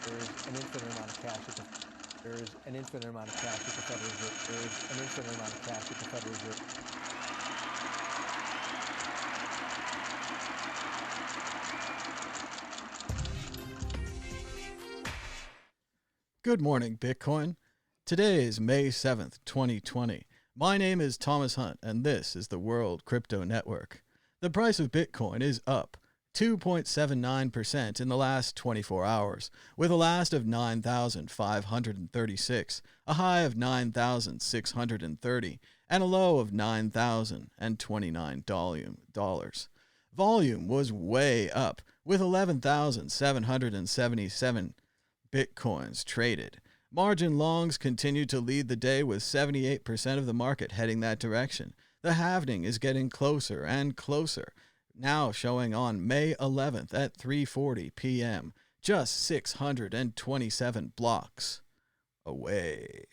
There is an infinite amount of cash at the There is an infinite amount of cash at the Federal Reserve. There is an infinite amount of cash at the Federal Reserve. Good morning, Bitcoin. Today is May 7th, 2020. My name is Thomas Hunt, and this is the World Crypto Network. The price of Bitcoin is up 2.79% in the last 24 hours, with a last of 9,536, a high of 9,630, and a low of $9,029. Volume was way up, with 11,777 Bitcoins traded. Margin longs continued to lead the day with 78% of the market heading that direction. The halving is getting closer and closer, now showing on May 11th at 3:40 p.m., just 627 blocks away.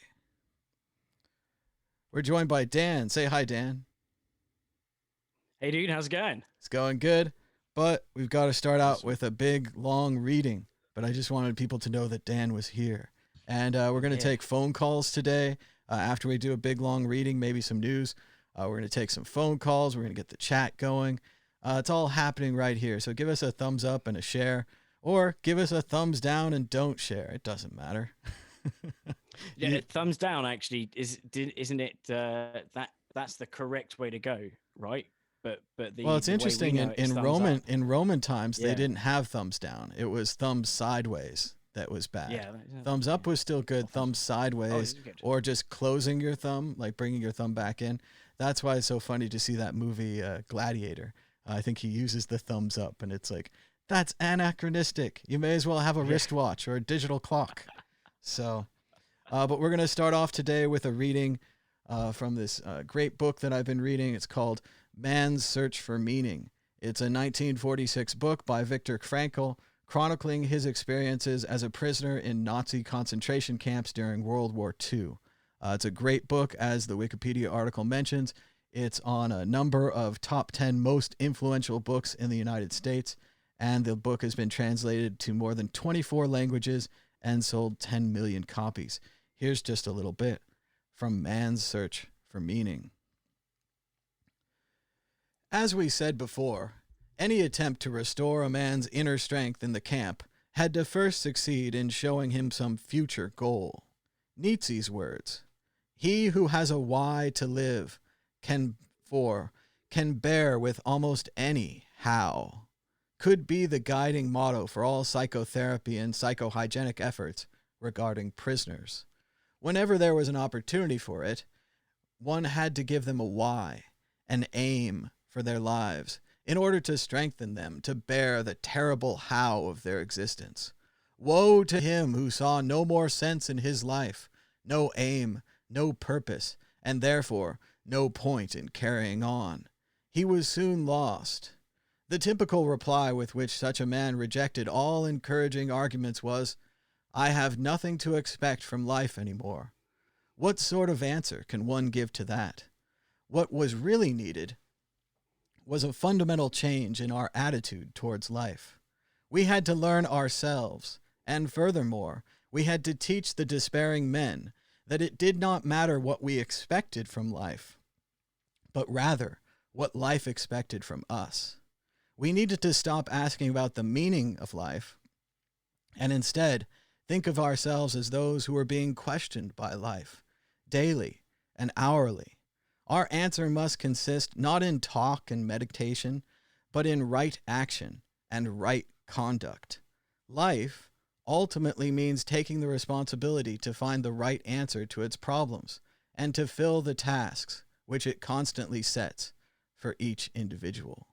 We're joined by Dan. Say hi, Dan. Hey, dude, how's it going? It's going good, but we've got to start out with a big, long reading. But I just wanted people to know that Dan was here. And we're going to take phone calls today. After we do a big, long reading, maybe some news. We're going to take some phone calls. We're going to get the chat going. It's all happening right here. So give us a thumbs up and a share. Or give us a thumbs down and don't share. It doesn't matter. Yeah, thumbs down, actually, isn't it that's the correct way to go, right? But it's interesting in Roman times they didn't have thumbs down. It was thumbs sideways that was bad. Yeah, thumbs up was still good. Thumbs sideways or just closing your thumb, like bringing your thumb back in. That's why it's so funny to see that movie Gladiator. I think he uses the thumbs up, and it's like, that's anachronistic. You may as well have a wristwatch or a digital clock. So, but we're going to start off today with a reading from this great book that I've been reading. It's called Man's Search for Meaning. It's a 1946 book by Viktor Frankl, chronicling his experiences as a prisoner in Nazi concentration camps during World War II. It's a great book, as the Wikipedia article mentions. It's on a number of top 10 most influential books in the United States, and the book has been translated to more than 24 languages and sold 10 million copies. Here's just a little bit from Man's Search for Meaning. As we said before, any attempt to restore a man's inner strength in the camp had to first succeed in showing him some future goal. Nietzsche's words, "He who has a why to live can bear with almost any how," could be the guiding motto for all psychotherapy and psychohygienic efforts regarding prisoners. Whenever there was an opportunity for it, one had to give them a why, an aim for their lives, in order to strengthen them to bear the terrible how of their existence. Woe to him who saw no more sense in his life, no aim, no purpose, and therefore no point in carrying on. He was soon lost. The typical reply with which such a man rejected all encouraging arguments was, "I have nothing to expect from life anymore." What sort of answer can one give to that? What was really needed was a fundamental change in our attitude towards life. We had to learn ourselves, and furthermore, we had to teach the despairing men that it did not matter what we expected from life, but rather what life expected from us. We needed to stop asking about the meaning of life and instead think of ourselves as those who are being questioned by life, daily and hourly. Our answer must consist not in talk and meditation, but in right action and right conduct. Life ultimately means taking the responsibility to find the right answer to its problems and to fill the tasks which it constantly sets for each individual.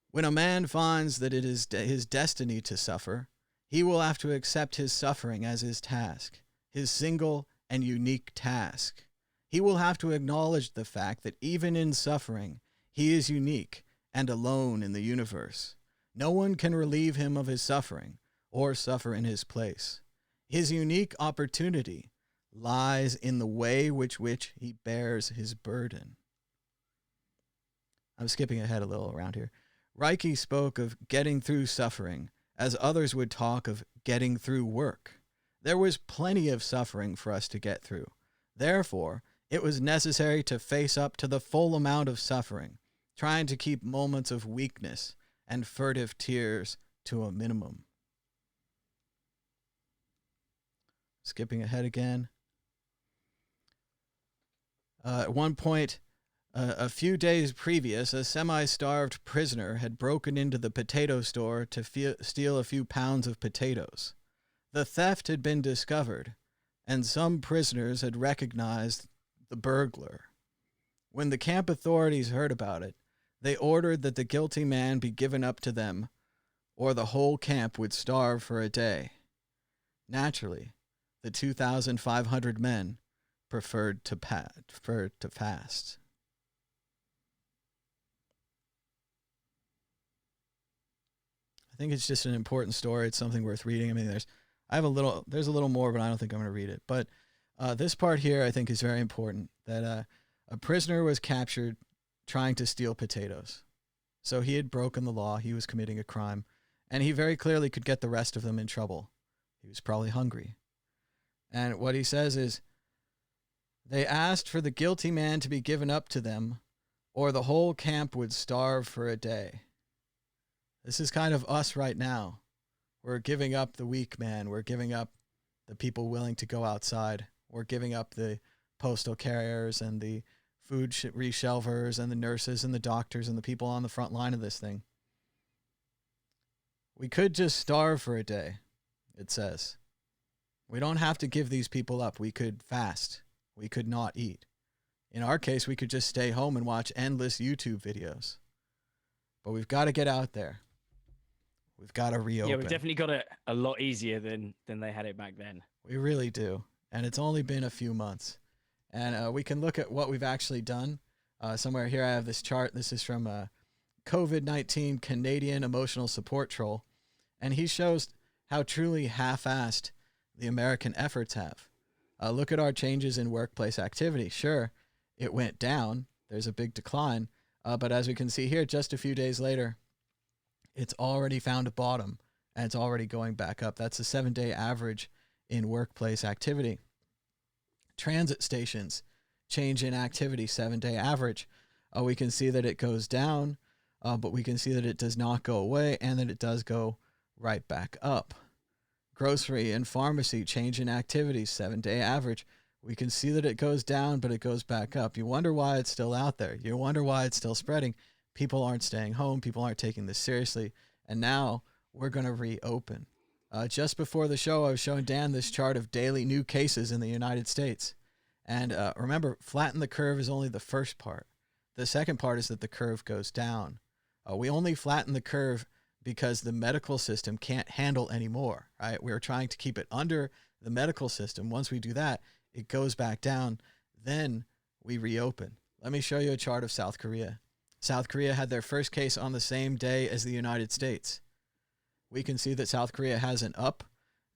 When a man finds that it is his destiny to suffer, he will have to accept his suffering as his task, his single and unique task. He will have to acknowledge the fact that even in suffering, he is unique and alone in the universe. No one can relieve him of his suffering or suffer in his place. His unique opportunity lies in the way which he bears his burden. I'm skipping ahead a little around here. Reiki spoke of getting through suffering, as others would talk of getting through work. There was plenty of suffering for us to get through. Therefore, it was necessary to face up to the full amount of suffering, trying to keep moments of weakness and furtive tears to a minimum. Skipping ahead again. At one point, a few days previous, a semi-starved prisoner had broken into the potato store to steal a few pounds of potatoes. The theft had been discovered, and some prisoners had recognized the burglar. When the camp authorities heard about it, they ordered that the guilty man be given up to them, or the whole camp would starve for a day. Naturally, the 2,500 men preferred to fast. I think it's just an important story. It's something worth reading. I mean, there's a little more, but I don't think I'm going to read it. But this part here, I think, is very important. That a prisoner was captured trying to steal potatoes. So he had broken the law. He was committing a crime, and he very clearly could get the rest of them in trouble. He was probably hungry. And what he says is, they asked for the guilty man to be given up to them, or the whole camp would starve for a day. This is kind of us right now. We're giving up the weak man. We're giving up the people willing to go outside. We're giving up the postal carriers and the food reshelvers and the nurses and the doctors and the people on the front line of this thing. We could just starve for a day, it says. We don't have to give these people up. We could fast. We could not eat. In our case, we could just stay home and watch endless YouTube videos. But we've got to get out there. We've got to reopen. Yeah, we've definitely got it a lot easier than they had it back then. We really do. And it's only been a few months. And we can look at what we've actually done. Somewhere here I have this chart. This is from COVID-19 Canadian Emotional Support Troll. And he shows how truly half-assed the American efforts have. Look at our changes in workplace activity. Sure, it went down. There's a big decline. But as we can see here, just a few days later, it's already found a bottom, and it's already going back up. That's a 7-day average in workplace activity. Transit stations, change in activity, 7-day average. We can see that it goes down, but we can see that it does not go away, and that it does go right back up. Grocery and pharmacy, change in activity, 7-day average. We can see that it goes down, but it goes back up. You wonder why it's still out there. You wonder why it's still spreading. People aren't staying home. People aren't taking this seriously. And now we're going to reopen. Just before the show, I was showing Dan this chart of daily new cases in the United States. And remember, flatten the curve is only the first part. The second part is that the curve goes down. We only flatten the curve because the medical system can't handle anymore, right? We're trying to keep it under the medical system. Once we do that, it goes back down. Then we reopen. Let me show you a chart of South Korea. South Korea had their first case on the same day as the United States. We can see that South Korea has an up.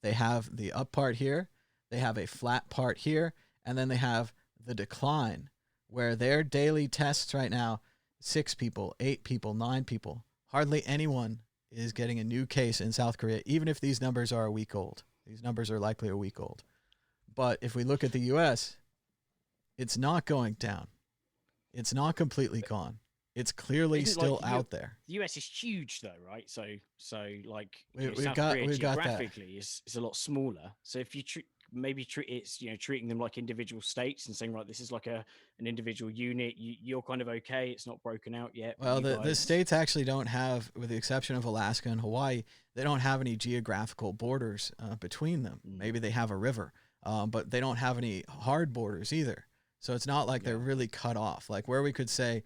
They have the up part here. They have a flat part here. And then they have the decline, where their daily tests right now, 6 people, 8 people, 9 people, hardly anyone is getting a new case in South Korea, even if these numbers are a week old. These numbers are likely a week old. But if we look at the U.S., it's not going down. It's not completely gone. It's clearly still out there. The US is huge, though, right? So like we've South got Korea that. Geographically is a lot smaller. So if you treating them like individual states and saying, right, this is like an individual unit, you're kind of okay. It's not broken out yet. Well, the states actually don't have, with the exception of Alaska and Hawaii, they don't have any geographical borders between them. Maybe they have a river, but they don't have any hard borders either. So it's not like they're really cut off. Like where we could say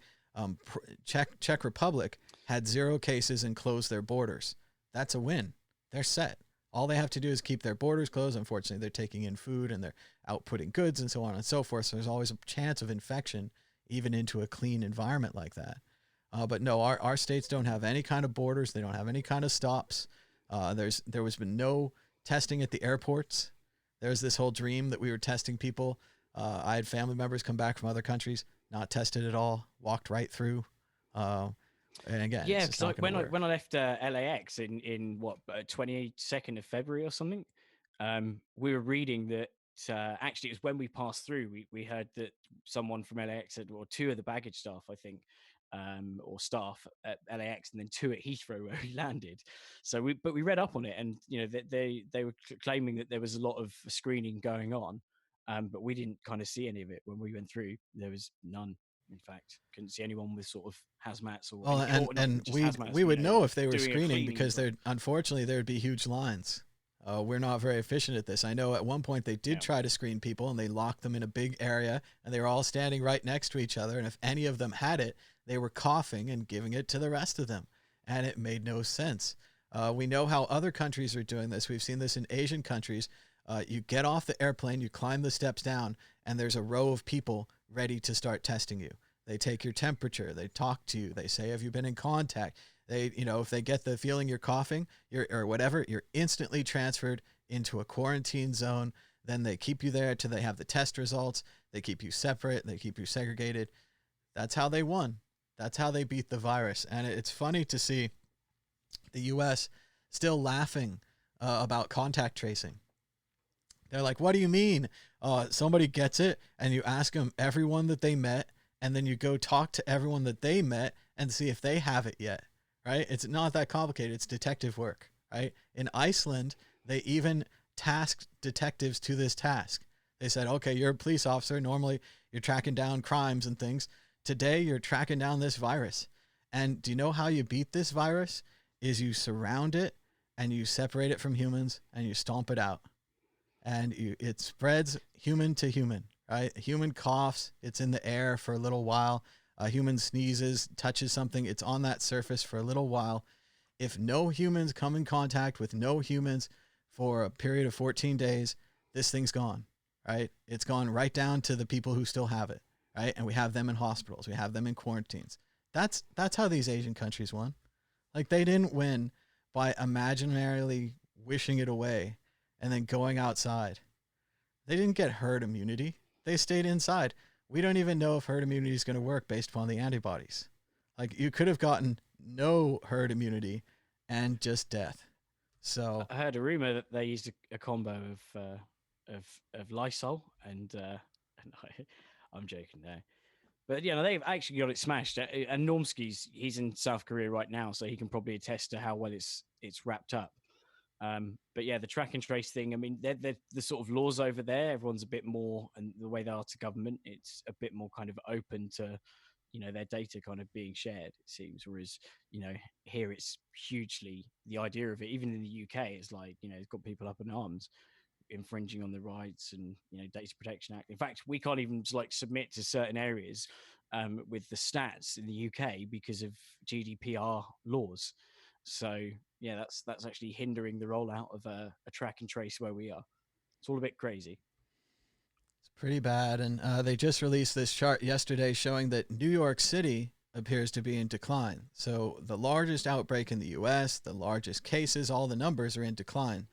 Czech Republic had 0 cases and closed their borders. That's a win. They're set. All they have to do is keep their borders closed. Unfortunately, they're taking in food and they're outputting goods and so on and so forth. So there's always a chance of infection, even into a clean environment like that. But no, our states don't have any kind of borders. They don't have any kind of stops. There was been no testing at the airports. There's this whole dream that we were testing people. I had family members come back from other countries, not tested at all, walked right through. And again, Yeah, it's just because not going when to I work. when I left LAX in what 22nd of February or something, we were reading that actually it was when we passed through. We heard that someone from LAX had, or two of the baggage staff, I think, or staff at LAX, and then two at Heathrow where we landed. So we read up on it, and that they were claiming that there was a lot of screening going on, but we didn't kind of see any of it when we went through. There was none. In fact, couldn't see anyone with sort of hazmats or Well, any, or not and even just hazmats, we but, would know if they were doing a screening cleaning because job. unfortunately there would be huge lines. We're not very efficient at this. I know at one point they did Yeah. try to screen people and they locked them in a big area and they were all standing right next to each other. And if any of them had it, they were coughing and giving it to the rest of them. And it made no sense. We know how other countries are doing this. We've seen this in Asian countries. You get off the airplane, you climb the steps down, and there's a row of people ready to start testing you. They take your temperature. They talk to you. They say, have you been in contact? They, if they get the feeling you're coughing, or whatever, you're instantly transferred into a quarantine zone. Then they keep you there till they have the test results. They keep you separate. They keep you segregated. That's how they won. That's how they beat the virus. And it's funny to see the U.S. still laughing about contact tracing. They're like, what do you mean? Somebody gets it and you ask them everyone that they met, and then you go talk to everyone that they met and see if they have it yet, right? It's not that complicated. It's detective work, right? In Iceland, they even tasked detectives to this task. They said, okay, you're a police officer. Normally you're tracking down crimes and things. Today you're tracking down this virus. And do you know how you beat this virus? Is you surround it and you separate it from humans and you stomp it out. And it spreads human to human, right? A human coughs, it's in the air for a little while. A human sneezes, touches something, it's on that surface for a little while. If no humans come in contact with no humans for a period of 14 days, this thing's gone, right? It's gone right down to the people who still have it, right? And we have them in hospitals. We have them in quarantines. That's how these Asian countries won. Like, they didn't win by imaginarily wishing it away and then going outside. They didn't get herd immunity. They stayed inside. We don't even know if herd immunity is going to work based upon the antibodies. Like, you could have gotten no herd immunity and just death. So I heard a rumor that they used a combo of Lysol and I'm joking there. But they've actually got it smashed. And Normski's, he's in South Korea right now, so he can probably attest to how well it's wrapped up. But yeah, the track and trace thing. I mean, they're the sort of laws over there. Everyone's a bit more, and the way they are to government, it's a bit more kind of open to, their data kind of being shared. It seems, whereas here it's hugely, the idea of it. Even in the UK, it's like it's got people up in arms, infringing on the rights and Data Protection Act. In fact, we can't even like submit to certain areas with the stats in the UK because of GDPR laws. So yeah, that's actually hindering the rollout of a track and trace where we are. It's all a bit crazy. it's pretty bad. And they just released this chart yesterday showing that New York City appears to be in decline. So the largest outbreak in the U.S., the largest cases, all the numbers are in decline.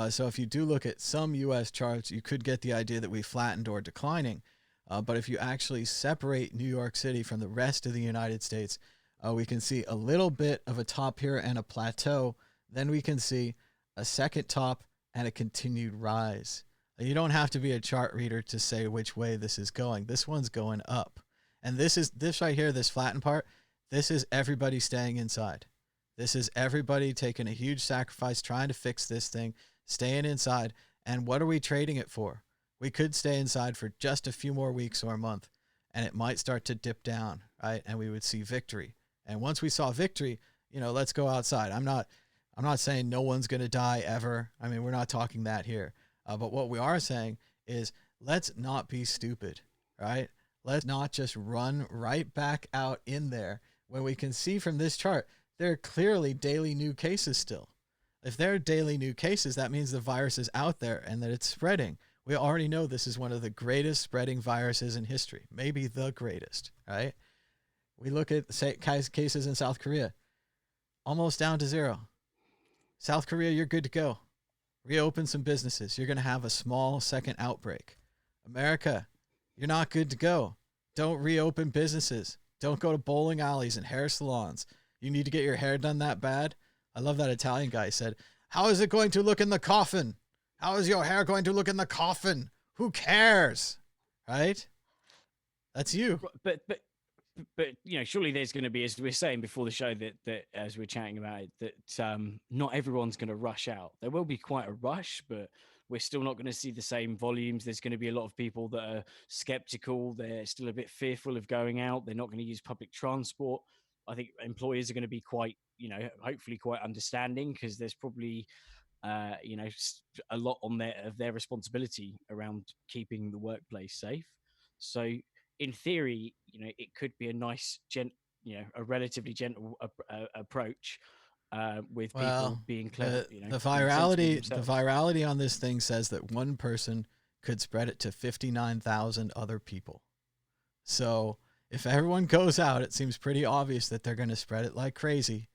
So if you do look at some U.S. charts, you could get the idea that we flattened or declining. But if you actually separate New York City from the rest of the United States, we can see a little bit of a top here and a plateau. Then we can see a second top and a continued rise. You don't have to be a chart reader to say which way this is going. This one's going up. And this right here, this flattened part, this is everybody staying inside. This is everybody taking a huge sacrifice trying to fix this thing, staying inside. And what are we trading it for? We could stay inside for just a few more weeks or a month, and it might start to dip down, right? And we would see victory. And once we saw victory, let's go outside. I'm not saying no one's going to die ever. I mean, we're not talking that here. But what we are saying is let's not be stupid, right? Let's not just run right back out in there when we can see from this chart, there are clearly daily new cases still. If there are daily new cases, that means the virus is out there and that it's spreading. We already know this is one of the greatest spreading viruses in history, maybe the greatest, right? We look at cases in South Korea, almost down to zero. South Korea, you're good to go. Reopen some businesses. You're going to have a small second outbreak. America, you're not good to go. Don't reopen businesses. Don't go to bowling alleys and hair salons. You need to get your hair done that bad? I love that Italian guy said, how is it going to look in the coffin? How is your hair going to look in the coffin? Who cares? Right? That's you. But surely there's going to be, as we were saying before the show, that as we're chatting about it, that not everyone's going to rush out. There will be quite a rush, but we're still not going to see the same volumes. There's going to be a lot of people that are skeptical. They're still a bit fearful of going out. They're not going to use public transport. I think employers are going to be quite, hopefully quite understanding, because there's probably a lot on their responsibility around keeping the workplace safe. So in theory, it could be a nice, a relatively gentle approach, with people being clever. The virality on this thing says that one person could spread it to 59,000 other people. So if everyone goes out, it seems pretty obvious that they're going to spread it like crazy,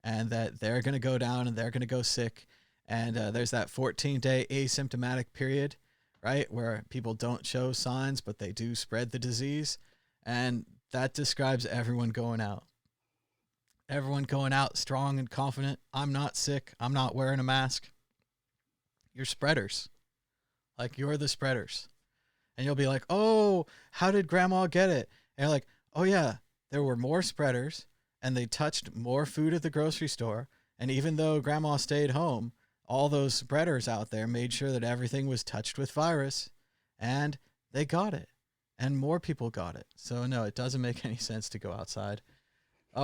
and that they're going to go down and they're going to go sick. And there's that 14-day asymptomatic period, right, where people don't show signs, but they do spread the disease. And that describes everyone going out. Everyone going out strong and confident. I'm not sick. I'm not wearing a mask. You're spreaders. Like, you're the spreaders. And you'll be like, oh, how did grandma get it? And you're like, oh, yeah, there were more spreaders, and they touched more food at the grocery store. And even though grandma stayed home, all those spreaders out there made sure that everything was touched with virus, and they got it, and more people got it. So no, it doesn't make any sense to go outside.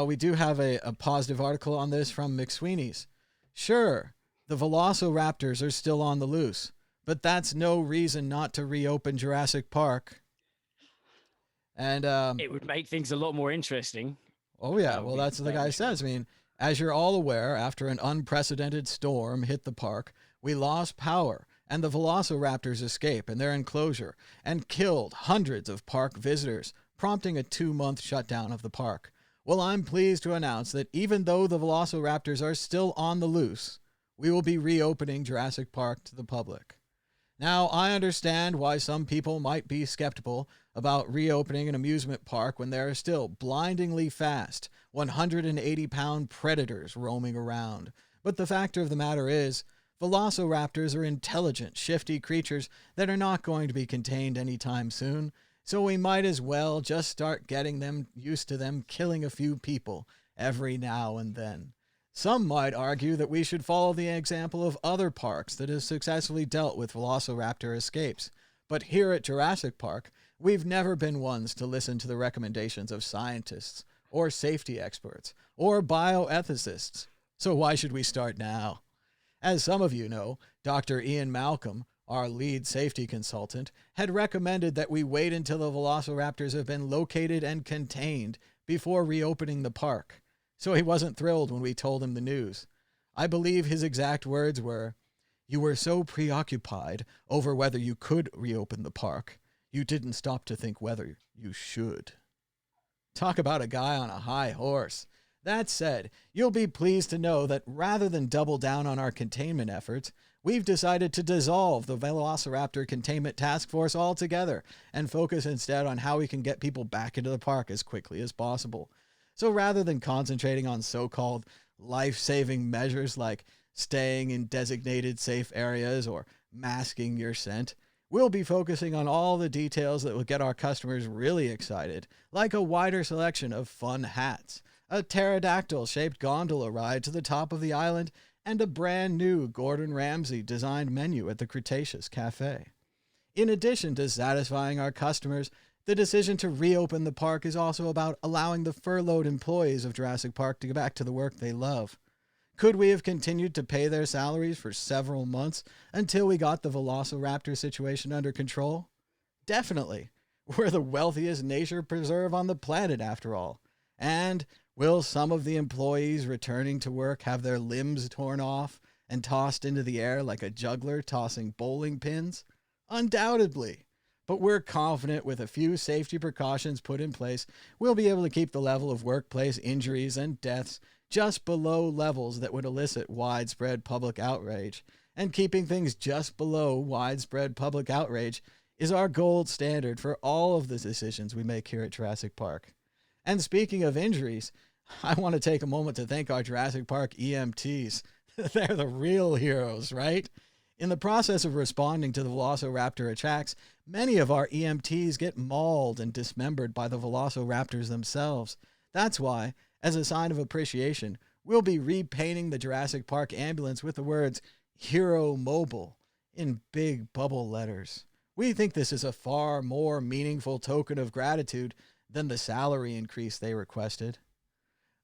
We do have a positive article on this from McSweeney's. Sure, the velociraptors are still on the loose, but that's no reason not to reopen Jurassic Park. And it would make things a lot more interesting. Oh yeah, well, that's what the guy says. I mean, as you're all aware, after an unprecedented storm hit the park, we lost power, and the velociraptors escaped in their enclosure and killed hundreds of park visitors, prompting a 2-month shutdown of the park. Well, I'm pleased to announce that even though the velociraptors are still on the loose, we will be reopening Jurassic Park to the public. Now, I understand why some people might be skeptical about reopening an amusement park when there are still blindingly fast 180-pound predators roaming around. But the fact of the matter is, velociraptors are intelligent, shifty creatures that are not going to be contained anytime soon, so we might as well just start getting them used to them killing a few people every now and then. Some might argue that we should follow the example of other parks that have successfully dealt with velociraptor escapes. But here at Jurassic Park, we've never been ones to listen to the recommendations of scientists, or safety experts, or bioethicists. So why should we start now? As some of you know, Dr. Ian Malcolm, our lead safety consultant, had recommended that we wait until the velociraptors have been located and contained before reopening the park. So he wasn't thrilled when we told him the news. I believe his exact words were, "You were so preoccupied over whether you could reopen the park, you didn't stop to think whether you should." Talk about a guy on a high horse. That said, you'll be pleased to know that rather than double down on our containment efforts, we've decided to dissolve the Velociraptor Containment Task Force altogether and focus instead on how we can get people back into the park as quickly as possible. So rather than concentrating on so-called life-saving measures like staying in designated safe areas or masking your scent, we'll be focusing on all the details that will get our customers really excited, like a wider selection of fun hats, a pterodactyl-shaped gondola ride to the top of the island, and a brand new Gordon Ramsay-designed menu at the Cretaceous Cafe. In addition to satisfying our customers, the decision to reopen the park is also about allowing the furloughed employees of Jurassic Park to get back to the work they love. Could we have continued to pay their salaries for several months until we got the Velociraptor situation under control? Definitely. We're the wealthiest nature preserve on the planet, after all. And will some of the employees returning to work have their limbs torn off and tossed into the air like a juggler tossing bowling pins? Undoubtedly. But we're confident with a few safety precautions put in place, we'll be able to keep the level of workplace injuries and deaths just below levels that would elicit widespread public outrage. And keeping things just below widespread public outrage is our gold standard for all of the decisions we make here at Jurassic Park. And speaking of injuries, I want to take a moment to thank our Jurassic Park EMTs. They're the real heroes, right? In the process of responding to the Velociraptor attacks, many of our EMTs get mauled and dismembered by the Velociraptors themselves. That's why, as a sign of appreciation, we'll be repainting the Jurassic Park ambulance with the words Hero Mobile in big bubble letters. We think this is a far more meaningful token of gratitude than the salary increase they requested.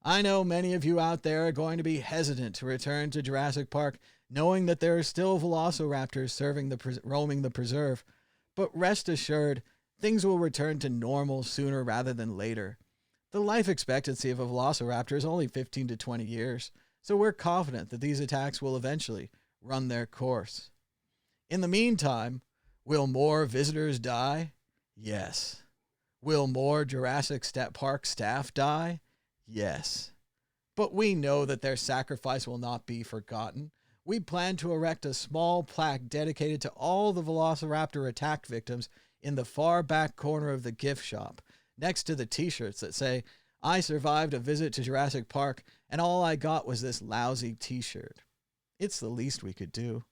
I know many of you out there are going to be hesitant to return to Jurassic Park, knowing that there are still velociraptors roaming the preserve. But rest assured, things will return to normal sooner rather than later. The life expectancy of a velociraptor is only 15 to 20 years, so we're confident that these attacks will eventually run their course. In the meantime, will more visitors die? Yes. Will more Jurassic Park staff die? Yes. But we know that their sacrifice will not be forgotten. We plan to erect a small plaque dedicated to all the Velociraptor attack victims in the far back corner of the gift shop, next to the t-shirts that say, I survived a visit to Jurassic Park, and all I got was this lousy t-shirt. It's the least we could do.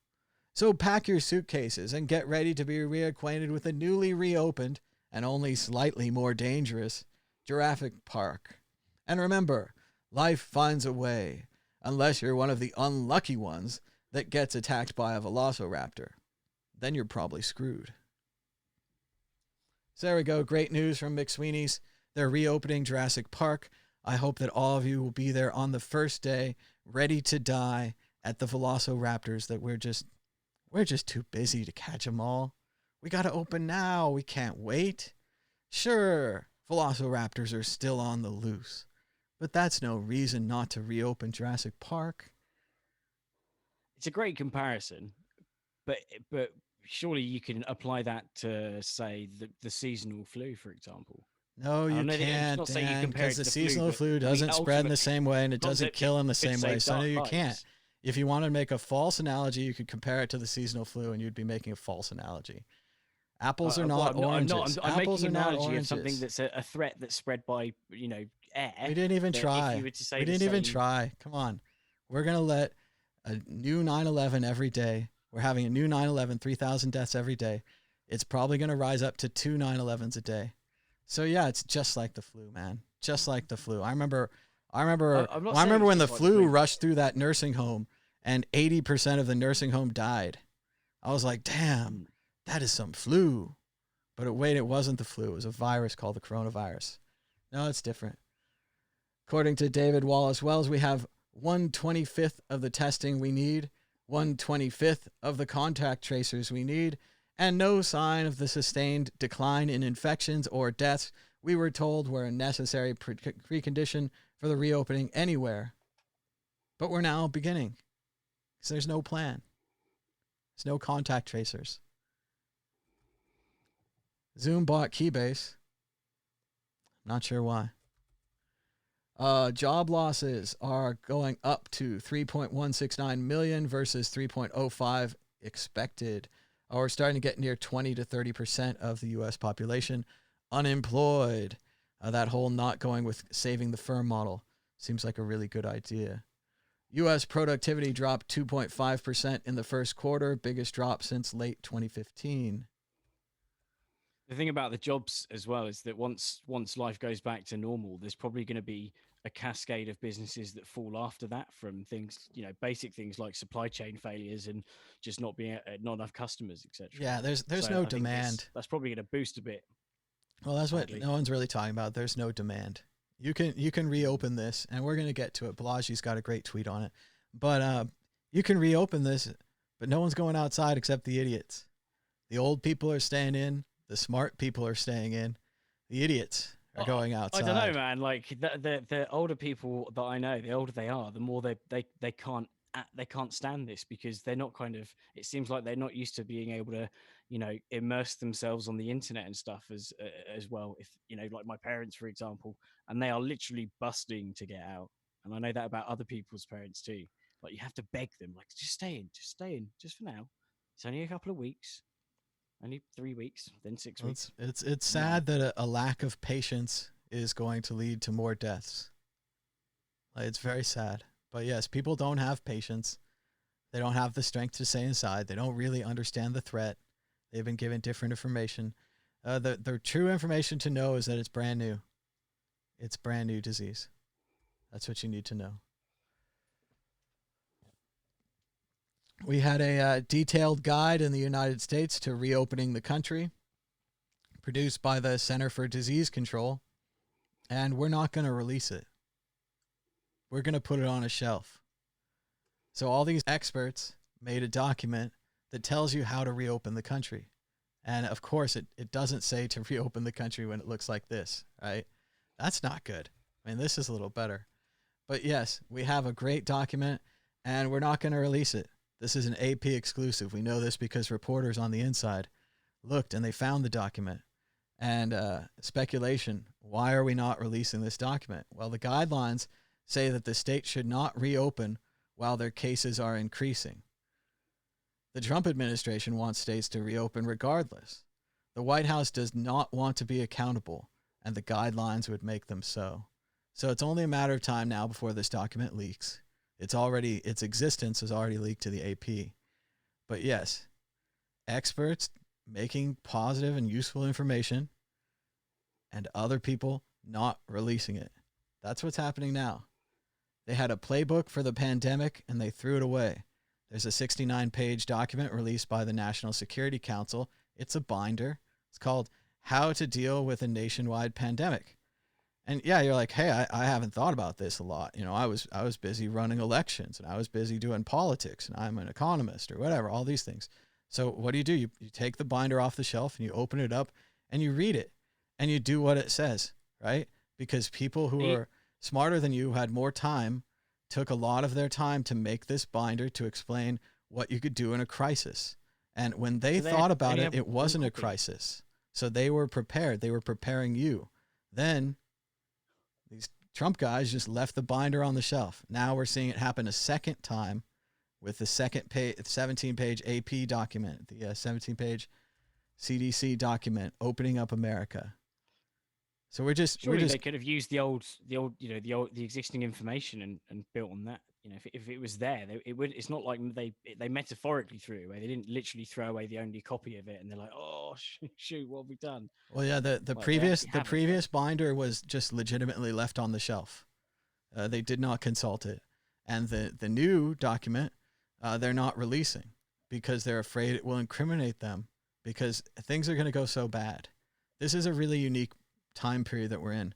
So pack your suitcases and get ready to be reacquainted with the newly reopened, and only slightly more dangerous, Jurassic Park. And remember, life finds a way, unless you're one of the unlucky ones that gets attacked by a velociraptor. Then you're probably screwed. So there we go. Great news from McSweeney's. They're reopening Jurassic Park. I hope that all of you will be there on the first day, ready to die at the velociraptors that we're just too busy to catch them all. We got to open now. We can't wait. Sure, velociraptors are still on the loose, but that's no reason not to reopen Jurassic Park. It's a great comparison, but surely you can apply that to, say, the seasonal flu, for example. No, you can't, Dan, because the seasonal flu doesn't spread in the same way and it doesn't kill in the same way. So no, you can't. If you want to make a false analogy, you could compare it to the seasonal flu and you'd be making a false analogy. Apples are not oranges. I'm Apples making are an not analogy oranges. of something that's a threat that's spread by, air. We didn't even try. We didn't even try. Come on. We're going to let a new 9/11 every day. We're having a new 9/11, 3,000 deaths every day. It's probably going to rise up to 2 9/11s a day. So yeah, it's just like the flu, man. Just like the flu. I remember when the flu rushed through that nursing home and 80% of the nursing home died. I was like, damn, that is some flu. But wait, it wasn't the flu. It was a virus called the coronavirus. No, it's different. According to David Wallace Wells, we have 1/25th of the testing we need, 1/25th of the contact tracers we need, and no sign of the sustained decline in infections or deaths we were told were a necessary precondition for the reopening anywhere. But we're now beginning, because there's no plan. There's no contact tracers. Zoom bought Keybase. Not sure why. Job losses are going up to 3.169 million versus 3.05 expected. We're starting to get near 20 to 30% of the U.S. population unemployed. That whole not going with saving the firm model seems like a really good idea. U.S. productivity dropped 2.5% in the first quarter, biggest drop since late 2015. The thing about the jobs as well is that once life goes back to normal, there's probably going to be a cascade of businesses that fall after that, from things, basic things like supply chain failures and just not not enough customers, etc. Yeah, there's no demand. That's probably going to boost a bit. Well, that's what no one's really talking about. There's no demand. You can reopen this, and we're going to get to it. Balaji's got a great tweet on it. But you can reopen this, but no one's going outside except the idiots. The old people are staying in. The smart people are staying in. The idiots are going outside. I don't know, man. Like the older people that I know, the older they are, the more they can't stand this, because they're not it seems like they're not used to being able to, immerse themselves on the internet and stuff as well. If, like my parents, for example, and they are literally busting to get out. And I know that about other people's parents too. Like, you have to beg them, like, just stay in, just for now. It's only a couple of weeks. Only 3 weeks, then 6 weeks. It's sad that a lack of patience is going to lead to more deaths. Like, it's very sad. But yes, people don't have patience. They don't have the strength to stay inside. They don't really understand the threat. They've been given different information. The true information to know is that it's brand new. It's brand new disease. That's what you need to know. We had a detailed guide in the United States to reopening the country, produced by the Center for Disease Control, and we're not going to release it. We're going to put it on a shelf. So all these experts made a document that tells you how to reopen the country. And of course, it doesn't say to reopen the country when it looks like this, right? That's not good. I mean, this is a little better. But yes, we have a great document, and we're not going to release it. This is an AP exclusive. We know this because reporters on the inside looked and they found the document. And speculation, why are we not releasing this document? Well, the guidelines say that the state should not reopen while their cases are increasing. The Trump administration wants states to reopen regardless. The White House does not want to be accountable, and the guidelines would make them so. So it's only a matter of time now before this document leaks. Its existence is already leaked to the AP. But yes, experts making positive and useful information and other people not releasing it. That's what's happening now. They had a playbook for the pandemic and they threw it away. There's a 69-page document released by the National Security Council. It's a binder. It's called How to Deal with a Nationwide Pandemic. And yeah, you're like, hey, I haven't thought about this a lot. You know, I was busy running elections and I was busy doing politics and I'm an economist or whatever, all these things. So what do? You take the binder off the shelf and you open it up and you read it and you do what it says, right? Because people who are smarter than you, had more time, took a lot of their time to make this binder to explain what you could do in a crisis. And when they thought about it, it wasn't a crisis. So they were prepared. They were preparing you. Then these Trump guys just left the binder on the shelf. Now we're seeing it happen a second time with the second page, 17-page AP document, the 17-page CDC document, opening up America. So Surely they could have used the existing information and built on that. You know, if it was there, it would. It's not like they metaphorically threw it away. They didn't literally throw away the only copy of it, and they're like, oh shoot, what have we done? Well, yeah, the previous binder was just legitimately left on the shelf. They did not consult it, and the new document, they're not releasing because they're afraid it will incriminate them because things are going to go so bad. This is a really unique time period that we're in,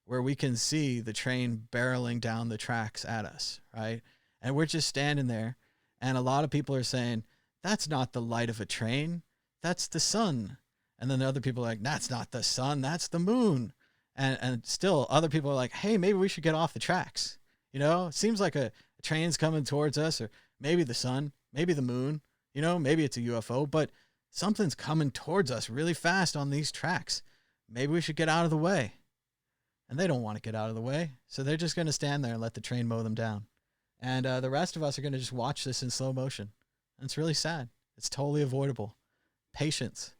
where we can see the train barreling down the tracks at us, right? And we're just standing there, and a lot of people are saying, that's not the light of a train, that's the sun. And then the other people are like, that's not the sun, that's the moon. And still other people are like, hey, maybe we should get off the tracks. You know, it seems like a train's coming towards us, or maybe the sun, maybe the moon, you know, maybe it's a UFO, but something's coming towards us really fast on these tracks. Maybe we should get out of the way. And they don't want to get out of the way. So they're just going to stand there and let the train mow them down. And the rest of us are going to just watch this in slow motion. And it's really sad. It's totally avoidable. Patience,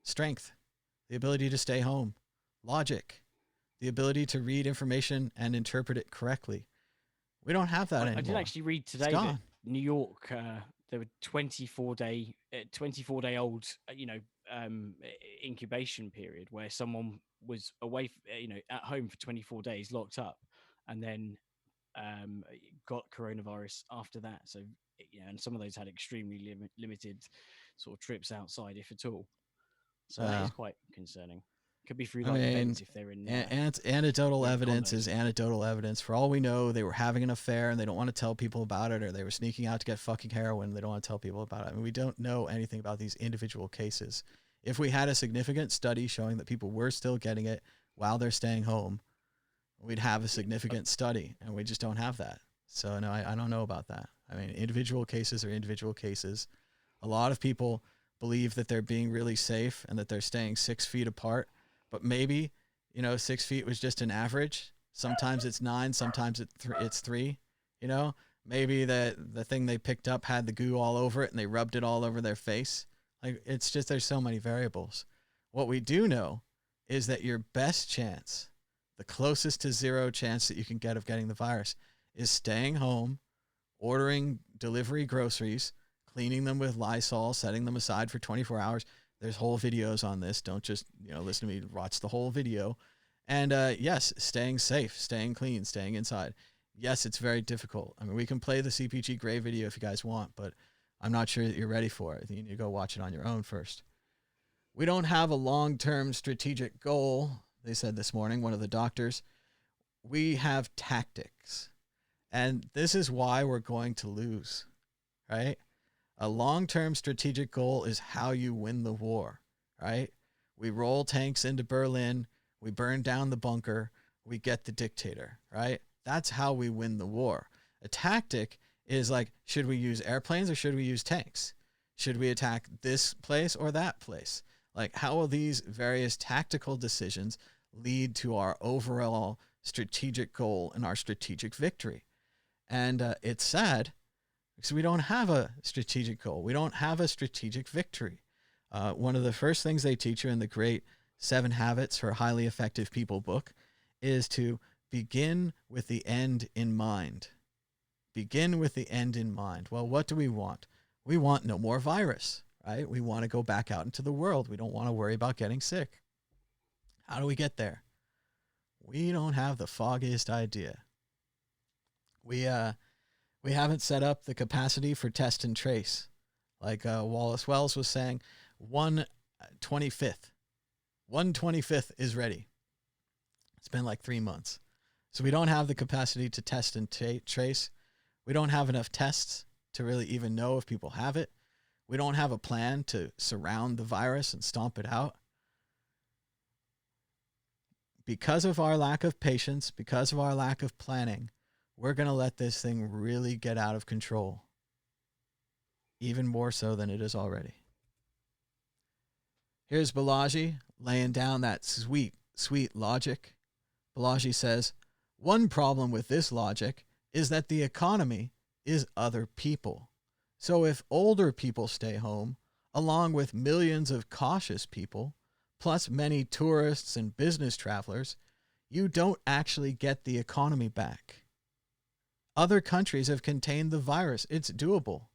strength, the ability to stay home, logic, the ability to read information and interpret it correctly. We don't have that anymore. I did actually read today that New York, there were 24-day old, incubation period where someone was away, at home for 24 days, locked up, and then got coronavirus after that. So, and some of those had extremely limited sort of trips outside, if at all. So that is quite concerning. Could be through events if they're in. Anecdotal evidence is anecdotal evidence. For all we know, they were having an affair and they don't want to tell people about it, or they were sneaking out to get fucking heroin. They don't want to tell people about it. I mean, we don't know anything about these individual cases. If we had a significant study showing that people were still getting it while they're staying home, we'd have a significant study, and we just don't have that. So no, I don't know about that. I mean, individual cases are individual cases. A lot of people believe that they're being really safe and that they're staying 6 feet apart. But maybe, 6 feet was just an average. Sometimes it's 9, sometimes it's 3. Maybe the thing they picked up had the goo all over it and they rubbed it all over their face. Like, it's just, there's so many variables. What we do know is that your best chance, the closest to zero chance that you can get of getting the virus is staying home, ordering delivery groceries, cleaning them with Lysol, setting them aside for 24 hours. There's whole videos on this. Don't just, listen to me, watch the whole video. And yes, staying safe, staying clean, staying inside. Yes, it's very difficult. I mean, we can play the CPG Gray video if you guys want, but I'm not sure that you're ready for it. You need to go watch it on your own first. We don't have a long-term strategic goal, they said this morning, one of the doctors. We have tactics. And this is why we're going to lose, right? A long-term strategic goal is how you win the war, right? We roll tanks into Berlin, we burn down the bunker, we get the dictator, right? That's how we win the war. A tactic is like, should we use airplanes or should we use tanks? Should we attack this place or that place? Like, how will these various tactical decisions lead to our overall strategic goal and our strategic victory? And it's sad because we don't have a strategic goal. We don't have a strategic victory. One of the first things they teach you in the great 7 Habits for Highly Effective People book is to begin with the end in mind. Begin with the end in mind. Well, what do we want? We want no more virus, right? We want to go back out into the world. We don't want to worry about getting sick. How do we get there? We don't have the foggiest idea. We haven't set up the capacity for test and trace. Like Wallace Wells was saying, 1/25th is ready. It's been like 3 months. So we don't have the capacity to test and trace. We don't have enough tests to really even know if people have it. We don't have a plan to surround the virus and stomp it out. Because of our lack of patience, because of our lack of planning, we're going to let this thing really get out of control. Even more so than it is already. Here's Balaji laying down that sweet, sweet logic. Balaji says, one problem with this logic is that the economy is other people. So if older people stay home, along with millions of cautious people, plus many tourists and business travelers, you don't actually get the economy back. Other countries have contained the virus. It's doable.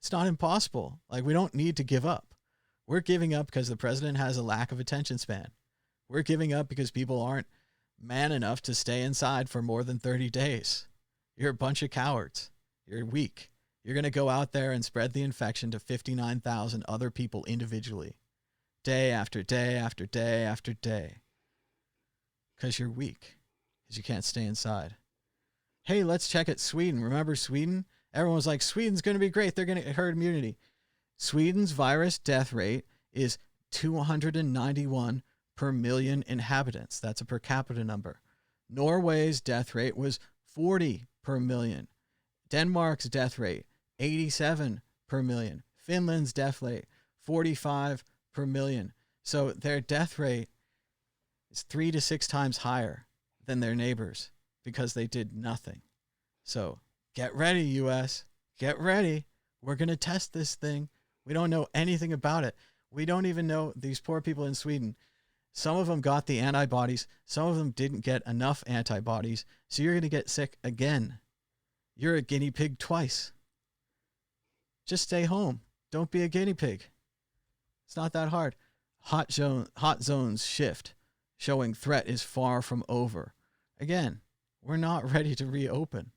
It's not impossible. Like, we don't need to give up. We're giving up because the president has a lack of attention span. We're giving up because people aren't man enough to stay inside for more than 30 days. You're a bunch of cowards. You're weak. You're going to go out there and spread the infection to 59,000 other people individually, day after day after day after day, because you're weak, because you can't stay inside. Hey, let's check at Sweden. Remember Sweden? Everyone was like, Sweden's going to be great. They're going to get herd immunity. Sweden's virus death rate is 291 per million inhabitants. That's a per capita number. Norway's death rate was 40 per million. Denmark's death rate, 87 per million. Finland's death rate, 45 per million. So their death rate is 3 to 6 times higher than their neighbors because they did nothing. So get ready, US. Get ready. We're going to test this thing. We don't know anything about it. We don't even know these poor people in Sweden. Some of them got the antibodies. Some of them didn't get enough antibodies. So you're going to get sick again. You're a guinea pig twice. Just stay home. Don't be a guinea pig. It's not that hard. Hot zones shift, showing threat is far from over. Again, we're not ready to reopen.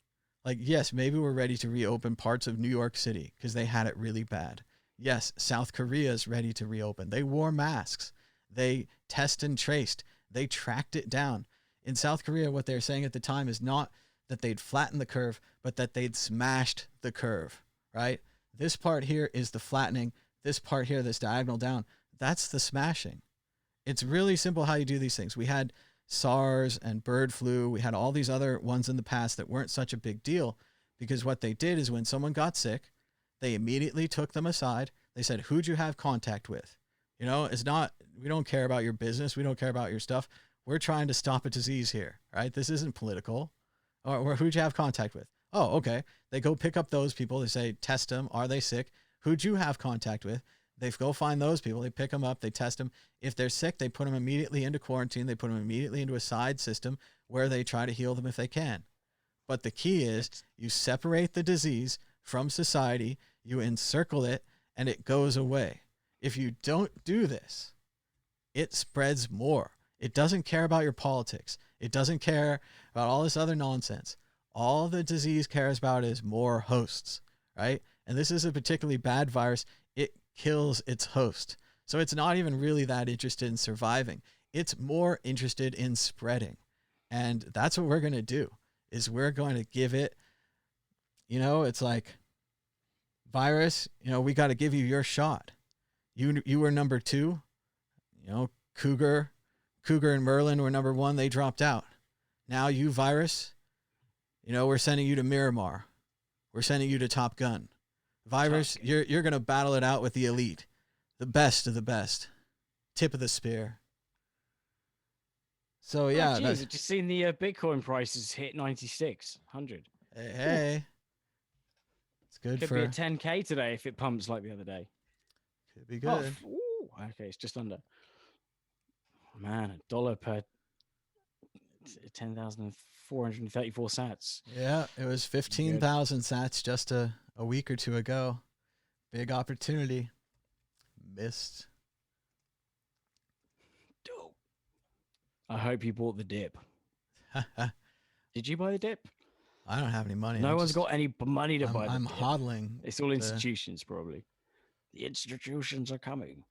Like, yes, maybe we're ready to reopen parts of New York City because they had it really bad. Yes, South Korea is ready to reopen. They wore masks. They test and traced. They tracked it down. In South Korea, what they're saying at the time is not that they'd flattened the curve, but that they'd smashed the curve, right? This part here is the flattening. This part here, this diagonal down, that's the smashing. It's really simple how you do these things. We had Sars and bird flu. We had all these other ones in the past that weren't such a big deal because what they did is when someone got sick, they immediately took them aside. They said, who'd you have contact with? You know, it's not, we don't care about your business. We don't care about your stuff. We're trying to stop a disease here, right? This isn't political. Or who'd you have contact with? Oh, okay. They go pick up those people. They say, test them. Are they sick? Who'd you have contact with? They go find those people. They pick them up. They test them. If they're sick, they put them immediately into quarantine. They put them immediately into a side system where they try to heal them if they can. But the key is you separate the disease from society, you encircle it, and it goes away. If you don't do this, it spreads more. It doesn't care about your politics. It doesn't care about all this other nonsense. All the disease cares about is more hosts, right? And this is a particularly bad virus. It kills its host. So it's not even really that interested in surviving. It's more interested in spreading. And that's what we're going to do, is we're going to give it, it's like, virus, we got to give you your shot. You were number 2, Cougar and Merlin were number 1. They dropped out. Now you, virus, we're sending you to Miramar. We're sending you to Top Gun. Virus, you're going to battle it out with the elite, the best of the best, tip of the spear. So yeah, I've just seen the Bitcoin prices hit 9,600. Hey, it's good. Could be at 10K today if it pumps like the other day. Could be good. Okay, it's just under. Man, $1 per 10,434 sats. Yeah, it was 15,000 sats just a week or two ago. Big opportunity. Missed. Dope. I hope you bought the dip. Did you buy the dip? I don't have any money. No one's got any money to buy the I'm dip. hodling. It's all institutions, probably. The institutions are coming.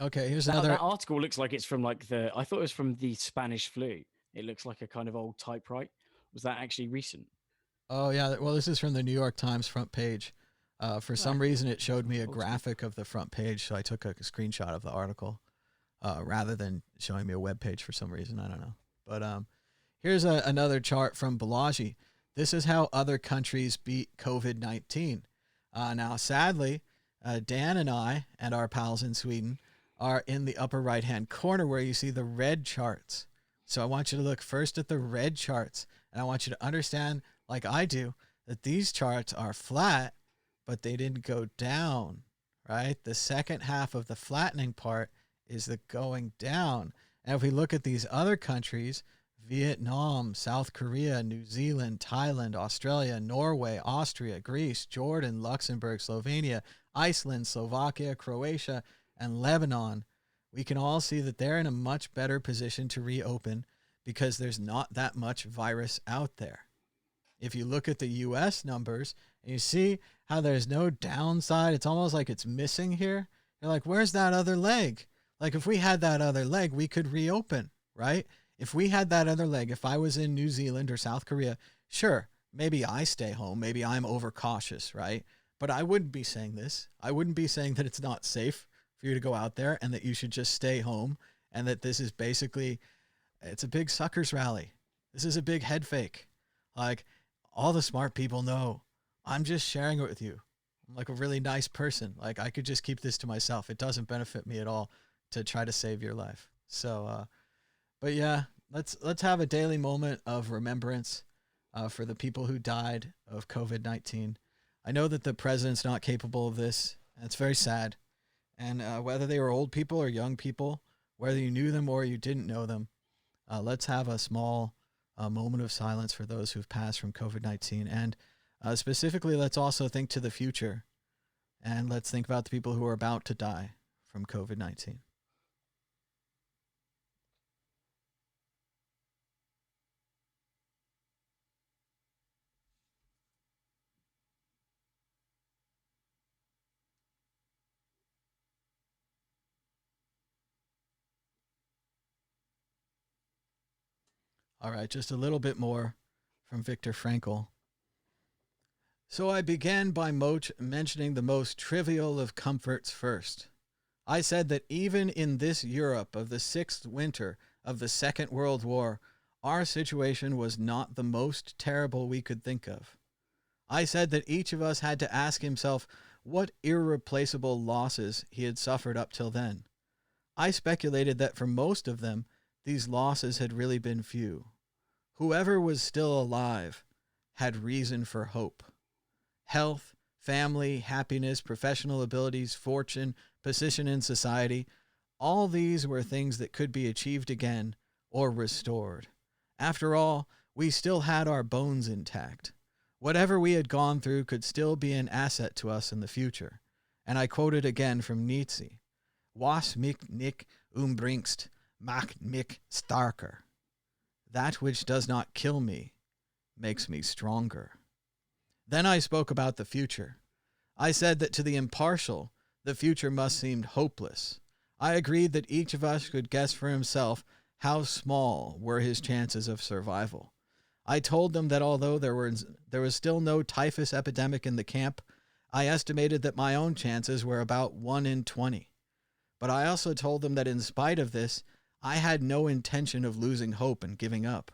Okay, here's another. another. That article looks like it's from I thought it was from the Spanish flu. It looks like a kind of old typewriter. Was that actually recent? Oh, yeah. Well, this is from the New York Times front page. For some reason, it showed me a graphic of the front page, so I took a screenshot of the article rather than showing me a web page for some reason. I don't know. But here's another chart from Balaji. This is how other countries beat COVID-19. Now, sadly, Dan and I and our pals in Sweden are in the upper right-hand corner where you see the red charts. So I want you to look first at the red charts, and I want you to understand, like I do, that these charts are flat, but they didn't go down, right? The second half of the flattening part is the going down. And if we look at these other countries, Vietnam, South Korea, New Zealand, Thailand, Australia, Norway, Austria, Greece, Jordan, Luxembourg, Slovenia, Iceland, Slovakia, Croatia, and Lebanon, we can all see that they're in a much better position to reopen because there's not that much virus out there. If you look at the U.S. numbers and you see how there's no downside, it's almost like it's missing here. You're like, where's that other leg? Like if we had that other leg, we could reopen, right? If we had that other leg, if I was in New Zealand or South Korea, sure, maybe I stay home. Maybe I'm overcautious, right? But I wouldn't be saying this. I wouldn't be saying that it's not safe for you to go out there and that you should just stay home and that this is basically, it's a big suckers rally. This is a big head fake. Like all the smart people know I'm just sharing it with you. I'm like a really nice person. Like I could just keep this to myself. It doesn't benefit me at all to try to save your life. So, but yeah, let's have a daily moment of remembrance for the people who died of COVID-19. I know that the president's not capable of this, and it's very sad. And whether they were old people or young people, whether you knew them or you didn't know them, let's have a small moment of silence for those who've passed from COVID-19. And specifically, let's also think to the future. And let's think about the people who are about to die from COVID-19. All right, just a little bit more from Viktor Frankl. So I began by mentioning the most trivial of comforts first. I said that even in this Europe of the sixth winter of the Second World War, our situation was not the most terrible we could think of. I said that each of us had to ask himself what irreplaceable losses he had suffered up till then. I speculated that for most of them, these losses had really been few. Whoever was still alive had reason for hope. Health, family, happiness, professional abilities, fortune, position in society. All these were things that could be achieved again or restored. After all, we still had our bones intact. Whatever we had gone through could still be an asset to us in the future. And I quoted again from Nietzsche, Was mich nicht umbringst, macht mich starker. That which does not kill me makes me stronger. Then I spoke about the future. I said that to the impartial, the future must seem hopeless. I agreed that each of us could guess for himself how small were his chances of survival. I told them that although there was still no typhus epidemic in the camp, I estimated that my own chances were about 1 in 20. But I also told them that in spite of this, I had no intention of losing hope and giving up.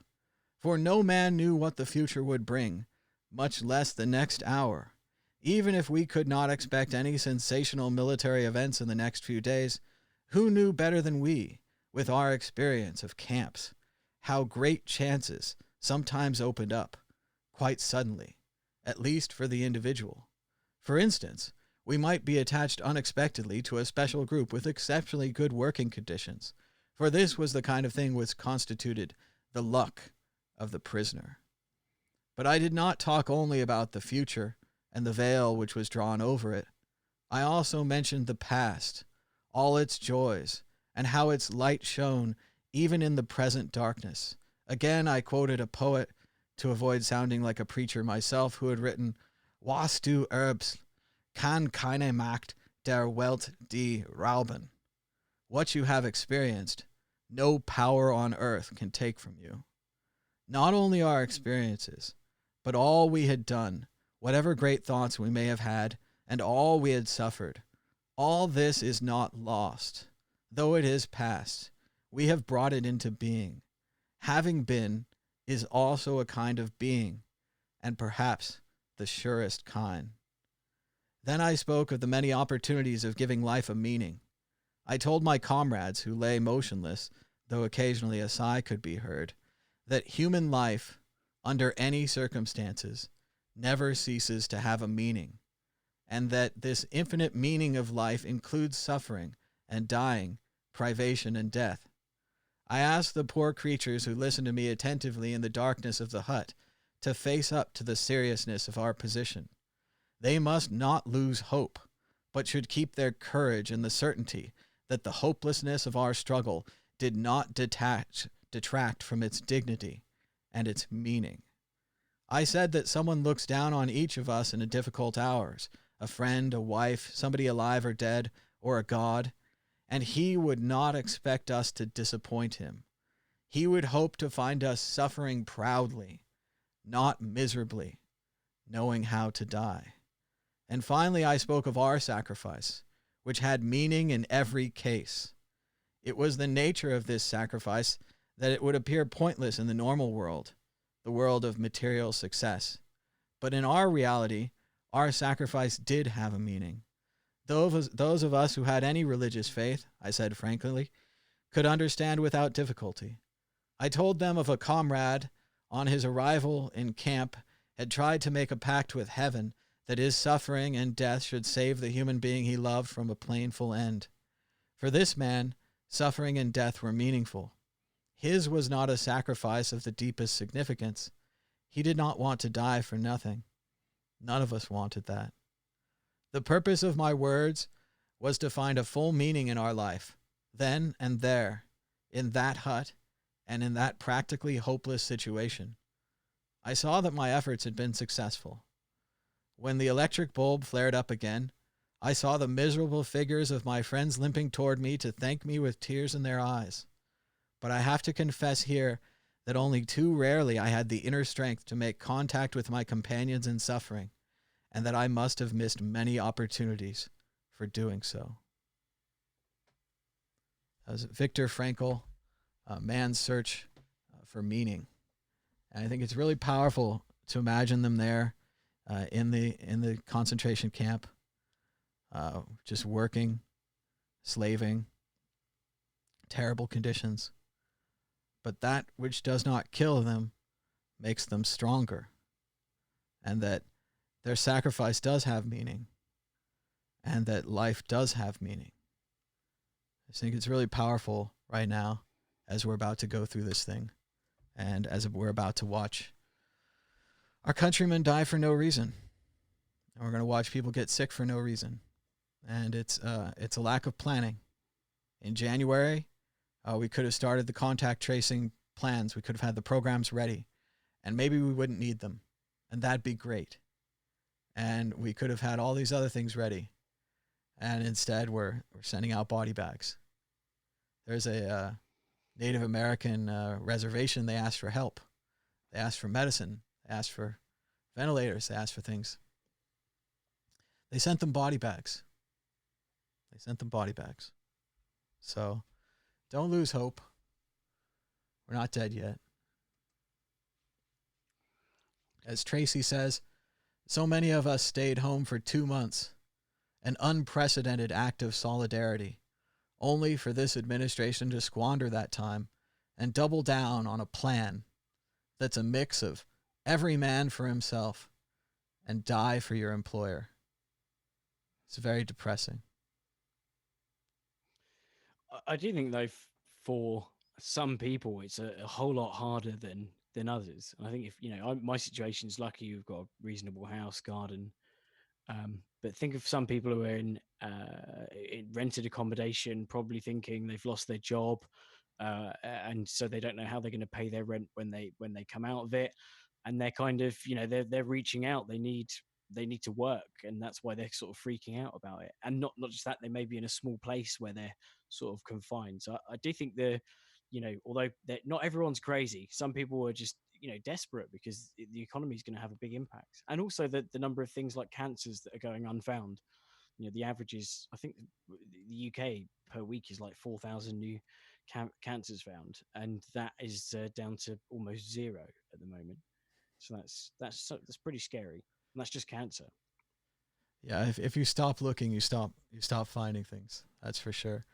For no man knew what the future would bring, much less the next hour. Even if we could not expect any sensational military events in the next few days, who knew better than we, with our experience of camps, how great chances sometimes opened up, quite suddenly, at least for the individual. For instance, we might be attached unexpectedly to a special group with exceptionally good working conditions, for this was the kind of thing which constituted the luck of the prisoner. But I did not talk only about the future and the veil which was drawn over it. I also mentioned the past, all its joys, and how its light shone even in the present darkness. Again, I quoted a poet, to avoid sounding like a preacher myself, who had written, Was du erbst, kann keine Macht der Welt die rauben. What you have experienced, no power on earth can take from you. Not only our experiences, but all we had done, whatever great thoughts we may have had, and all we had suffered, all this is not lost. Though it is past, we have brought it into being. Having been is also a kind of being, and perhaps the surest kind. Then I spoke of the many opportunities of giving life a meaning. I told my comrades, who lay motionless, though occasionally a sigh could be heard, that human life, under any circumstances, never ceases to have a meaning, and that this infinite meaning of life includes suffering and dying, privation and death. I asked the poor creatures who listened to me attentively in the darkness of the hut to face up to the seriousness of our position. They must not lose hope, but should keep their courage in the certainty that the hopelessness of our struggle did not detract from its dignity and its meaning. I said that someone looks down on each of us in difficult hours, a friend, a wife, somebody alive or dead, or a god, and he would not expect us to disappoint him. He would hope to find us suffering proudly, not miserably, knowing how to die. And finally, I spoke of our sacrifice, which had meaning in every case. It was the nature of this sacrifice that it would appear pointless in the normal world, the world of material success. But in our reality, our sacrifice did have a meaning. Those of us who had any religious faith, I said frankly, could understand without difficulty. I told them of a comrade, on his arrival in camp, had tried to make a pact with heaven that his suffering and death should save the human being he loved from a painful end. For this man, suffering and death were meaningful. His was not a sacrifice of the deepest significance. He did not want to die for nothing. None of us wanted that. The purpose of my words was to find a full meaning in our life, then and there, in that hut, and in that practically hopeless situation. I saw that my efforts had been successful. When the electric bulb flared up again, I saw the miserable figures of my friends limping toward me to thank me with tears in their eyes. But I have to confess here that only too rarely I had the inner strength to make contact with my companions in suffering, and that I must have missed many opportunities for doing so. That was Viktor Frankl, Man's Search for Meaning. And I think it's really powerful to imagine them there in the concentration camp, just working, slaving, terrible conditions. But that which does not kill them makes them stronger, and that their sacrifice does have meaning and that life does have meaning. I think it's really powerful right now as we're about to go through this thing and as we're about to watch our countrymen die for no reason. And we're going to watch people get sick for no reason. And it's a lack of planning. In January, we could have started the contact tracing plans. We could have had the programs ready. And maybe we wouldn't need them. And that'd be great. And we could have had all these other things ready. And instead, we're sending out body bags. There's a Native American reservation. They asked for help. They asked for medicine. They asked for ventilators. They asked for things. They sent them body bags. So don't lose hope. We're not dead yet. As Tracy says, so many of us stayed home for 2 months, an unprecedented act of solidarity, only for this administration to squander that time and double down on a plan that's a mix of every man for himself and die for your employer. It's very depressing. I do think, though, for some people, it's a whole lot harder than others. And I think if, my situation is lucky. You've got a reasonable house, garden. But think of some people who are in rented accommodation, probably thinking they've lost their job. And so they don't know how they're going to pay their rent when they come out of it. And they're kind of, they're reaching out. They need to work, and that's why they're sort of freaking out about it. And not just that, they may be in a small place where they're sort of confined. So I do think although not everyone's crazy, some people are just desperate because the economy is going to have a big impact. And also the number of things like cancers that are going unfound. The average is, I think the UK per week is like 4,000 new cancers found, and that is down to almost zero at the moment. So that's pretty scary, and that's just cancer. Yeah, if you stop looking, you stop finding things. That's for sure.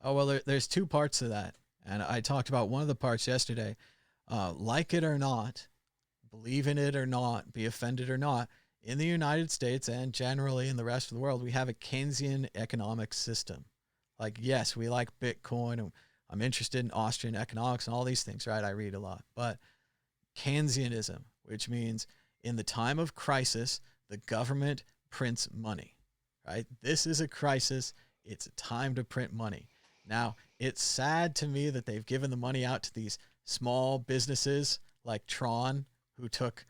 Oh, well, there's two parts to that. And I talked about one of the parts yesterday. Like it or not, believe in it or not, be offended or not, in the United States and generally in the rest of the world, we have a Keynesian economic system. Like, yes, we like Bitcoin, and I'm interested in Austrian economics and all these things, right? I read a lot. But Keynesianism, which means in the time of crisis, the government prints money, right? This is a crisis. It's a time to print money. Now, it's sad to me that they've given the money out to these small businesses like Tron, who took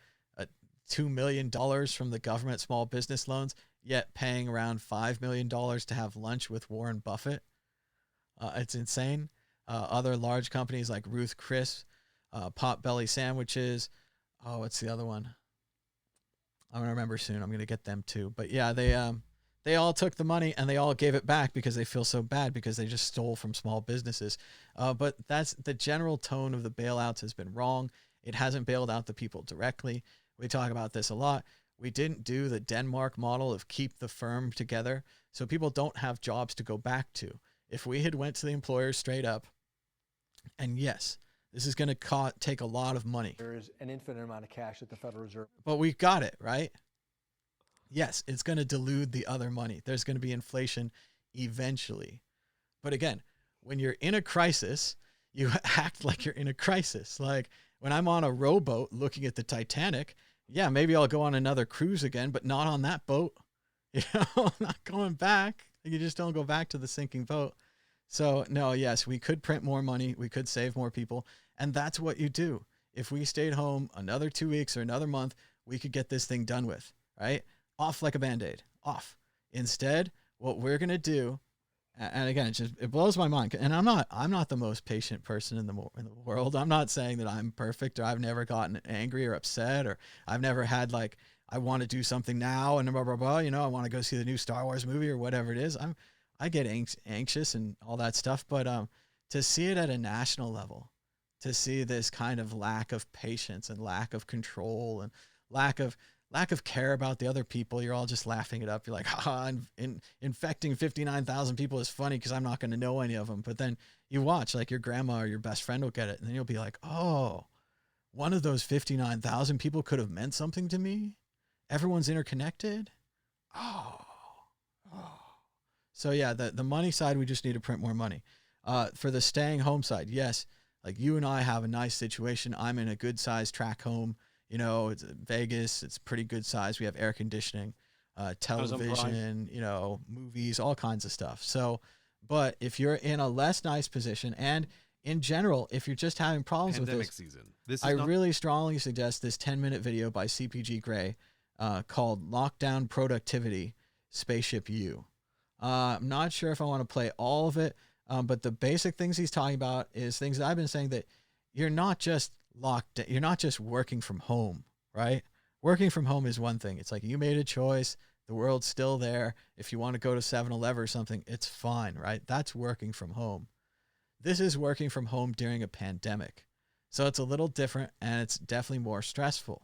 $2 million from the government small business loans, yet paying around $5 million to have lunch with Warren Buffett. It's insane. Other large companies like Ruth Chris, Potbelly Sandwiches. Oh, what's the other one? I'm going to remember soon. I'm going to get them too. But yeah, they all took the money and they all gave it back because they feel so bad because they just stole from small businesses. But that's the general tone of the bailouts has been wrong. It hasn't bailed out the people directly. We talk about this a lot. We didn't do the Denmark model of keep the firm together, so people don't have jobs to go back to. If we had went to the employers straight up, and yes, this is going to take a lot of money. There's an infinite amount of cash at the Federal Reserve. But we got it, right? Yes, it's going to dilute the other money. There's going to be inflation eventually. But again, when you're in a crisis, you act like you're in a crisis. Like when I'm on a rowboat looking at the Titanic, yeah, maybe I'll go on another cruise again, but not on that boat. Not going back. You just don't go back to the sinking boat. So no, yes, we could print more money. We could save more people. And that's what you do. If we stayed home another 2 weeks or another month, we could get this thing done with, right? Off like a Band-Aid, off. Instead, what we're going to do, and again, it blows my mind. And I'm not the most patient person in the world. I'm not saying that I'm perfect or I've never gotten angry or upset or I've never had like, I want to do something now and blah, blah, blah. I want to go see the new Star Wars movie or whatever it is. I get anxious and all that stuff. But to see it at a national level, to see this kind of lack of patience and lack of control and lack of care about the other people, you're all just laughing it up. You're like, infecting 59,000 people is funny because I'm not going to know any of them. But then you watch, like your grandma or your best friend will get it. And then you'll be like, oh, one of those 59,000 people could have meant something to me. everyone's interconnected. Oh. So yeah, the money side, we just need to print more money. For the staying home side, yes, like you and I have a nice situation. I'm in a good sized track home. You know, it's Vegas. It's pretty good size. We have air conditioning, television, you know, movies, all kinds of stuff. So, but if you're in a less nice position, and in general, if you're just having problems Pandemic with season. This is I really strongly suggest this 10-minute video by CPG Gray called Lockdown Productivity Spaceship U. I'm not sure if I want to play all of it, but the basic things he's talking about is things that I've been saying, that you're not just locked, you're not just working from home, right? Working from home is one thing. It's like you made a choice. The world's still there. If you want to go to 7-Eleven or something, it's fine, right? That's working from home. This is working from home during a pandemic. So it's a little different, and it's definitely more stressful.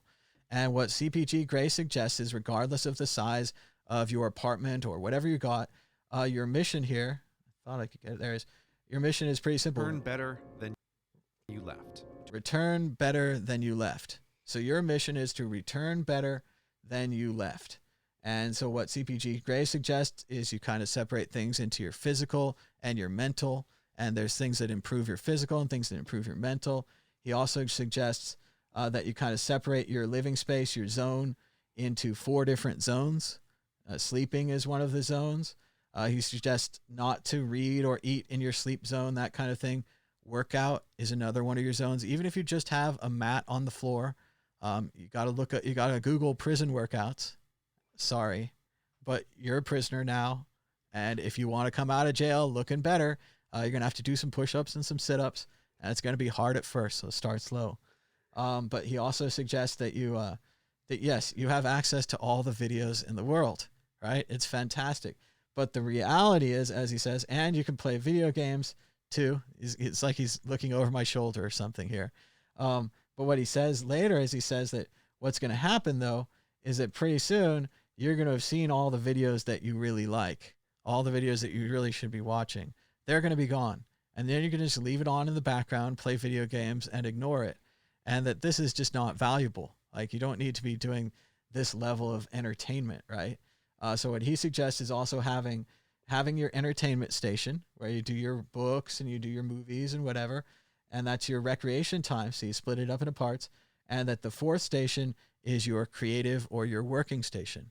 And what CPG Gray suggests is, regardless of the size of your apartment or whatever you got, your mission here, I thought I could get it, there is, your mission is pretty simple. Return better than you left. Return better than you left. So your mission is to return better than you left. And so what CPG Gray suggests is you kind of separate things into your physical and your mental. And there's things that improve your physical and things that improve your mental. He also suggests that you kind of separate your living space, your zone, into 4 different zones. Sleeping is one of the zones. He suggests not to read or eat in your sleep zone, that kind of thing. Workout is another one of your zones. Even if you just have a mat on the floor, you got to Google prison workouts. Sorry, but you're a prisoner now. And if you want to come out of jail looking better, you're going to have to do some push-ups and some sit-ups, and it's going to be hard at first, so start slow. But he also suggests that yes, you have access to all the videos in the world, right? It's fantastic. But the reality is, as he says, and you can play video games too. It's like he's looking over my shoulder or something here. But what he says later is, he says that what's going to happen, though, is that pretty soon you're going to have seen all the videos that you really like, all the videos that you really should be watching. They're going to be gone. And then you can just leave it on in the background, play video games, and ignore it. And that this is just not valuable. Like, you don't need to be doing this level of entertainment, right? So what he suggests is also having your entertainment station, where you do your books and you do your movies and whatever. And that's your recreation time. So you split it up into parts. And that the 4th station is your creative or your working station.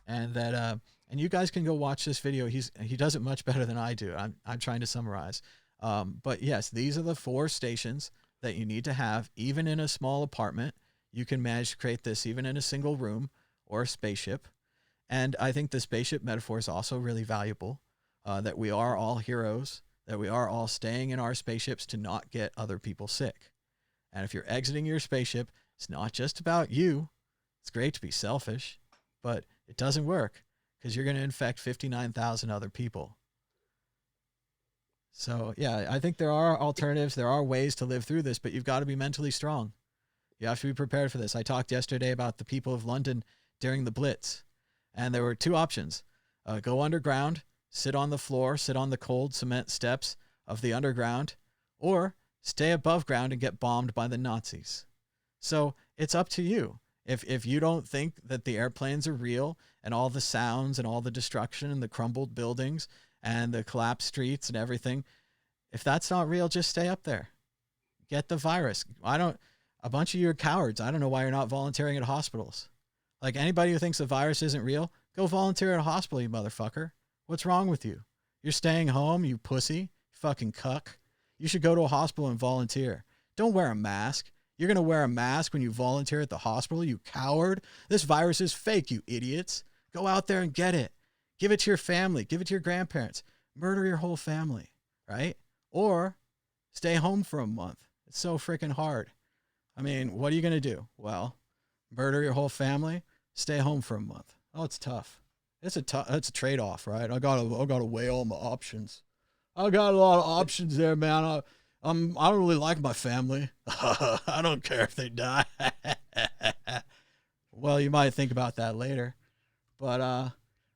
And that, and you guys can go watch this video. He does it much better than I do. I'm trying to summarize. But yes, these are the 4 stations that you need to have, even in a small apartment. You can manage to create this even in a single room or a spaceship. And I think the spaceship metaphor is also really valuable, that we are all heroes, that we are all staying in our spaceships to not get other people sick. And if you're exiting your spaceship, it's not just about you. It's great to be selfish, but it doesn't work, because you're going to infect 59,000 other people. So, yeah, I think there are alternatives. There are ways to live through this, but you've got to be mentally strong. You have to be prepared for this. I talked yesterday about the people of London during the Blitz, and there were 2 options. Go underground, sit on the floor, sit on the cold cement steps of the underground, or stay above ground and get bombed by the Nazis. So it's up to you. If you don't think that the airplanes are real, and all the sounds and all the destruction and the crumbled buildings and the collapsed streets and everything, if that's not real, just stay up there. Get the virus. A bunch of you are cowards. I don't know why you're not volunteering at hospitals. Like, anybody who thinks the virus isn't real, go volunteer at a hospital, you motherfucker. What's wrong with you? You're staying home, you pussy, fucking cuck. You should go to a hospital and volunteer. Don't wear a mask. You're going to wear a mask when you volunteer at the hospital, you coward. This virus is fake, you idiots. Go out there and get it. Give it to your family. Give it to your grandparents. Murder your whole family, right? Or stay home for a month. It's so freaking hard. I mean, what are you going to do? Well, murder your whole family, stay home for a month. Oh, it's tough. It's a trade-off, right? I gotta weigh all my options. I got a lot of options there, man. I don't really like my family. I don't care if they die. Well, you might think about that later. But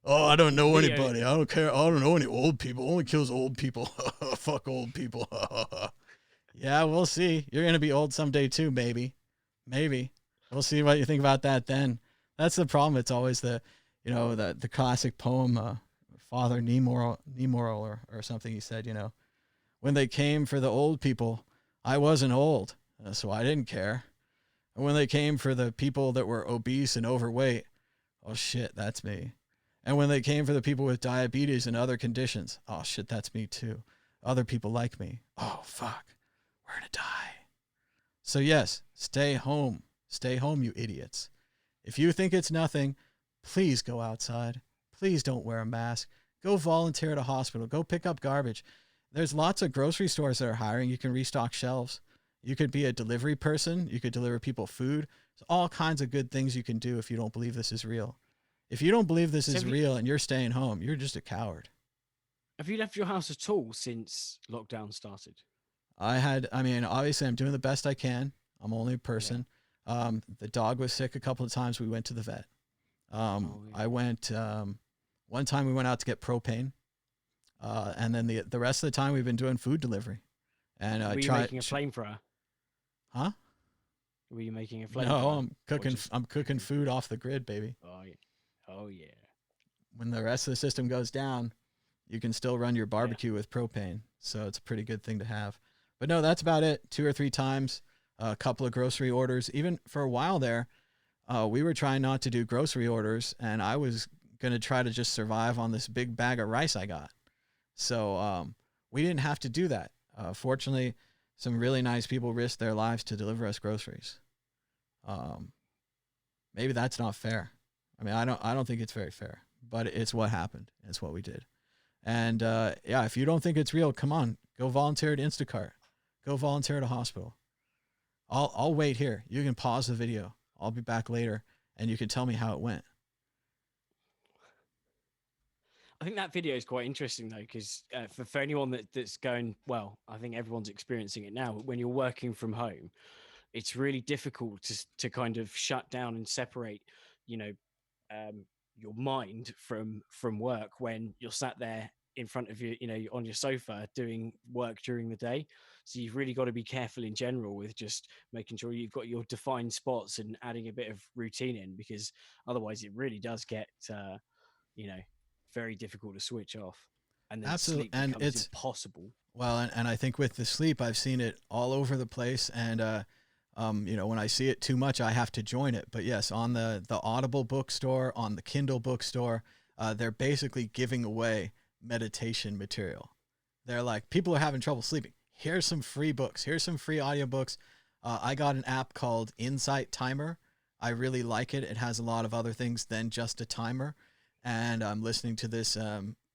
I don't know anybody. I don't care. I don't know any old people. Only kills old people. Fuck old people. Yeah, we'll see. You're gonna be old someday too, maybe. Maybe. We'll see what you think about that then. That's the problem. It's always the classic poem, Father Nemoral or something. He said, when they came for the old people, I wasn't old, so I didn't care. And when they came for the people that were obese and overweight, oh shit, that's me. And when they came for the people with diabetes and other conditions, oh shit, that's me too. Other people like me. Oh fuck, we're gonna die. So yes, stay home. Stay home, you idiots. If you think it's nothing, please go outside. Please don't wear a mask. Go volunteer at a hospital. Go pick up garbage. There's lots of grocery stores that are hiring. You can restock shelves. You could be a delivery person. You could deliver people food. There's all kinds of good things you can do if you don't believe this is real. If you don't believe this is real and you're staying home, you're just a coward. Have you left your house at all since lockdown started? Obviously I'm doing the best I can. I'm only a person. Yeah. The dog was sick a couple of times. We went to the vet. I went, one time we went out to get propane. And then the rest of the time we've been doing food delivery. And were you making a flamethrower? Huh? Were you making a flamethrower? No, I'm cooking food off the grid, baby. Oh yeah. Oh yeah. When the rest of the system goes down, you can still run your barbecue with propane. So it's a pretty good thing to have. But no, that's about it. 2 or 3 times, a couple of grocery orders. Even for a while there, we were trying not to do grocery orders, and I was going to try to just survive on this big bag of rice I got. So we didn't have to do that. Fortunately, some really nice people risked their lives to deliver us groceries. Maybe that's not fair. I mean, I don't think it's very fair, but it's what happened. It's what we did. And if you don't think it's real, come on, go volunteer at Instacart. Go volunteer at a hospital. I'll wait here. You can pause the video. I'll be back later, and you can tell me how it went. I think that video is quite interesting, though, because for anyone that's going, well, I think everyone's experiencing it now. When you're working from home, it's really difficult to kind of shut down and separate, your mind from work when you're sat there in front of you, on your sofa doing work during the day. So you've really got to be careful in general with just making sure you've got your defined spots and adding a bit of routine in, because otherwise it really does get, very difficult to switch off. And then Absolutely. sleep becomes impossible. Well, and I think with the sleep, I've seen it all over the place. And, when I see it too much, I have to join it. But yes, on the Audible bookstore, on the Kindle bookstore, they're basically giving away meditation material. They're like, people are having trouble sleeping. Here's some free books. Here's some free audiobooks. I got an app called Insight Timer. I really like it. It has a lot of other things than just a timer. And I'm listening to this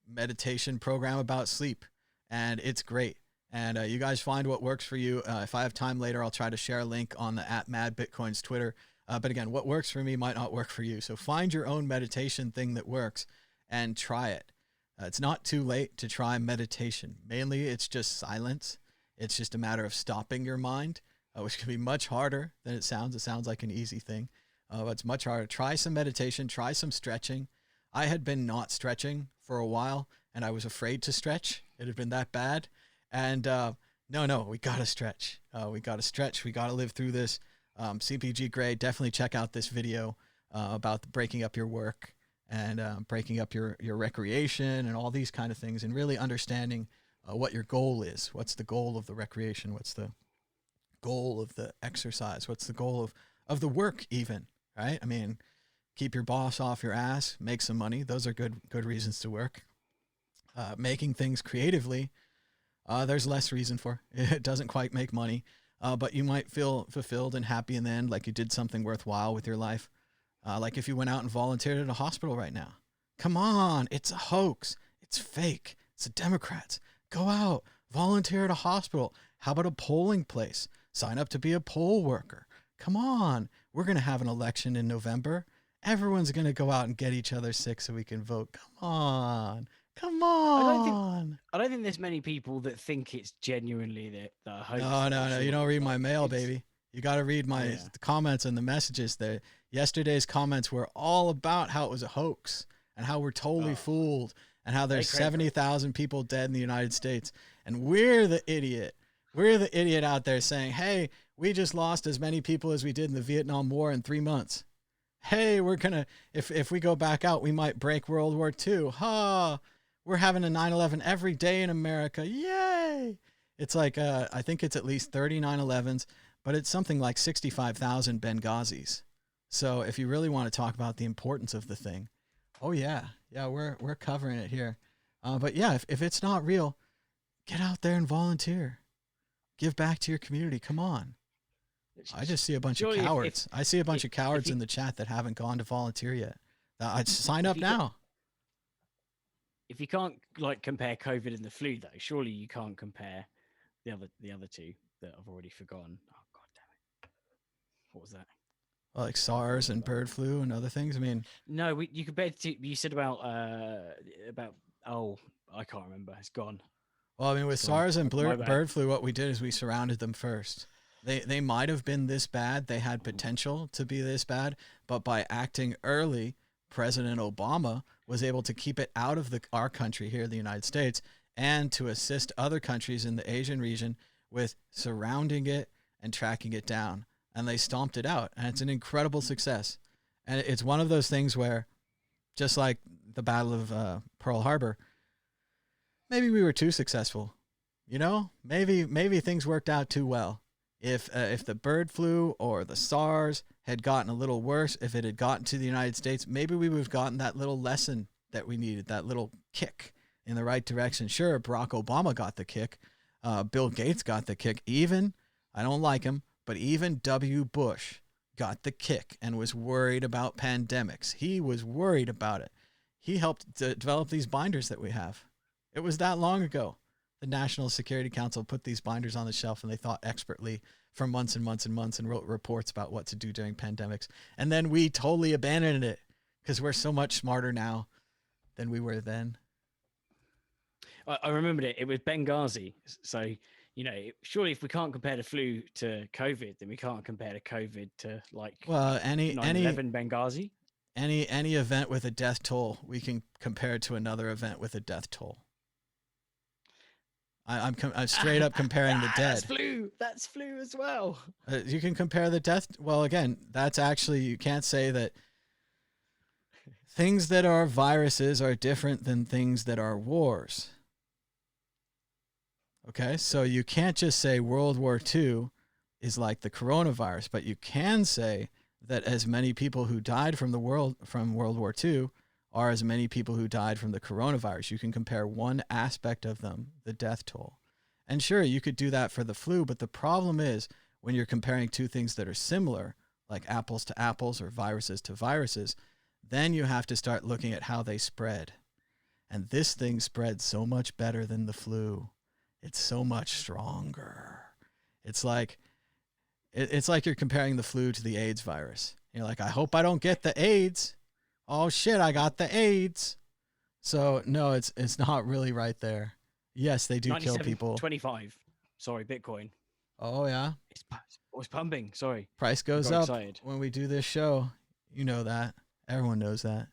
meditation program about sleep, and it's great. And you guys find what works for you. If I have time later, I'll try to share a link on the @MadBitcoins Twitter. But again, what works for me might not work for you. So find your own meditation thing that works and try it. It's not too late to try meditation. Mainly, it's just silence. It's just a matter of stopping your mind, which can be much harder than it sounds. It sounds like an easy thing, but it's much harder. Try some meditation. Try some stretching. I had been not stretching for a while, and I was afraid to stretch. It had been that bad. And no, we got to stretch. We got to stretch. We got to live through this. CPG Gray, definitely check out this video about breaking up your work and breaking up your recreation and all these kind of things, and really understanding what your goal is. What's the goal of the recreation? What's the goal of the exercise? What's the goal of the work even, right? I mean, keep your boss off your ass, make some money. Those are good reasons to work. Making things creatively, there's less reason for. It doesn't quite make money, but you might feel fulfilled and happy in the end, like you did something worthwhile with your life. Like if you went out and volunteered at a hospital right now. Come on, it's a hoax. It's fake. It's the Democrats. Go out, volunteer at a hospital. How about a polling place? Sign up to be a poll worker. Come on, we're going to have an election in November. Everyone's going to go out and get each other sick so we can vote. Come on. I don't think there's many people that think it's genuinely the hoax. No. You don't read my mail, baby. You got to read my comments and the messages there. Yesterday's comments were all about how it was a hoax and how we're totally fooled and how there's 70,000 people dead in the United States. And we're the idiot. We're the idiot out there saying, hey, we just lost as many people as we did in the Vietnam War in 3 months. hey, we're gonna if we go back out, we might break World War II. Ha! We're having a 9/11 every day in America. Yay! It's like I think it's at least 30 9/11s, but it's something like 65,000 Benghazis. So if you really want to talk about the importance of the thing, oh yeah, we're covering it here. But yeah, if it's not real, get out there and volunteer. Give back to your community. Come on. I just see a bunch of Surely cowards. I see a bunch of cowards you- in the chat that haven't gone to volunteer yet. I'd sign if up you now. if you can't like compare COVID and the flu, though, surely you can't compare the other two that I've already forgotten. Oh god damn it! What was that? Well, like SARS and bird flu and other things. I mean, No, you compared to you said about oh I can't remember. It's gone. well, I mean, with It's gone. SARS and My bad. bird flu, what we did is we surrounded them first. They might have been this bad. They had potential to be this bad, but by acting early, President Obama was able to keep it out of our country here, the United States, and to assist other countries in the Asian region with surrounding it and tracking it down. And they stomped it out, and it's an incredible success. And it's one of those things where, just like the Battle of Pearl Harbor, maybe we were too successful. You know, maybe things worked out too well. If the bird flu or the SARS had gotten a little worse, if it had gotten to the United States, maybe we would have gotten that little lesson that we needed, that little kick in the right direction. Sure, Barack Obama got the kick. Bill Gates got the kick. Even, I don't like him, but even W. Bush got the kick and was worried about pandemics. He was worried about it. He helped develop these binders that we have. It was that long ago. The National Security Council put these binders on the shelf, and they thought expertly for months and months and months and wrote reports about what to do during pandemics. And then we totally abandoned it because we're so much smarter now than we were then. I remembered it. It was Benghazi. So, you know, surely if we can't compare the flu to COVID, then we can't compare the COVID to like Well, any 9/11 Benghazi. any event with a death toll, we can compare it to another event with a death toll. I'm straight up comparing the dead. That's flu as well. You can compare the death. Well, again, that's actually, you can't say that things that are viruses are different than things that are wars. Okay, so you can't just say World War II is like the coronavirus, but you can say that as many people who died from World War II are as many people who died from the coronavirus. You can compare one aspect of them, the death toll. And sure, you could do that for the flu, but the problem is when you're comparing two things that are similar, like apples to apples or viruses to viruses, then you have to start looking at how they spread. And this thing spread so much better than the flu. It's so much stronger. It's like you're comparing the flu to the AIDS virus. You're like, I hope I don't get the AIDS. Oh shit, I got the AIDS. So no, it's not really right there. Yes, they do kill people. 25. Sorry, Bitcoin. Oh yeah. It's pumping. Sorry. Price goes got up excited. when we do this show. You know that. Everyone knows that.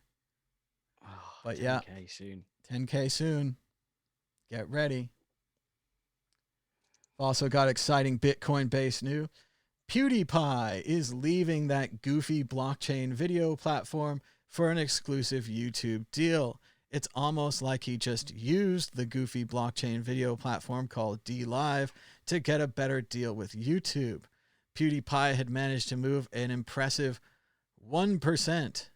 Oh, But yeah, 10K soon. 10K soon. Get ready. Also got exciting Bitcoin-based news. PewDiePie is leaving that goofy blockchain video platform for an exclusive YouTube deal. It's almost like he just used the goofy blockchain video platform called DLive to get a better deal with YouTube. PewDiePie had managed to move an impressive 1%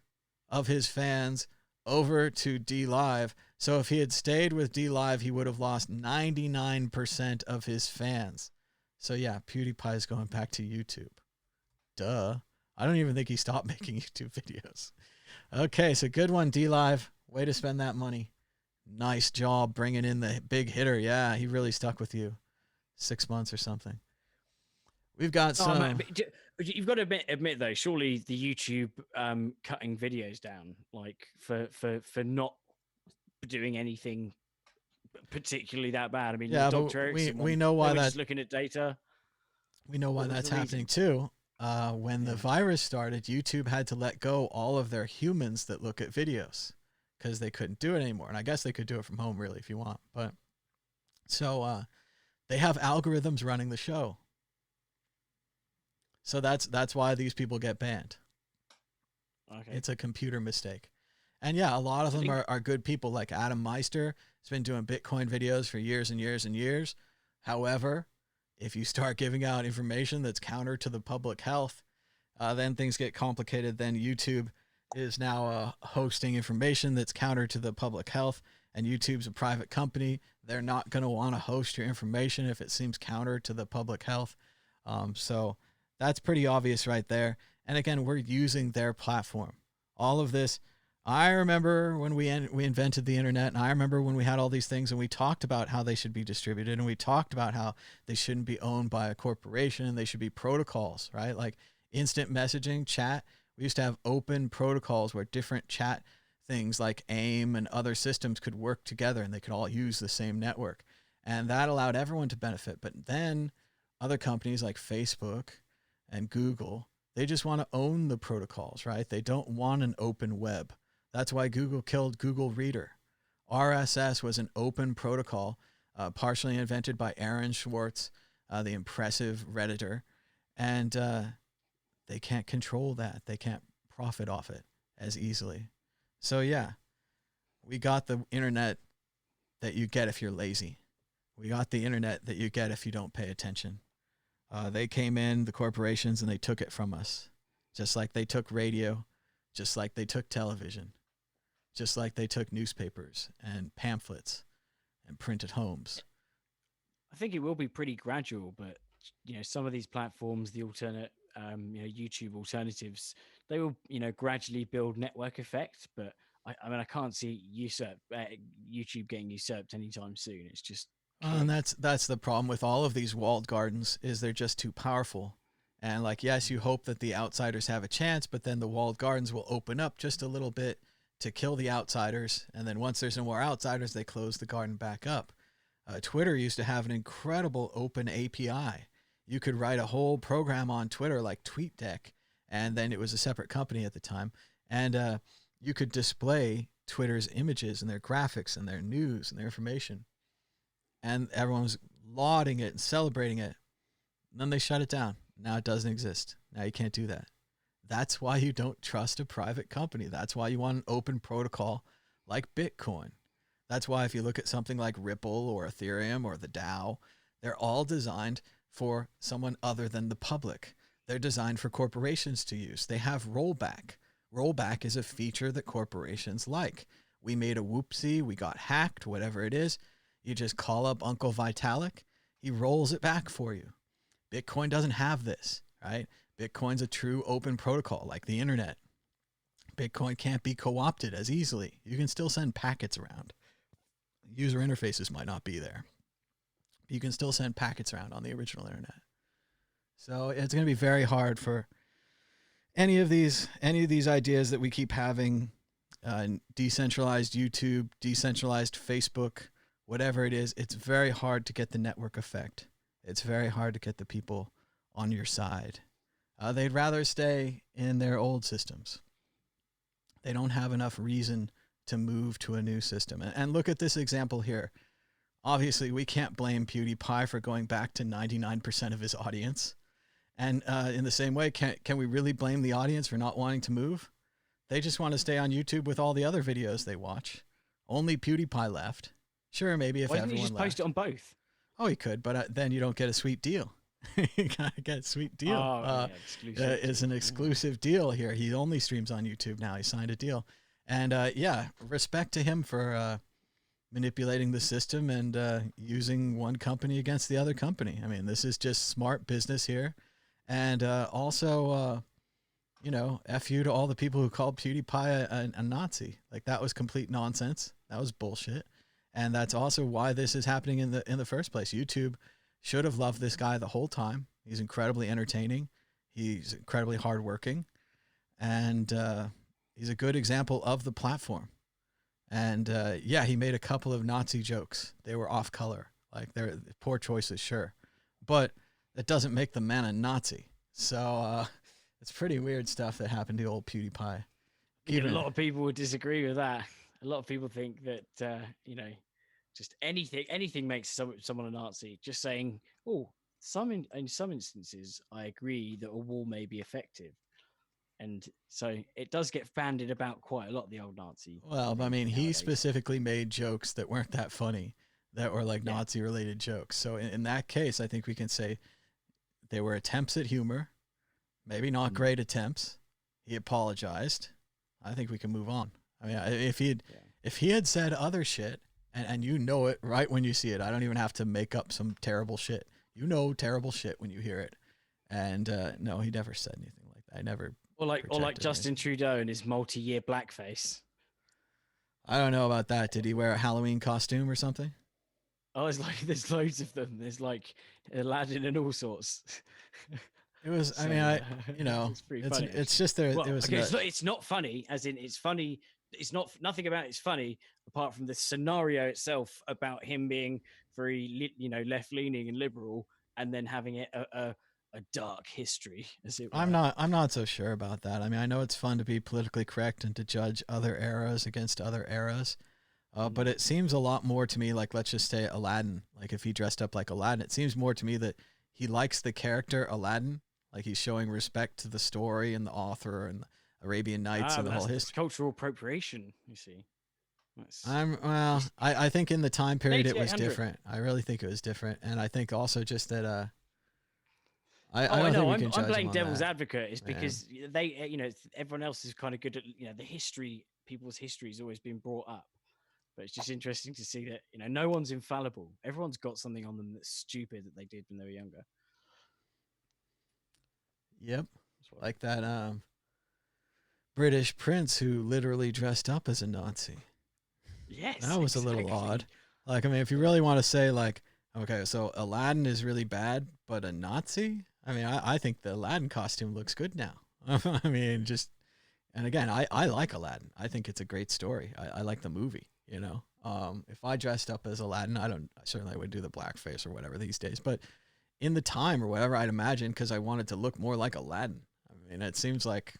of his fans over to DLive. So if he had stayed with DLive, he would have lost 99% of his fans. So yeah, PewDiePie is going back to YouTube. Duh. I don't even think he stopped making YouTube videos. Okay, so good one, DLive. Way to spend that money. Nice job bringing in the big hitter. Yeah, he really stuck with you. 6 months or something. We've got some... But you've got to admit though, surely the YouTube cutting videos down, like for not doing anything particularly that bad. I mean, yeah, Dr. but we know why that's looking at data. We know why that's happening too. When the virus started, YouTube had to let go all of their humans that look at videos because they couldn't do it anymore. And I guess they could do it from home really if you want. But so they have algorithms running the show. So that's why these people get banned. Okay. It's a computer mistake. And yeah, a lot of them are good people, like Adam Meister has been doing Bitcoin videos for years and years and years. However, if you start giving out information that's counter to the public health, then things get complicated. Then YouTube is now hosting information that's counter to the public health, and YouTube's a private company. They're not going to want to host your information if it seems counter to the public health. So that's pretty obvious right there. And again, we're using their platform. All of this, I remember when we invented the internet, and I remember when we had all these things and we talked about how they should be distributed, and we talked about how they shouldn't be owned by a corporation and they should be protocols, right? Like instant messaging, chat. We used to have open protocols where different chat things like AIM and other systems could work together and they could all use the same network. And that allowed everyone to benefit. But then other companies like Facebook and Google, they just want to own the protocols, right? They don't want an open web. That's why Google killed Google Reader. RSS was an open protocol, partially invented by Aaron Swartz, the impressive Redditor. And they can't control that. They can't profit off it as easily. So yeah, we got the internet that you get if you're lazy. We got the internet that you get if you don't pay attention. They came in, the corporations, and they took it from us. Just like they took radio, just like they took television, just like they took newspapers and pamphlets and printed homes. I think it will be pretty gradual, but some of these platforms, the alternate, YouTube alternatives, they will, gradually build network effect. But I mean, I can't see YouTube getting usurped anytime soon. It's just and that's the problem with all of these walled gardens, is they're just too powerful. And like, yes, you hope that the outsiders have a chance, but then the walled gardens will open up just a little bit to kill the outsiders. And then once there's no more outsiders, they close the garden back up. Twitter used to have an incredible open API. You could write a whole program on Twitter like TweetDeck, and then it was a separate company at the time. And you could display Twitter's images and their graphics and their news and their information. And everyone was lauding it and celebrating it. And then they shut it down. Now it doesn't exist. Now you can't do that. That's why you don't trust a private company. That's why you want an open protocol like Bitcoin. That's why if you look at something like Ripple or Ethereum or the DAO, they're all designed for someone other than the public. They're designed for corporations to use. They have rollback. Rollback is a feature that corporations like. We made a whoopsie, we got hacked, whatever it is. You just call up Uncle Vitalik, he rolls it back for you. Bitcoin doesn't have this, right? Bitcoin's a true open protocol like the internet. Bitcoin can't be co-opted as easily. You can still send packets around. User interfaces might not be there. But you can still send packets around on the original internet. So it's going to be very hard for any of these ideas that we keep having, decentralized YouTube, decentralized Facebook, whatever it is. It's very hard to get the network effect. It's very hard to get the people on your side. They'd rather stay in their old systems. They don't have enough reason to move to a new system. And look at this example here. Obviously, we can't blame PewDiePie for going back to 99% of his audience. And in the same way, can we really blame the audience for not wanting to move? They just want to stay on YouTube with all the other videos they watch. Only PewDiePie left. Sure, maybe if everyone left. Why didn't he just post it on both? Oh, he could, but then you don't get a sweet deal. You gotta get a sweet deal. Oh, exclusive. It's an exclusive deal here. He only streams on YouTube now. He signed a deal. And yeah, respect to him for manipulating the system and using one company against the other company. I mean, this is just smart business here. And also, F you to all the people who called PewDiePie a Nazi. Like, that was complete nonsense. That was bullshit. And that's also why this is happening in the first place. YouTube should have loved this guy the whole time. He's incredibly entertaining. He's incredibly hardworking. And he's a good example of the platform. And yeah, he made a couple of Nazi jokes. They were off color. Like, they're poor choices, sure. But that doesn't make the man a Nazi. So it's pretty weird stuff that happened to old PewDiePie. A lot of people would disagree with that. A lot of people think that, just anything makes someone a Nazi. Just saying, oh, in some instances, I agree that a wall may be effective. And so it does get bandied about quite a lot, the old Nazi. Well, I mean, he nowadays. specifically made jokes that weren't that funny, that were like Yeah. Nazi-related jokes. So in that case, I think we can say they were attempts at humor, maybe not great attempts. He apologized. I think we can move on. I mean, if he had said other shit, and you know it right when you see it, I don't even have to make up some terrible shit. You know terrible shit when you hear it. And no, he never said anything like that. I never. Or like projected Justin anything. Trudeau and his multi-year blackface. I don't know about that. Did he wear a Halloween costume or something? Oh, there's loads of them. There's like Aladdin and all sorts. It was. So, I mean, you know, it's pretty funny. it's just there. Well, it was. okay, it's not funny, as in it's funny. It's not nothing about it's funny apart from the scenario itself about him being very, left-leaning and liberal, and then having it a dark history, as it were. I'm not so sure about that. I mean, I know it's fun to be politically correct and to judge other eras against other eras. But it seems a lot more to me like, let's just say Aladdin. Like if he dressed up like Aladdin, it seems more to me that he likes the character Aladdin. Like he's showing respect to the story and the author and the Arabian Nights and the whole that's history. cultural appropriation, you see. I think in the time period it was 8800. different. I really think it was different, and I think also just that I I don't know. think we I'm can judge playing him on devil's that. advocate is because everyone else is kind of good at, the history. People's history has always been brought up, but it's just interesting to see that no one's infallible. Everyone's got something on them that's stupid that they did when they were younger. Yep, like that British prince who literally dressed up as a Nazi. Yes, That was exactly. a little odd. Like, I mean, if you really want to say, like, okay, so Aladdin is really bad, but a Nazi? I mean, I think the Aladdin costume looks good now. I mean, and again, I like Aladdin. I think it's a great story. I like the movie, If I dressed up as Aladdin, I certainly would do the blackface or whatever these days, but in the time or whatever, I'd imagine, because I wanted to look more like Aladdin. I mean, it seems like,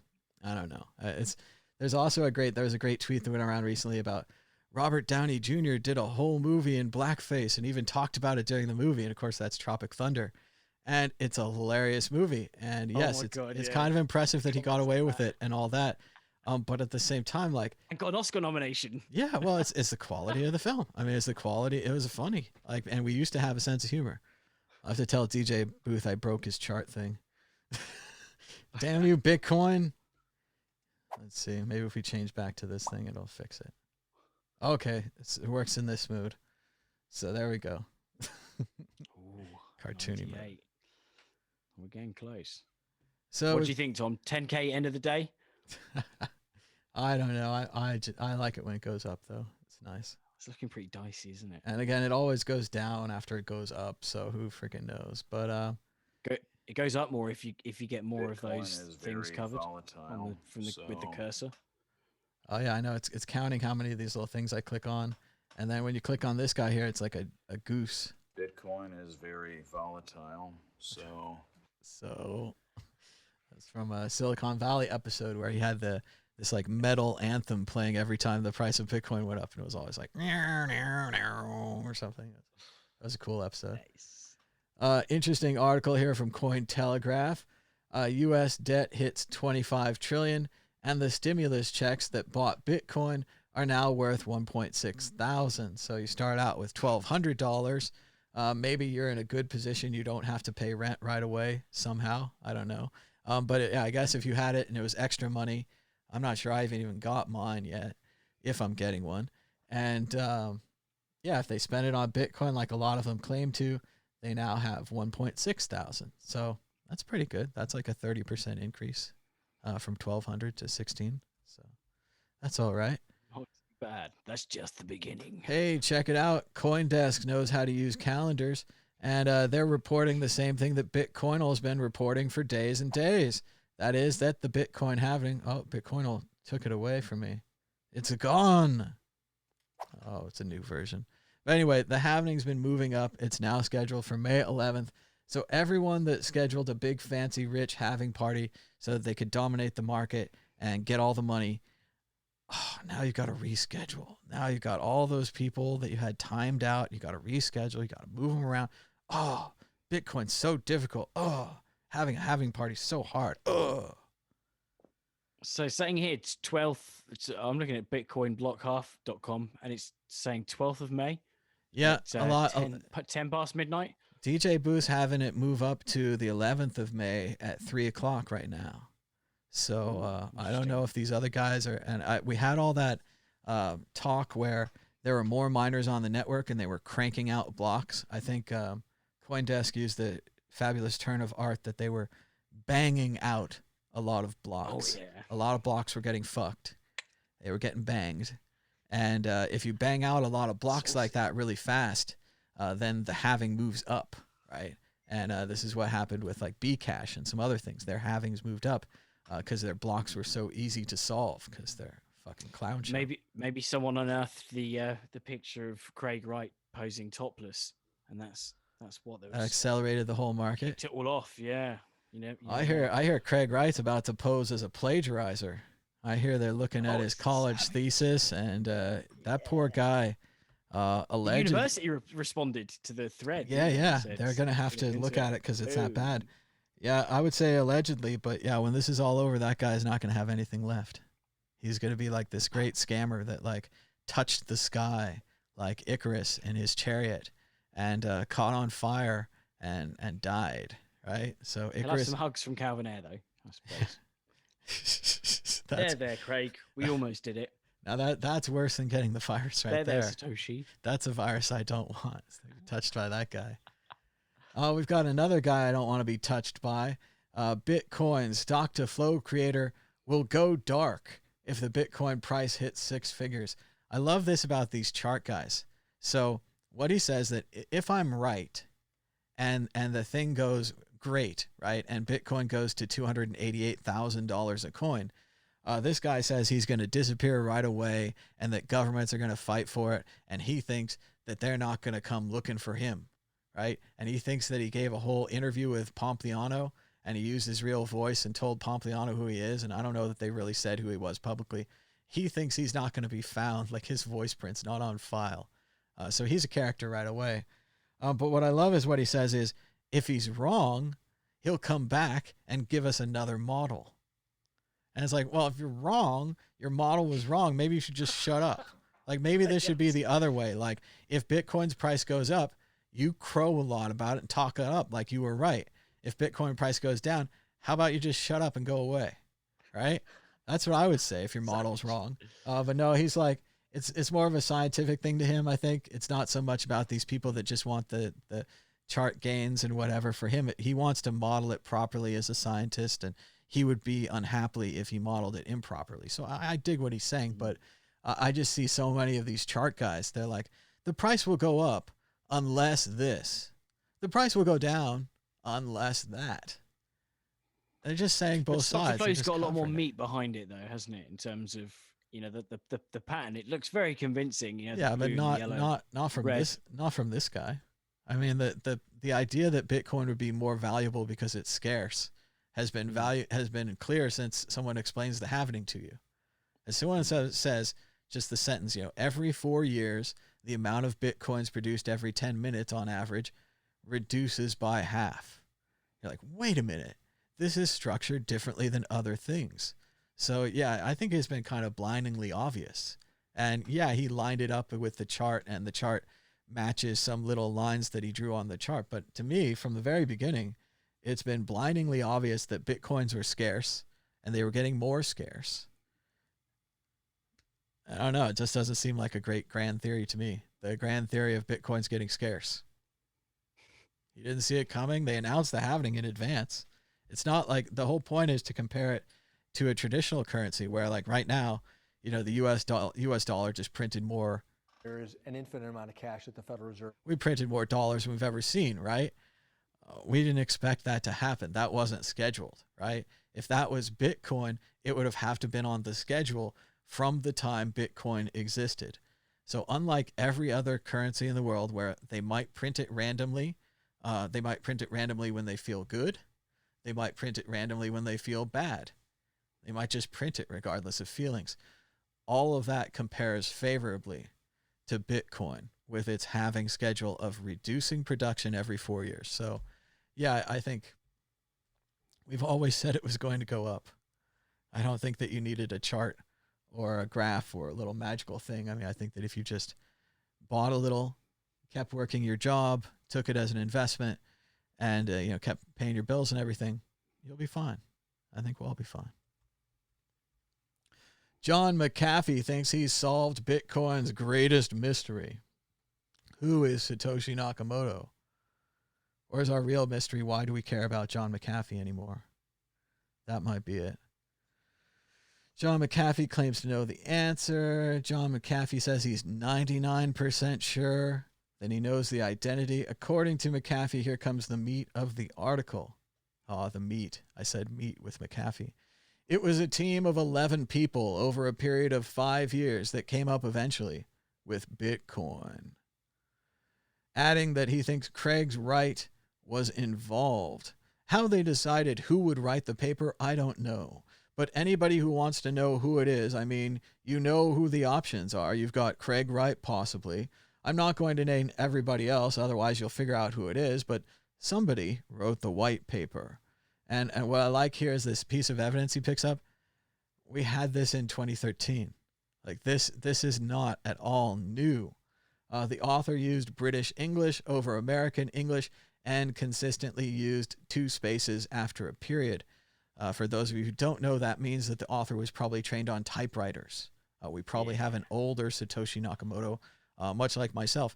I don't know. There was a great tweet that went around recently about Robert Downey Jr. did a whole movie in blackface and even talked about it during the movie. And of course, that's Tropic Thunder. And it's a hilarious movie. And yes, it's kind of impressive that he got away with it and all that. But at the same time, like, and got an Oscar nomination. Yeah, well, it's the quality of the film. I mean, it's the quality. It was funny. Like, and we used to have a sense of humor. I have to tell DJ Booth I broke his chart thing. Damn you, Bitcoin. Let's see. Maybe if we change back to this thing, it'll fix it. Okay, it works in this mood. So there we go. Cartoony mode. We're getting close. So what do you think, Tom? 10K end of the day? I don't know. I like it when it goes up, though. It's nice. It's looking pretty dicey, isn't it? And again, it always goes down after it goes up, so who freaking knows? But it goes up more if you get more Bitcoin of those things covered with the cursor. Oh yeah, I know. It's counting how many of these little things I click on, and then when you click on this guy here, it's like a goose. Bitcoin is very volatile, so that's from a Silicon Valley episode where he had this like metal anthem playing every time the price of Bitcoin went up, and it was always like or something. That was a cool episode. Nice. Interesting article here from Cointelegraph. U.S. debt hits 25 trillion, and the stimulus checks that bought Bitcoin are now worth 1.6 thousand. So you start out with $1,200. Maybe you're in a good position. You don't have to pay rent right away somehow. I don't know. But I guess if you had it and it was extra money, I'm not sure I haven't even got mine yet, if I'm getting one. And if they spend it on Bitcoin like a lot of them claim to, they now have 1.6 thousand. So that's pretty good. That's like a 30% increase from 1,200 to 16. So that's all right. Not too bad. That's just the beginning. Hey, check it out. CoinDesk knows how to use calendars, and they're reporting the same thing that Bitcoin has been reporting for days and days. That is that the Bitcoin halving. Oh, Bitcoin took it away from me. It's gone. Oh, it's a new version. But anyway, the halving's been moving up. It's now scheduled for May 11th. So everyone that scheduled a big, fancy, rich halving party so that they could dominate the market and get all the money, now you've got to reschedule. Now you've got all those people that you had timed out. You got to reschedule. You got to move them around. Oh, Bitcoin's so difficult. Oh, having a halving party so hard. Oh. So saying here it's 12th. I'm looking at bitcoinblockhalf.com and it's saying 12th of May. Yeah, at, a lot. 10 past midnight. DJ Boo's having it move up to the 11th of May at 3 o'clock right now. So I don't know if these other guys are. And we had all that talk where there were more miners on the network and they were cranking out blocks. I think CoinDesk used the fabulous turn of art that they were banging out a lot of blocks. Oh, yeah. A lot of blocks were getting fucked. They were getting banged. And if you bang out a lot of blocks like that really fast, then the halving moves up, right? And this is what happened with like Bcash and some other things. Their halvings moved up because their blocks were so easy to solve because they're fucking clown show. Maybe someone unearthed the picture of Craig Wright posing topless, and that's what That accelerated the whole market. Kicked it all off, yeah. I hear Craig Wright's about to pose as a plagiarizer. I hear they're looking at his college thesis, and that poor guy alleged. The university responded to the thread. Yeah. They're going to have to look at it because it's that bad. Yeah, I would say allegedly, but yeah, when this is all over, that guy's not going to have anything left. He's going to be like this great scammer that like touched the sky like Icarus in his chariot and caught on fire and died, right? So Icarus... He'll have some hugs from Calvin Air, though, I suppose. There, Craig. We almost did it. Now that's worse than getting the virus there. Satoshi. That's a virus I don't want. Touched by that guy. Oh, we've got another guy I don't want to be touched by. Bitcoin stock to flow creator will go dark if the Bitcoin price hits 6 figures. I love this about these chart guys. So what he says that if I'm right and the thing goes great, right, and Bitcoin goes to $288,000 a coin, this guy says he's going to disappear right away and that governments are going to fight for it, and he thinks that they're not going to come looking for him, right? And he thinks that he gave a whole interview with Pompliano and he used his real voice and told Pompliano who he is, and I don't know that they really said who he was publicly. He thinks he's not going to be found, like his voice print's not on file. So he's a character right away. But what I love is what he says is, if he's wrong, he'll come back and give us another model. And it's like, well, if you're wrong, your model was wrong. Maybe you should just shut up. Like maybe this should be the other way. Like if Bitcoin's price goes up, you crow a lot about it and talk it up like you were right. If Bitcoin price goes down, how about you just shut up and go away? Right? That's what I would say if your model's wrong. But no, he's like, it's more of a scientific thing to him, I think. It's not so much about these people that just want the chart gains and whatever. For him, he wants to model it properly as a scientist, and he would be unhappy if he modeled it improperly. So I dig what he's saying, but I just see so many of these chart guys. They're like, the price will go up unless this. The price will go down unless that. They're just saying both sides. It's got a lot more meat behind it, though, hasn't it? In terms of the pattern, it looks very convincing. Yeah, but not from this guy. I mean, the idea that Bitcoin would be more valuable because it's scarce has been clear since someone explains the halvening to you. As someone says just the sentence, every 4 years, the amount of Bitcoins produced every 10 minutes on average reduces by half. You're like, wait a minute. This is structured differently than other things. So yeah, I think it's been kind of blindingly obvious. And yeah, he lined it up with the chart, and the chart matches some little lines that he drew on the chart. But to me, from the very beginning, it's been blindingly obvious that Bitcoins were scarce and they were getting more scarce. I don't know. It just doesn't seem like a great grand theory to me. The grand theory of Bitcoins getting scarce. You didn't see it coming. They announced the halvening in advance. It's not like the whole point is to compare it to a traditional currency where, like right now, the U.S. dollar just printed more. There's an infinite amount of cash at the Federal Reserve. We printed more dollars than we've ever seen, right? We didn't expect that to happen. That wasn't scheduled, right? If that was Bitcoin, it would have to been on the schedule from the time Bitcoin existed. So unlike every other currency in the world where they might print it randomly, they might print it randomly when they feel good. They might print it randomly when they feel bad. They might just print it regardless of feelings. All of that compares favorably to Bitcoin with its halving schedule of reducing production every 4 years. So yeah, I think we've always said it was going to go up. I don't think that you needed a chart or a graph or a little magical thing. I mean, I think that if you just bought a little, kept working your job, took it as an investment, and kept paying your bills and everything, you'll be fine. I think we'll all be fine. John McAfee thinks he's solved Bitcoin's greatest mystery. Who is Satoshi Nakamoto? Or is our real mystery, why do we care about John McAfee anymore? That might be it. John McAfee claims to know the answer. John McAfee says he's 99% sure that he knows the identity. According to McAfee, here comes the meat of the article. The meat. I said meat with McAfee. It was a team of 11 people over a period of 5 years that came up eventually with Bitcoin. Adding that he thinks Craig's Wright was involved. How they decided who would write the paper, I don't know. But anybody who wants to know who it is, I mean, you know who the options are. You've got Craig Wright, possibly. I'm not going to name everybody else, otherwise you'll figure out who it is, but somebody wrote the white paper. And what I like here is this piece of evidence he picks up. We had this in 2013. Like this is not at all new. The author used British English over American English and consistently used 2 spaces after a period. For those of you who don't know, that means that the author was probably trained on typewriters. We probably have an older Satoshi Nakamoto, much like myself,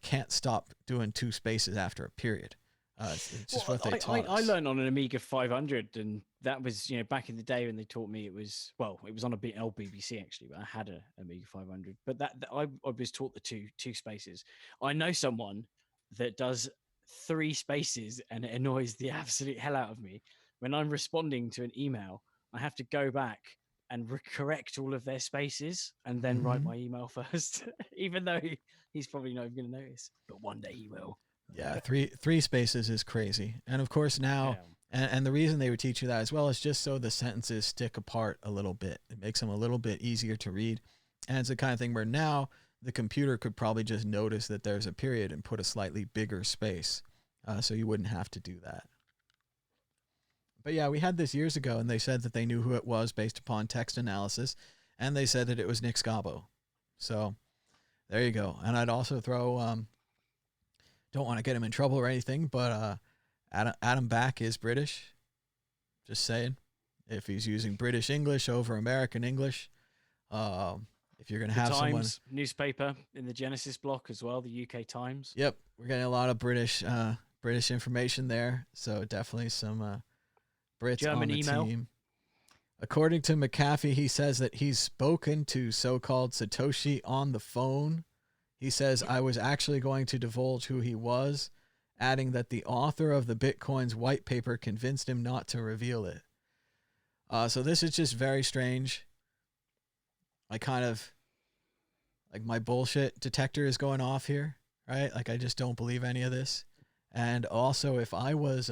can't stop doing 2 spaces after a period. It's just what they taught I us. learned on an Amiga 500, and that was, back in the day when they taught me, it was on a old BBC actually, but I had a Amiga 500. But I was taught the two spaces. I know someone that does 3 spaces, and it annoys the absolute hell out of me. When I'm responding to an email, I have to go back and correct all of their spaces and then write my email first, even though he's probably not even going to notice. But one day he will. Yeah, three spaces is crazy. And of course now, and the reason they would teach you that as well is just so the sentences stick apart a little bit. It makes them a little bit easier to read. And it's the kind of thing where now the computer could probably just notice that there's a period and put a slightly bigger space. So you wouldn't have to do that. But yeah, we had this years ago, and they said that they knew who it was based upon text analysis, and they said that it was Nick Scabo. So there you go. And I'd also throw, don't want to get him in trouble or anything, but Adam Back is British. Just saying. If he's using British English over American English, if you're going to have someone... newspaper in the Genesis block as well, the UK Times. Yep, we're getting a lot of British information there, so definitely some... Brits German on the email. team. According to McAfee, he says that he's spoken to so-called Satoshi on the phone. He says, I was actually going to divulge who he was, adding that the author of the Bitcoin's white paper convinced him not to reveal it. So this is just very strange. My bullshit detector is going off here, right? Like, I just don't believe any of this. And also, if I was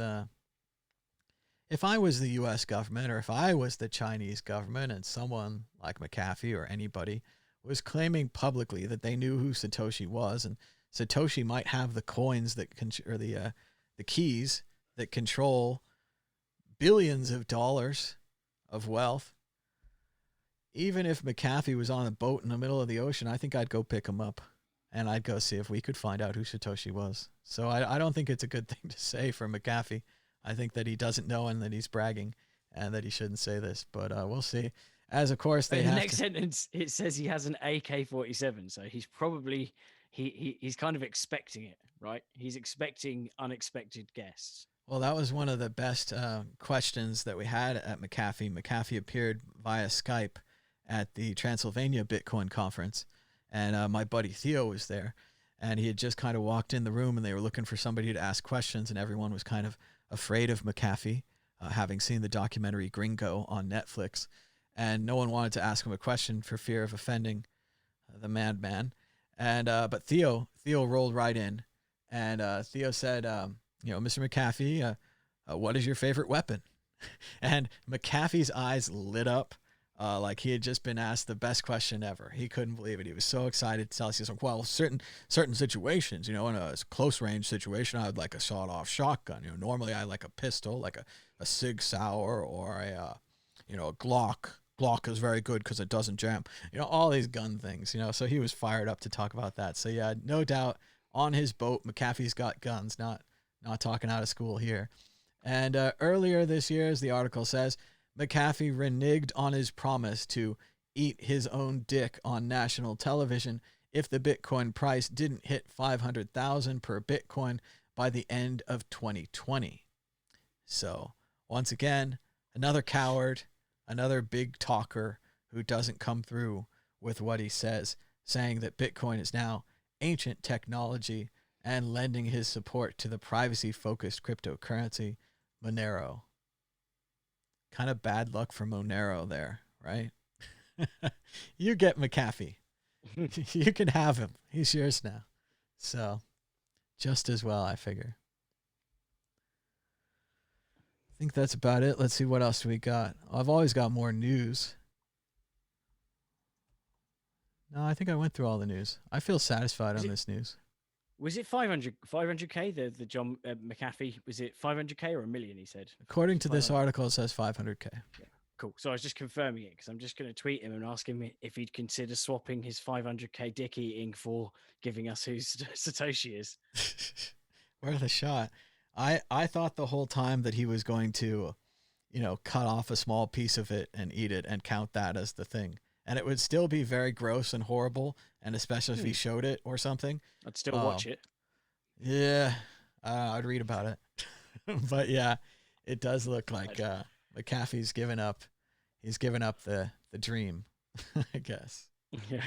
the U.S. government, or if I was the Chinese government, and someone like McAfee or anybody was claiming publicly that they knew who Satoshi was, and Satoshi might have the coins that the keys that control billions of dollars of wealth, even if McAfee was on a boat in the middle of the ocean, I think I'd go pick him up, and I'd go see if we could find out who Satoshi was. So I don't think it's a good thing to say for McAfee. I think that he doesn't know and that he's bragging and that he shouldn't say this, but we'll see. As of course they in the have next sentence, it says he has an AK-47, so he's probably he's kind of expecting it, right? He's expecting unexpected guests. Well, that was one of the best questions that we had at McAfee. McAfee appeared via Skype at the Transylvania Bitcoin conference, and my buddy Theo was there, and he had just kind of walked in the room, and they were looking for somebody to ask questions, and everyone was kind of afraid of McAfee, having seen the documentary Gringo on Netflix, and no one wanted to ask him a question for fear of offending the madman. And but Theo rolled right in, and Theo said, Mr. McAfee, what is your favorite weapon? And McAfee's eyes lit up like he had just been asked the best question ever. He couldn't believe it. He was so excited to tell us. He's like, well, certain situations, in a close range situation, I would like a sawed-off shotgun. Normally I like a pistol, like a Sig Sauer or a a Glock is very good because it doesn't jam. All these gun things. So he was fired up to talk about that. So yeah, no doubt on his boat, McAfee's got guns. Not talking out of school here. And earlier this year, as the article says, McAfee reneged on his promise to eat his own dick on national television if the Bitcoin price didn't hit 500,000 per Bitcoin by the end of 2020. So once again, another coward, another big talker who doesn't come through with what he says, saying that Bitcoin is now ancient technology and lending his support to the privacy-focused cryptocurrency, Monero. Kind of bad luck for Monero there, right? You get McAfee. You can have him. He's yours now. So, just as well, I figure. I think that's about it. Let's see what else we got. I've always got more news. No, I think I went through all the news. I feel satisfied on this news. Was it 500K, the John McAfee? Was it 500K or a million, he said? According to this article, it says 500K. Yeah. Cool. So I was just confirming it because I'm just going to tweet him and ask him if he'd consider swapping his 500K dick eating for giving us who Satoshi is. Worth a shot. I thought the whole time that he was going to, cut off a small piece of it and eat it and count that as the thing. And it would still be very gross and horrible, and especially if he showed it or something. I'd still watch it. Yeah, I'd read about it. But yeah, it does look like McAfee's given up. He's given up the dream, I guess. Yeah.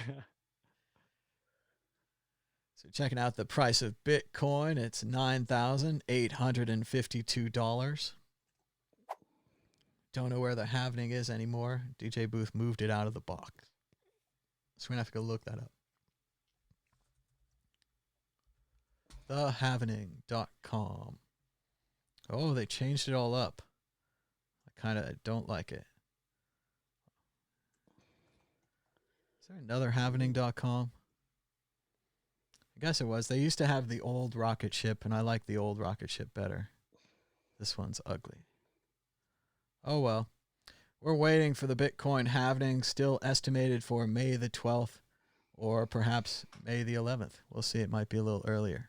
So checking out the price of Bitcoin, it's $9,852. Don't know where the Halvening is anymore. DJ Booth moved it out of the box. So we're going to have to go look that up. Thehalvening.com. Oh, they changed it all up. I kind of don't like it. Is there another Halvening.com? I guess it was. They used to have the old rocket ship, and I like the old rocket ship better. This one's ugly. Oh well. We're waiting for the Bitcoin halving, still estimated for May the 12th or perhaps May the 11th. We'll see. It might be a little earlier.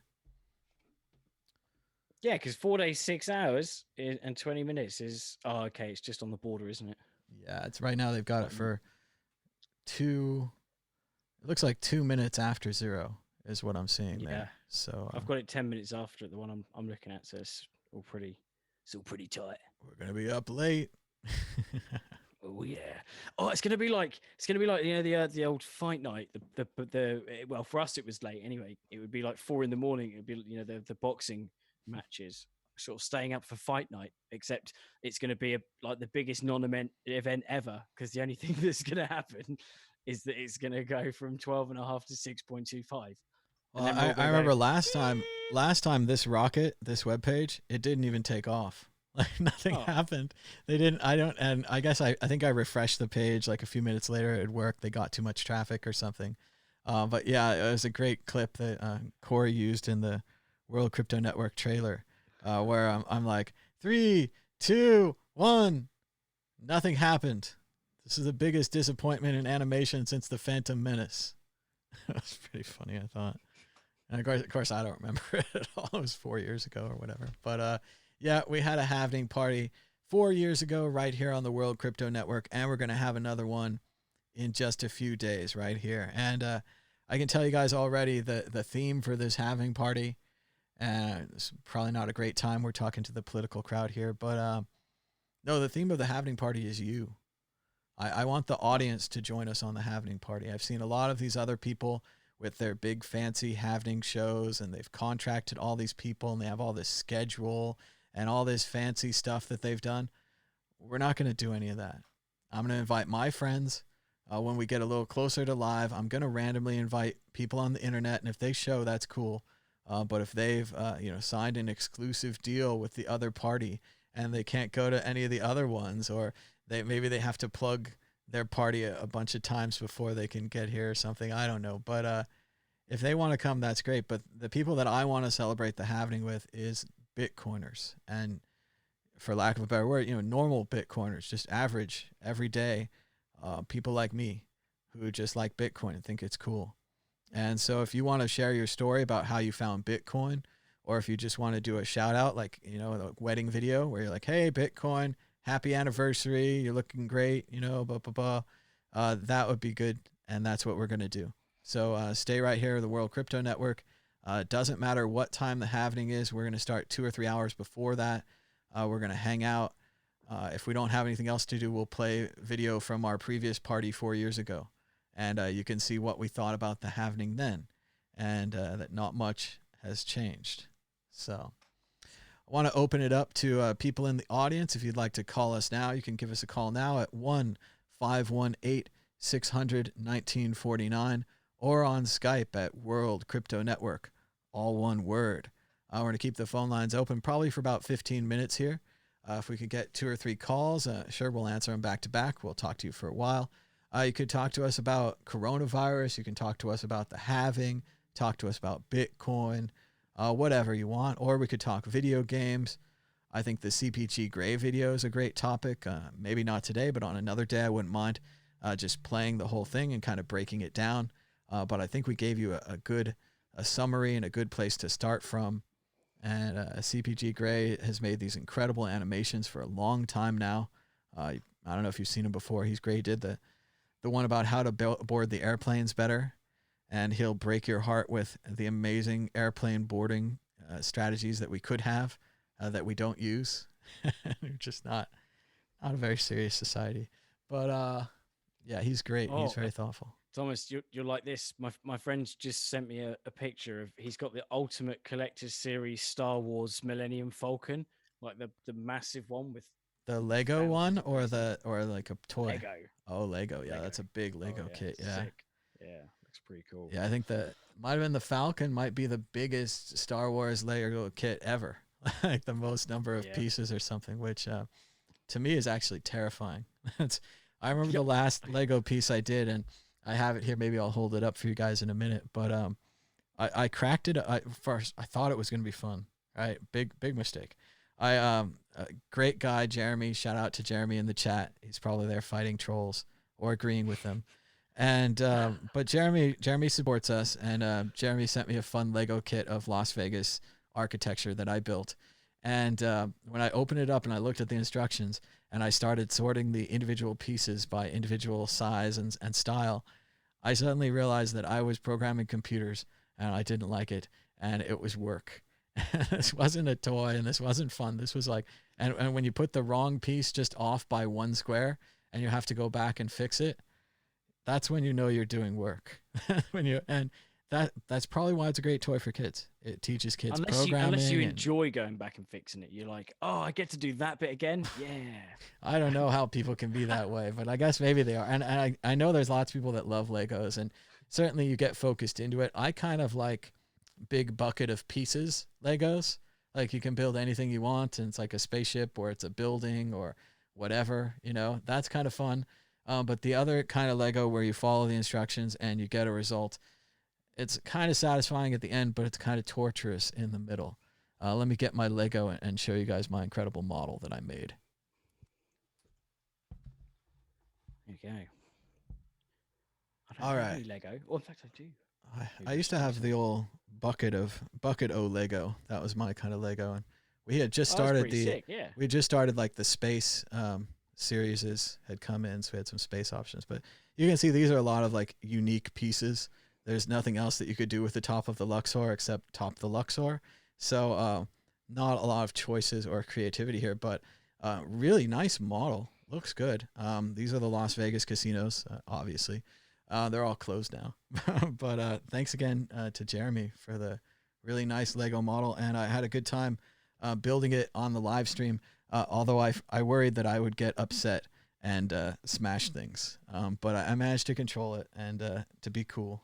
Yeah, because 4 days, 6 hours and 20 minutes is... Oh, okay. It's just on the border, isn't it? Yeah, it's right now they've got it for 2... It looks like 2 minutes after 0 is what I'm seeing there. So I've got it 10 minutes after the one I'm looking at, so it's all pretty tight. We're gonna be up late. Oh yeah. Oh, it's gonna be like the old fight night. Well, for us it was late anyway. It would be like 4 a.m. It'd be the boxing matches, sort of staying up for fight night. Except it's gonna be like the biggest non-event ever, because the only thing that's gonna happen is that it's gonna go from 12.5 to 6.25. Well, I remember last time this webpage, it didn't even take off. Like nothing happened. They didn't. I guess I think I refreshed the page like a few minutes later. It worked. They got too much traffic or something. But yeah, it was a great clip that Corey used in the World Crypto Network trailer, where I'm like 3, 2, 1, nothing happened. This is the biggest disappointment in animation since the Phantom Menace. That was pretty funny, I thought. And of course, I don't remember it at all. It was 4 years ago or whatever. But yeah, we had a halving party 4 years ago right here on the World Crypto Network, and we're going to have another one in just a few days right here. And I can tell you guys already the theme for this halving party, and it's probably not a great time. We're talking to the political crowd here, but no, the theme of the halving party is you. I want the audience to join us on the halving party. I've seen a lot of these other people with their big fancy halving shows, and they've contracted all these people, and they have all this schedule and all this fancy stuff that they've done. We're not going to do any of that. I'm going to invite my friends. When we get a little closer to live, I'm going to randomly invite people on the internet, and if they show, that's cool. But if they've signed an exclusive deal with the other party and they can't go to any of the other ones, or maybe they have to plug their party a bunch of times before they can get here or something, I don't know. But if they want to come, that's great. But the people that I want to celebrate the halving with is Bitcoiners. And for lack of a better word, normal Bitcoiners, just average, everyday people like me who just like Bitcoin and think it's cool. And so if you want to share your story about how you found Bitcoin, or if you just want to do a shout out, like, a wedding video where you're like, hey, Bitcoin, happy anniversary, you're looking great, blah, blah, blah, that would be good. And that's what we're going to do. So stay right here, the World Crypto Network. It doesn't matter what time the Halvening is. We're going to start 2 or 3 hours before that. We're going to hang out. If we don't have anything else to do, we'll play video from our previous party 4 years ago. And you can see what we thought about the Halvening then. And that not much has changed. So I want to open it up to people in the audience. If you'd like to call us now, you can give us a call now at 1-518-600-1949 or on Skype at World Crypto Network, all one word. We're going to keep the phone lines open probably for about 15 minutes here. If we could get 2 or 3 calls, sure, we'll answer them back to back. We'll talk to you for a while. You could talk to us about coronavirus. You can talk to us about the halving, talk to us about Bitcoin, whatever you want. Or we could talk video games. I think the CPG Gray video is a great topic. Maybe not today, but on another day, I wouldn't mind just playing the whole thing and kind of breaking it down. But I think we gave you a good summary and a good place to start from. And CPG Gray has made these incredible animations for a long time now. I don't know if you've seen him before. He's great. He did the one about how to board the airplanes better. And he'll break your heart with the amazing airplane boarding strategies that we could have that we don't use. We're just not a very serious society. But yeah, he's great. He's very thoughtful. Thomas, you're like this. My friend's just sent me a picture of, he's got the Ultimate Collector's Series Star Wars Millennium Falcon, like the massive one with the Lego one, or like a toy. Lego. Oh, Lego. Yeah, that's a big Lego kit. Yeah. Sick. Yeah, looks pretty cool. Yeah, I think that might have been the Falcon might be the biggest Star Wars Lego kit ever. Like the most number of pieces or something, which to me is actually terrifying. I remember the last Lego piece I did, and I have it here. Maybe I'll hold it up for you guys in a minute. But I cracked it. First, I thought it was going to be fun. Right? Big mistake. A great guy, Jeremy. Shout out to Jeremy in the chat. He's probably there fighting trolls or agreeing with them. And but Jeremy supports us, and Jeremy sent me a fun Lego kit of Las Vegas architecture that I built. And when I opened it up and I looked at the instructions and I started sorting the individual pieces by individual size and style, I suddenly realized that I was programming computers and I didn't like it, and it was work. This wasn't a toy and this wasn't fun. This was like, and when you put the wrong piece just off by 1 square and you have to go back and fix it, that's when you know you're doing work. That's probably why it's a great toy for kids. It teaches kids programming. Unless you enjoy going back and fixing it. You're like, oh, I get to do that bit again? Yeah. I don't know how people can be that way, but I guess maybe they are. And I know there's lots of people that love Legos, and certainly you get focused into it. I kind of like big bucket of pieces Legos. Like you can build anything you want, and it's like a spaceship or it's a building or whatever, that's kind of fun. But the other kind of Lego where you follow the instructions and you get a result, it's kind of satisfying at the end, but it's kind of torturous in the middle. Let me get my Lego and show you guys my incredible model that I made. There you go. All right. Any Lego. Well, in fact, I do. I used to have the old bucket O Lego. That was my kind of Lego, and we had just started we just started like the space series had come in, so we had some space options. But you can see these are a lot of like unique pieces. There's nothing else that you could do with the top of the Luxor except top the Luxor. So not a lot of choices or creativity here, but really nice model. Looks good. These are the Las Vegas casinos, obviously. They're all closed now. But thanks again to Jeremy for the really nice Lego model. And I had a good time building it on the live stream, although I worried that I would get upset and smash things. But I managed to control it and to be cool.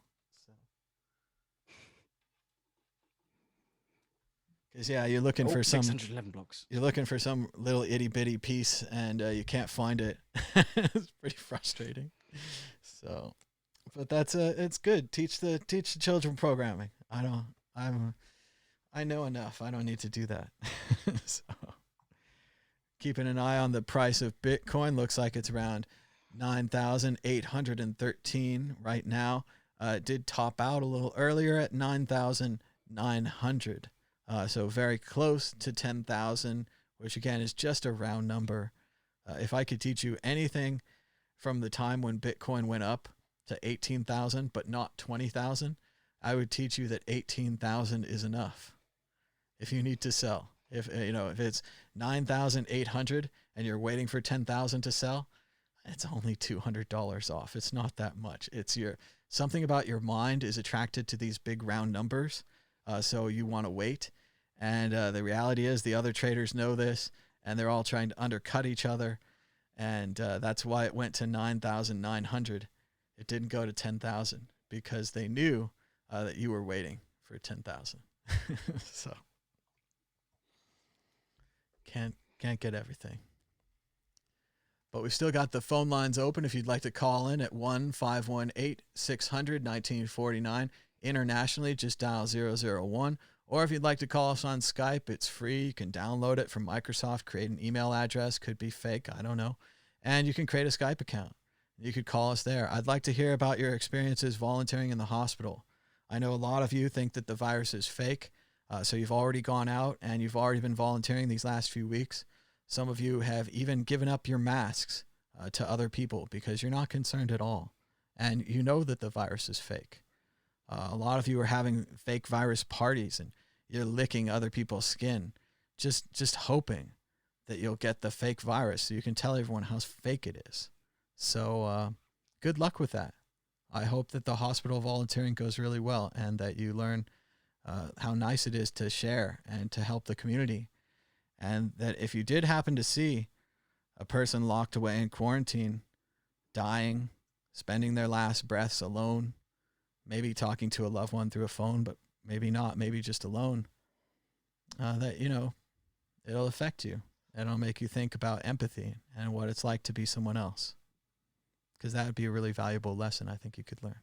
Because you're looking for some 611 blocks. You're looking for some little itty bitty piece, and you can't find it. It's pretty frustrating. So, but that's it's good. Teach the children programming. I know enough. I don't need to do that. So, Keeping an eye on the price of Bitcoin. Looks like it's around 9,813 right now. It did top out a little earlier at 9,900. So very close to 10,000, which again is just a round number. If I could teach you anything from the time when Bitcoin went up to 18,000, but not 20,000, I would teach you that 18,000 is enough. If you need to sell, if it's 9,800 and you're waiting for 10,000 to sell, it's only $200 off. It's not that much. It's something about your mind is attracted to these big round numbers. So you want to wait. And the reality is the other traders know this, and they're all trying to undercut each other. And that's why it went to 9,900. It didn't go to 10,000 because they knew that you were waiting for 10,000. So can't get everything. But we've still got the phone lines open if you'd like to call in at 1-518-600-1949. Internationally, just dial 001. Or if you'd like to call us on Skype, it's free. You can download it from Microsoft, create an email address. Could be fake, I don't know. And you can create a Skype account. You could call us there. I'd like to hear about your experiences volunteering in the hospital. I know a lot of you think that the virus is fake, so you've already gone out and you've already been volunteering these last few weeks. Some of you have even given up your masks to other people because you're not concerned at all. And you know that the virus is fake. A lot of you are having fake virus parties and you're licking other people's skin, just hoping that you'll get the fake virus so you can tell everyone how fake it is. So good luck with that. I hope that the hospital volunteering goes really well and that you learn how nice it is to share and to help the community. And that if you did happen to see a person locked away in quarantine, dying, spending their last breaths alone, maybe talking to a loved one through a phone, but maybe not, maybe just alone, that, it'll affect you. It'll make you think about empathy and what it's like to be someone else. Because that would be a really valuable lesson I think you could learn.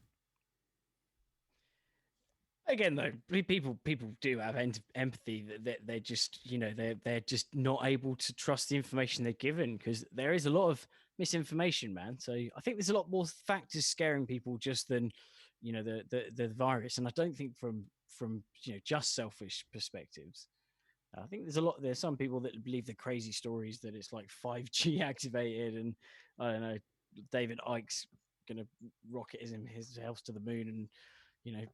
Again, though, people do have empathy. That they're just, they're just not able to trust the information they're given because there is a lot of misinformation, man. So I think there's a lot more factors scaring people just than, the virus. And I don't think from just selfish perspectives. I think there's some people that believe the crazy stories that it's like 5G activated and I don't know, David Icke's gonna rocket his house to the moon and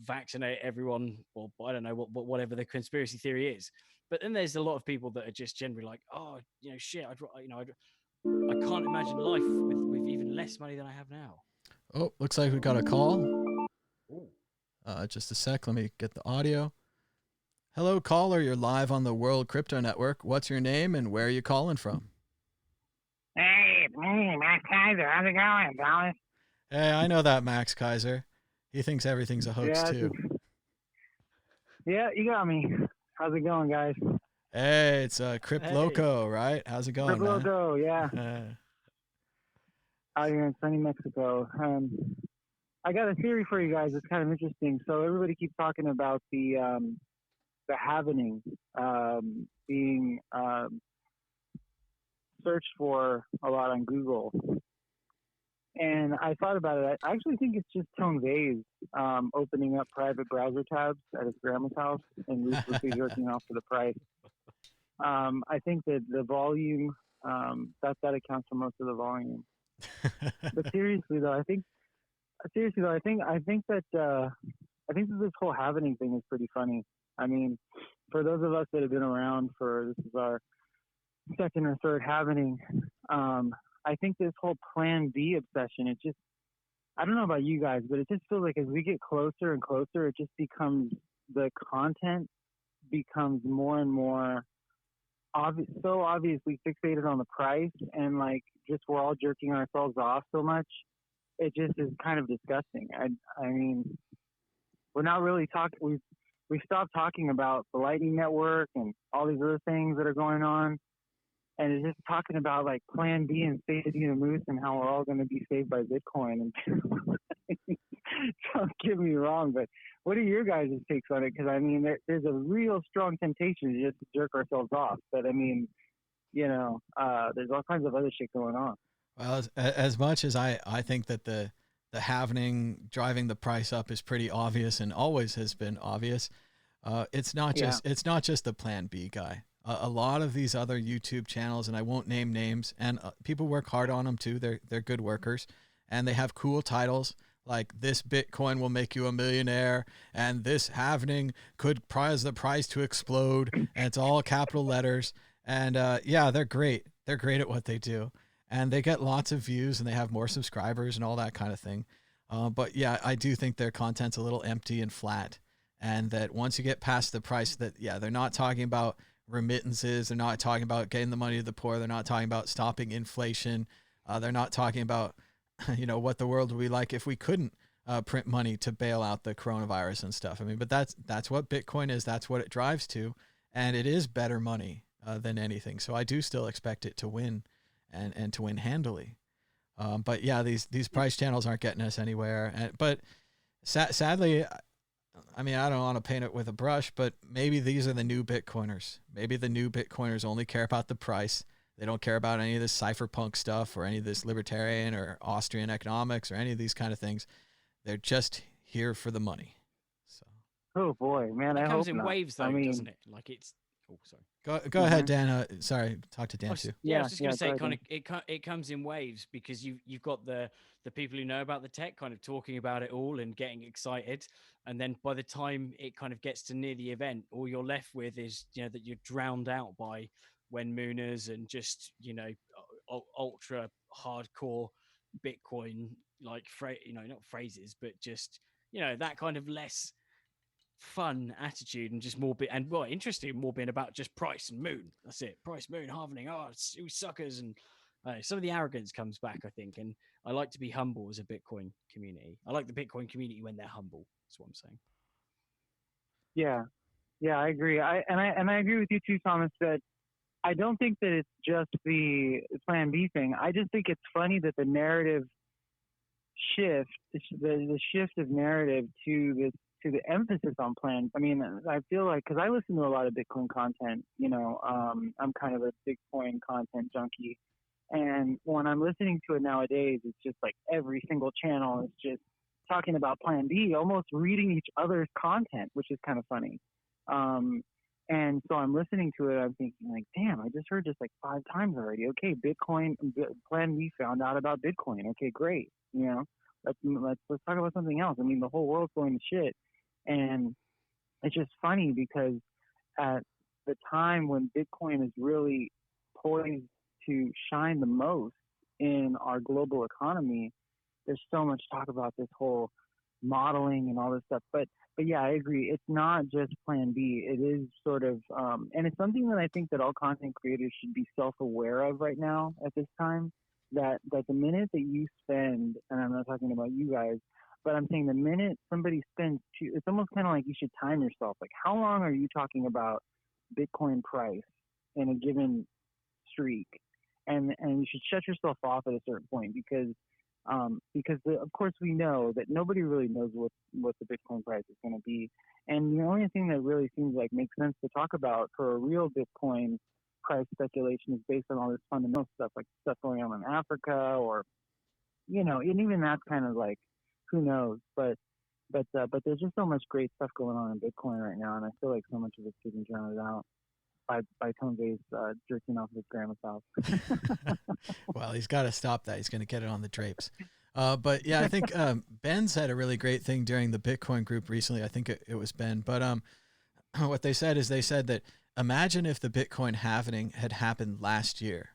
vaccinate everyone, or I don't know whatever the conspiracy theory is. But then there's a lot of people that are just generally like, oh, shit, I can't imagine life with even less money than I have now. Oh, looks like we got a call. Ooh. Just a sec. Let me get the audio. Hello, caller. You're live on the World Crypto Network. What's your name and where are you calling from? Hey, it's me, Max Kaiser. How's it going, Dallas? Hey, I know that Max Kaiser. He thinks everything's a hoax, too. Yeah, you got me. How's it going, guys? Hey, it's Crypt Loco, right? How's it going, Crypt Loco, yeah. Out here in sunny Mexico. I got a theory for you guys. It's kind of interesting. So everybody keeps talking about the Halvening being searched for a lot on Google. And I thought about it. I actually think it's just Tone Vays opening up private browser tabs at his grandma's house and ruthlessly jerking off for the price. I think that the volume, that accounts for most of the volume. But seriously though, I think that this whole Halvening thing is pretty funny. I mean, for those of us that have been around this is our second or third Halvening, I think this whole Plan B obsession, it just, I don't know about you guys, but it just feels like as we get closer and closer, it just becomes, the content becomes more and more so obviously fixated on the price, and like just we're all jerking ourselves off so much. It just is kind of disgusting. I mean, we're not really talking, we stopped talking about the Lightning Network and all these other things that are going on. And it's just talking about like Plan B and State of the Moose and how we're all going to be saved by Bitcoin. And don't get me wrong, but what are your guys' takes on it? Because I mean, there's a real strong temptation to just jerk ourselves off. But I mean, There's all kinds of other shit going on. Well, as much as I think that the halvening driving the price up is pretty obvious and always has been obvious, it's not just the Plan B guy. A lot of these other YouTube channels, and I won't name names, and people work hard on them too. They're good workers, and they have cool titles like "This Bitcoin will make you a millionaire," and "This halvening could cause the price to explode," and it's all capital letters. And yeah, they're great. They're great at what they do, and they get lots of views, and they have more subscribers and all that kind of thing. But yeah, I do think their content's a little empty and flat, and that once you get past the price, that they're not talking about remittances, they're not talking about getting the money to the poor, they're not talking about stopping inflation, they're not talking about what the world would be like if we couldn't print money to bail out the coronavirus and stuff. I mean, but that's what Bitcoin is, that's what it drives to, and it is better money than anything. So I do still expect it to win, and to win handily. But yeah, these price channels aren't getting us anywhere. But sadly, I mean, I don't want to paint it with a brush, but maybe these are the new Bitcoiners. Maybe the new Bitcoiners only care about the price. They don't care about any of this cypherpunk stuff or any of this libertarian or Austrian economics or any of these kind of things. They're just here for the money. So. Oh boy, man! It I comes hope in not. waves, though, doesn't it? Like it's. Oh, sorry. Go ahead, Dan. Sorry, talk to Dan too. Yeah, I was just going to say, it comes in waves because you've got the people who know about the tech kind of talking about it all and getting excited, and then by the time it kind of gets to near the event, all you're left with is that you're drowned out by when mooners and just ultra hardcore Bitcoin like not phrases, but just that kind of less fun attitude and just more interesting, more being about just price and moon. That's it. Price, moon, halvening. Oh, you suckers. And some of the arrogance comes back, I think. And I like to be humble as a Bitcoin community. I like the Bitcoin community when they're humble. That's what I'm saying. Yeah, I agree. I agree with you too, Thomas, that I don't think that it's just the Plan B thing. I just think it's funny that the narrative shift, the shift of narrative to the emphasis on Plan. I mean, I feel like, because I listen to a lot of Bitcoin content, I'm kind of a Bitcoin content junkie. And when I'm listening to it nowadays, it's just like every single channel is just talking about Plan B, almost reading each other's content, which is kind of funny. And so I'm listening to it, I'm thinking like, damn, I just heard this like 5 times already. Okay, Plan B found out about Bitcoin. Okay, great. Let's talk about something else. I mean, the whole world's going to shit. And it's just funny because at the time when Bitcoin is really poised to shine the most in our global economy, there's so much talk about this whole modeling and all this stuff. But yeah, I agree. It's not just Plan B. It is sort of, and it's something that I think that all content creators should be self-aware of right now at this time, that the minute that you spend, and I'm not talking about you guys, but I'm saying the minute somebody spends it's almost kind of like you should time yourself. Like, how long are you talking about Bitcoin price in a given streak? And you should shut yourself off at a certain point because of course we know that nobody really knows what the Bitcoin price is going to be. And the only thing that really seems like makes sense to talk about for a real Bitcoin price speculation is based on all this fundamental stuff, like stuff going on in Africa, or and even that's kind of like, who knows? But there's just so much great stuff going on in Bitcoin right now, and I feel like so much of it's getting drowned out by Tone Vase jerking off his grandma's house. Well, he's got to stop that. He's going to get it on the drapes. But yeah, I think Ben said a really great thing during the Bitcoin group recently. I think it was Ben. But what they said is that imagine if the Bitcoin halvening had happened last year.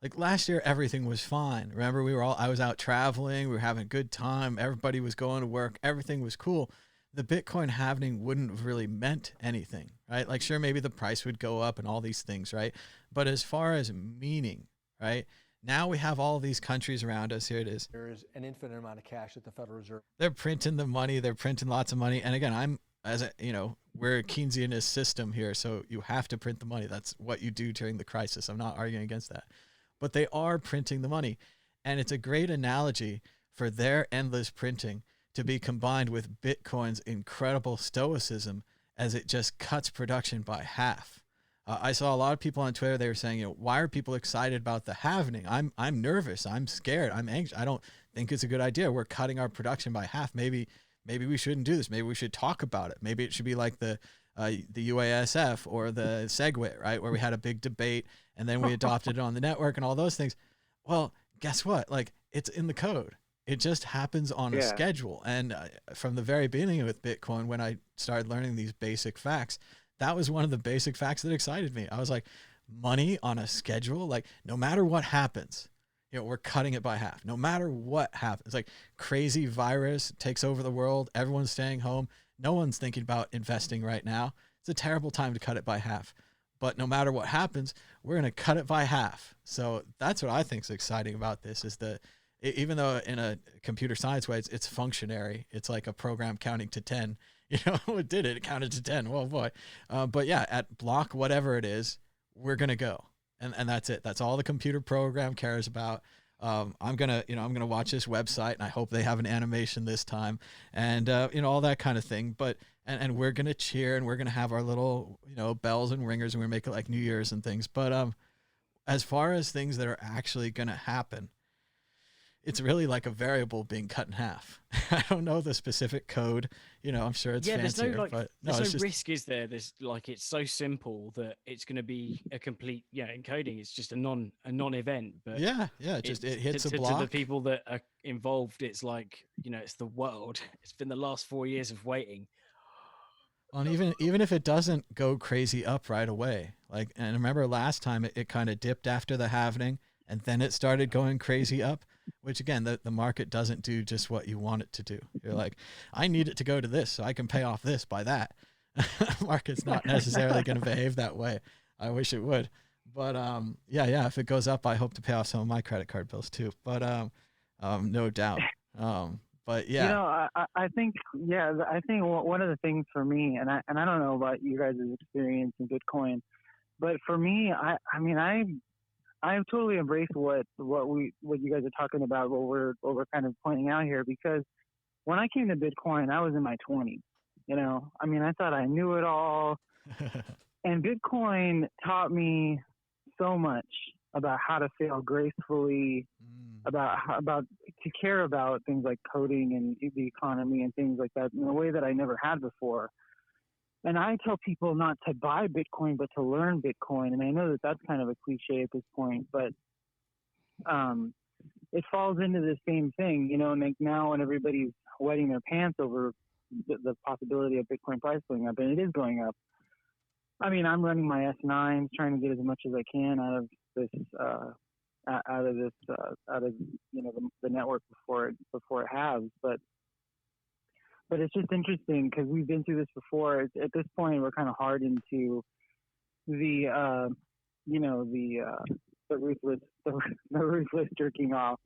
Like last year, everything was fine. Remember, I was out traveling. We were having a good time. Everybody was going to work. Everything was cool. The Bitcoin halvening wouldn't have really meant anything, right? Like, sure, maybe the price would go up and all these things, right? But as far as meaning, right? Now we have all these countries around us. Here it is. There is an infinite amount of cash at the Federal Reserve. They're printing the money. They're printing lots of money. And again, we're a Keynesianist system here, so you have to print the money. That's what you do during the crisis. I'm not arguing against that. But they are printing the money. And it's a great analogy for their endless printing to be combined with Bitcoin's incredible stoicism as it just cuts production by half. I saw a lot of people on Twitter. They were saying, why are people excited about the halvening? I'm nervous. I'm scared. I'm anxious. I don't think it's a good idea. We're cutting our production by half. Maybe we shouldn't do this. Maybe we should talk about it. Maybe it should be like the UASF or the SegWit, right? Where we had a big debate and then we adopted it on the network and all those things. Well, guess what? Like, it's in the code. It just happens on a schedule. And from the very beginning with Bitcoin, when I started learning these basic facts, that was one of the basic facts that excited me. I was like, money on a schedule, like no matter what happens, we're cutting it by half. No matter what happens, like crazy virus takes over the world, everyone's staying home. No one's thinking about investing right now. It's a terrible time to cut it by half. But no matter what happens, we're going to cut it by half. So that's what I think is exciting about this is even though in a computer science way, it's functionary. It's like a program counting to 10. It did it. It counted to 10. Well, boy. But yeah, at block, whatever it is, we're going to go. And that's it. That's all the computer program cares about. I'm going to watch this website and I hope they have an animation this time and, all that kind of thing. But, and we're going to cheer and we're going to have our little, bells and ringers and we make it like New Year's and things. But, as far as things that are actually going to happen, it's really like a variable being cut in half. I don't know the specific code. I'm sure it's fancier, but there's no risk, is there? There's it's so simple that it's going to be a complete encoding. It's just a non-event. But it hits a block. To the people that are involved, it's like it's the world. It's been the last 4 years of waiting. And even if it doesn't go crazy up right away, and I remember last time it kind of dipped after the halvening, and then it started going crazy up. Which again, the market doesn't do just what you want it to do. You're like, I need it to go to this so I can pay off this by that. Market's not necessarily going to behave that way. I wish it would. But if it goes up, I hope to pay off some of my credit card bills too. But no doubt. But yeah. I think one of the things for me, and I don't know about you guys' experience in Bitcoin, but for me, I've totally embraced what you guys are talking about, what we're kind of pointing out here, because when I came to Bitcoin, I was in my 20s. I thought I knew it all, and Bitcoin taught me so much about how to fail gracefully, about to care about things like coding and the economy and things like that in a way that I never had before. And I tell people not to buy Bitcoin, but to learn Bitcoin. And I know that that's kind of a cliche at this point, but it falls into the same thing, and like now when everybody's wetting their pants over the possibility of Bitcoin price going up, and it is going up. I'm running my S9s, trying to get as much as I can out of this, the network before it halves, But it's just interesting because we've been through this before. At this point, we're kind of hardened to the ruthless jerking off,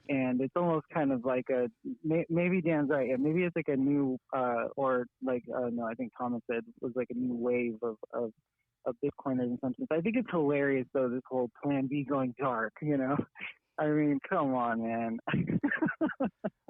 and it's almost kind of like maybe Dan's right. Yeah, maybe it's like a new I think Thomas said it was like a new wave of Bitcoiners in some sense. I think it's hilarious though, this whole Plan B going dark. Come on, man.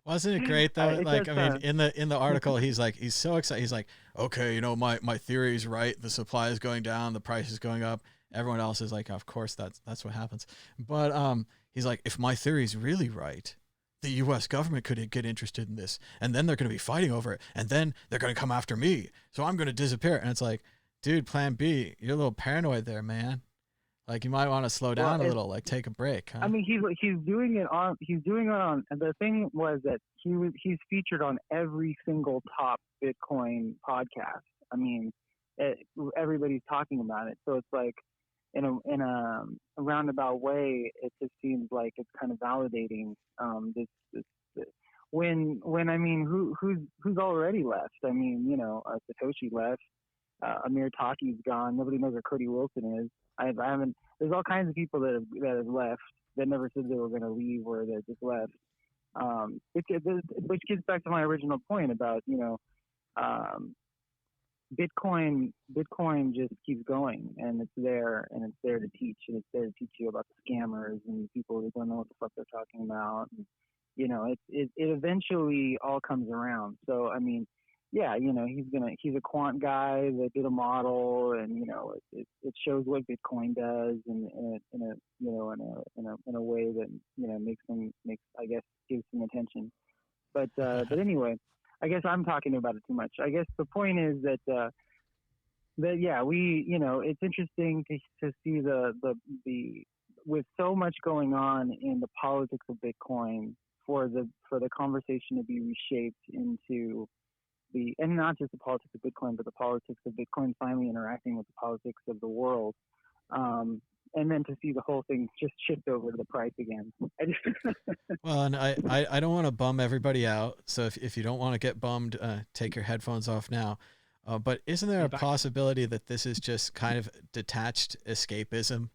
Wasn't it great though? In the article, he's so excited. He's like, okay, my theory is right. The supply is going down. The price is going up. Everyone else is like, of course, that's what happens. But he's like, if my theory is really right, the U.S. government could get interested in this, and then they're going to be fighting over it, and then they're going to come after me. So I'm going to disappear. And it's like, dude, Plan B, you're a little paranoid there, man. Like you might want to slow down a little, like take a break. Huh? He's doing it on. And the thing was that he's featured on every single top Bitcoin podcast. Everybody's talking about it. So it's like, in a roundabout way, it just seems like it's kind of validating this who's already left. Satoshi left. Amir Taki's gone. Nobody knows where Cody Wilson is. I haven't. There's all kinds of people that have left that never said they were going to leave or that just left. Which gets back to my original point about Bitcoin just keeps going, and it's there to teach, and it's there to teach you about the scammers and people that don't know what the fuck they're talking about. And, it eventually all comes around. So yeah, he's a quant guy that did a model, and it shows what Bitcoin does, and in a way that makes I guess gives some attention. But anyway, I guess I'm talking about it too much. I guess the point is that yeah, it's interesting to see the with so much going on in the politics of Bitcoin, for the conversation to be reshaped into and not just the politics of Bitcoin, but the politics of Bitcoin finally interacting with the politics of the world, and then to see the whole thing just shift over to the price again. Well, and I don't want to bum everybody out, so if you don't want to get bummed, take your headphones off now. But isn't there a possibility that this is just kind of detached escapism,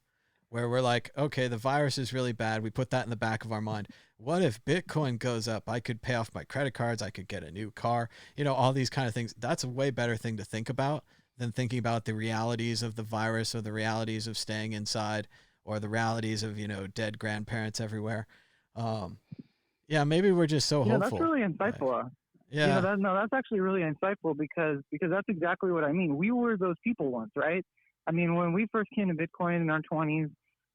where we're like, okay, the virus is really bad. We put that in the back of our mind. What if Bitcoin goes up? I could pay off my credit cards. I could get a new car, all these kind of things. That's a way better thing to think about than thinking about the realities of the virus, or the realities of staying inside, or the realities of, dead grandparents everywhere. Yeah, maybe we're just so hopeful. That's really insightful. Yeah. That's actually really insightful, because that's exactly what I mean. We were those people once, right? I mean, when we first came to Bitcoin in our 20s,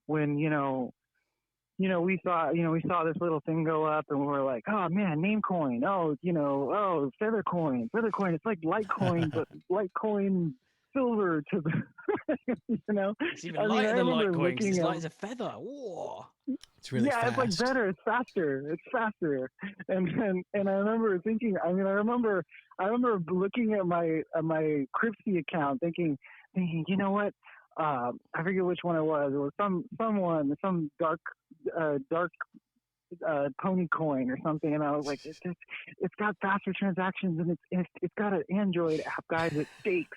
when we saw this little thing go up, and we were like, oh man, Namecoin, Feathercoin, it's like Litecoin, but Litecoin silver to the, It's even lighter than Litecoin. It's light as a feather. Whoa. It's really fast. It's like better. It's faster. And I remember thinking. I remember looking at my Cryptsy account, thinking, you know what? I forget which one it was. It was some dark pony coin or something, and I was like, it's got faster transactions, and it's got an Android app, guys. It stakes.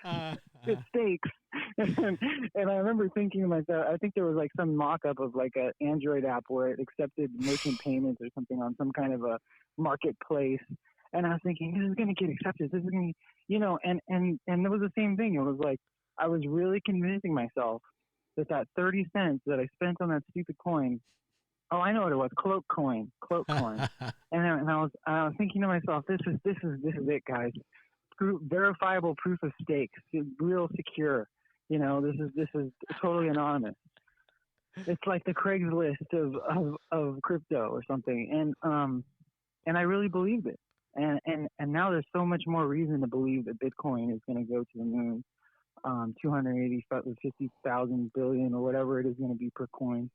It stakes. And I remember thinking to myself, I think there was like some mock-up of like an Android app where it accepted merchant payments or something on some kind of a marketplace, and I was thinking, this is going to get accepted. This is going to, and it was the same thing. It was like, I was really convincing myself that 30 cents that I spent on that stupid coin, oh, I know what it was, cloak coin. and I was thinking to myself, this is it, guys. Verifiable proof of stake, real secure. This is totally anonymous. It's like the Craigslist of crypto or something. And I really believed it. And now there's so much more reason to believe that Bitcoin is going to go to the moon. 250,000 billion or whatever it is going to be per coin.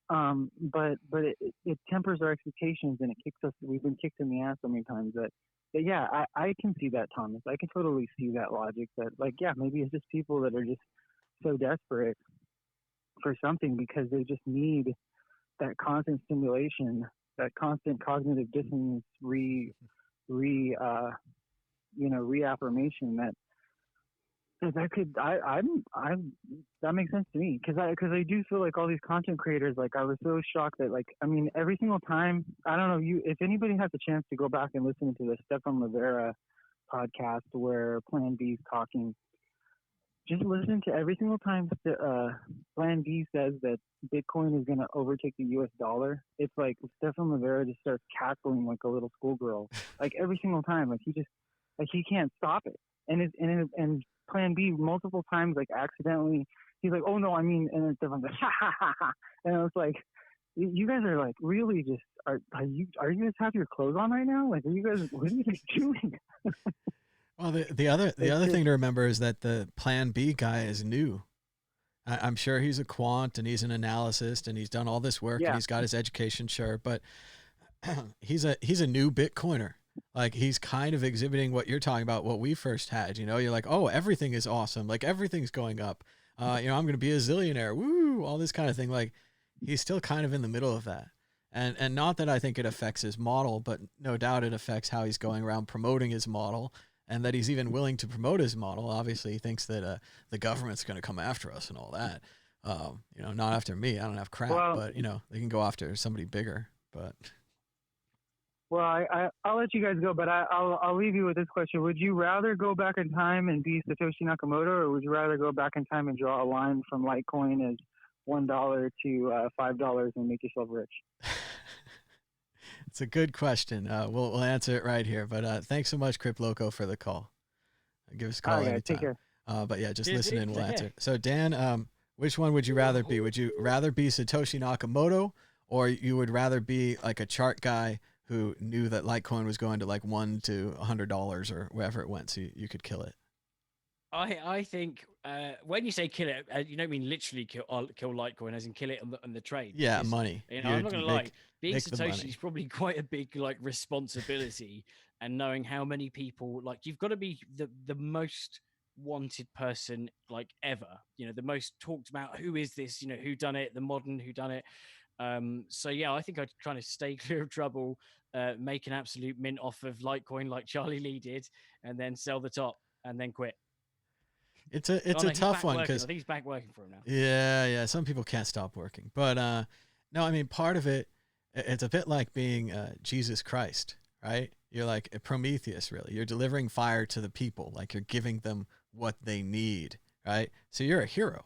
But it tempers our expectations, and it kicks us. We've been kicked in the ass so many times that yeah, I can see that, Thomas. I can totally see that logic. That maybe it's just people that are just so desperate for something because they just need that constant stimulation, that constant cognitive dissonance, reaffirmation that that makes sense to me, because I do feel like all these content creators, like I was so shocked that every single time, I don't know, if anybody has a chance to go back and listen to the Stefan Rivera podcast where Plan B is talking, just listen to every single time Plan B says that Bitcoin is going to overtake the US dollar. It's like Stefan Rivera just starts cackling like a little schoolgirl, like every single time, he can't stop it. And Plan B multiple times, accidentally, he's like, oh no, I mean, and then Stefan's like, ha ha ha ha. And I was like, you guys are really just, are you guys have your clothes on right now? What are you guys doing? Well, the other thing to remember is that the Plan B guy is new. I'm sure he's a quant and he's an analyst and he's done all this work and he's got his education, sure, but he's a new Bitcoiner. He's kind of exhibiting what you're talking about, what we first had. You're like, oh, everything is awesome. Everything's going up. I'm going to be a zillionaire. Woo! All this kind of thing. He's still kind of in the middle of that. And not that I think it affects his model, but no doubt it affects how he's going around promoting his model, and that he's even willing to promote his model. Obviously, he thinks that the government's going to come after us and all that. Not after me. I don't have crap, but they can go after somebody bigger. But well, I'll let you guys go, but I'll leave you with this question: would you rather go back in time and be Satoshi Nakamoto, or would you rather go back in time and draw a line from Litecoin as $1 to $5 and make yourself rich? It's a good question. We'll answer it right here. But thanks so much, Crypt Loco, for the call. Give us a All call right, guys. Take anytime. care. But yeah, just Cheers, listen dude. and we'll Take care. answer. So Dan, which one would you rather be? Would you rather be Satoshi Nakamoto, or you would rather be like a chart guy who knew that Litecoin was going to like $1 to $100 or wherever it went, so you could kill it? I think when you say kill it, you don't mean literally kill Litecoin, as in kill it on the trade. Yeah, because, money. You know, I'm not gonna lie. Being make the Satoshi money. is probably quite a big like responsibility, and knowing how many people like you've got to be the most wanted person like ever. You know, the most talked about. Who is this? You know, who done it? The modern who done it. So yeah, I think I'd kind of stay clear of trouble, make an absolute mint off of Litecoin like Charlie Lee did, and then sell the top and then quit. It's a Oh, no, he's tough back one working. I because think he's back working for him now. yeah, some people can't stop working. But no, I mean part of it, it's a bit like being Jesus Christ, right? You're like a Prometheus, really. You're delivering fire to the people, like you're giving them what they need, right? So you're a hero.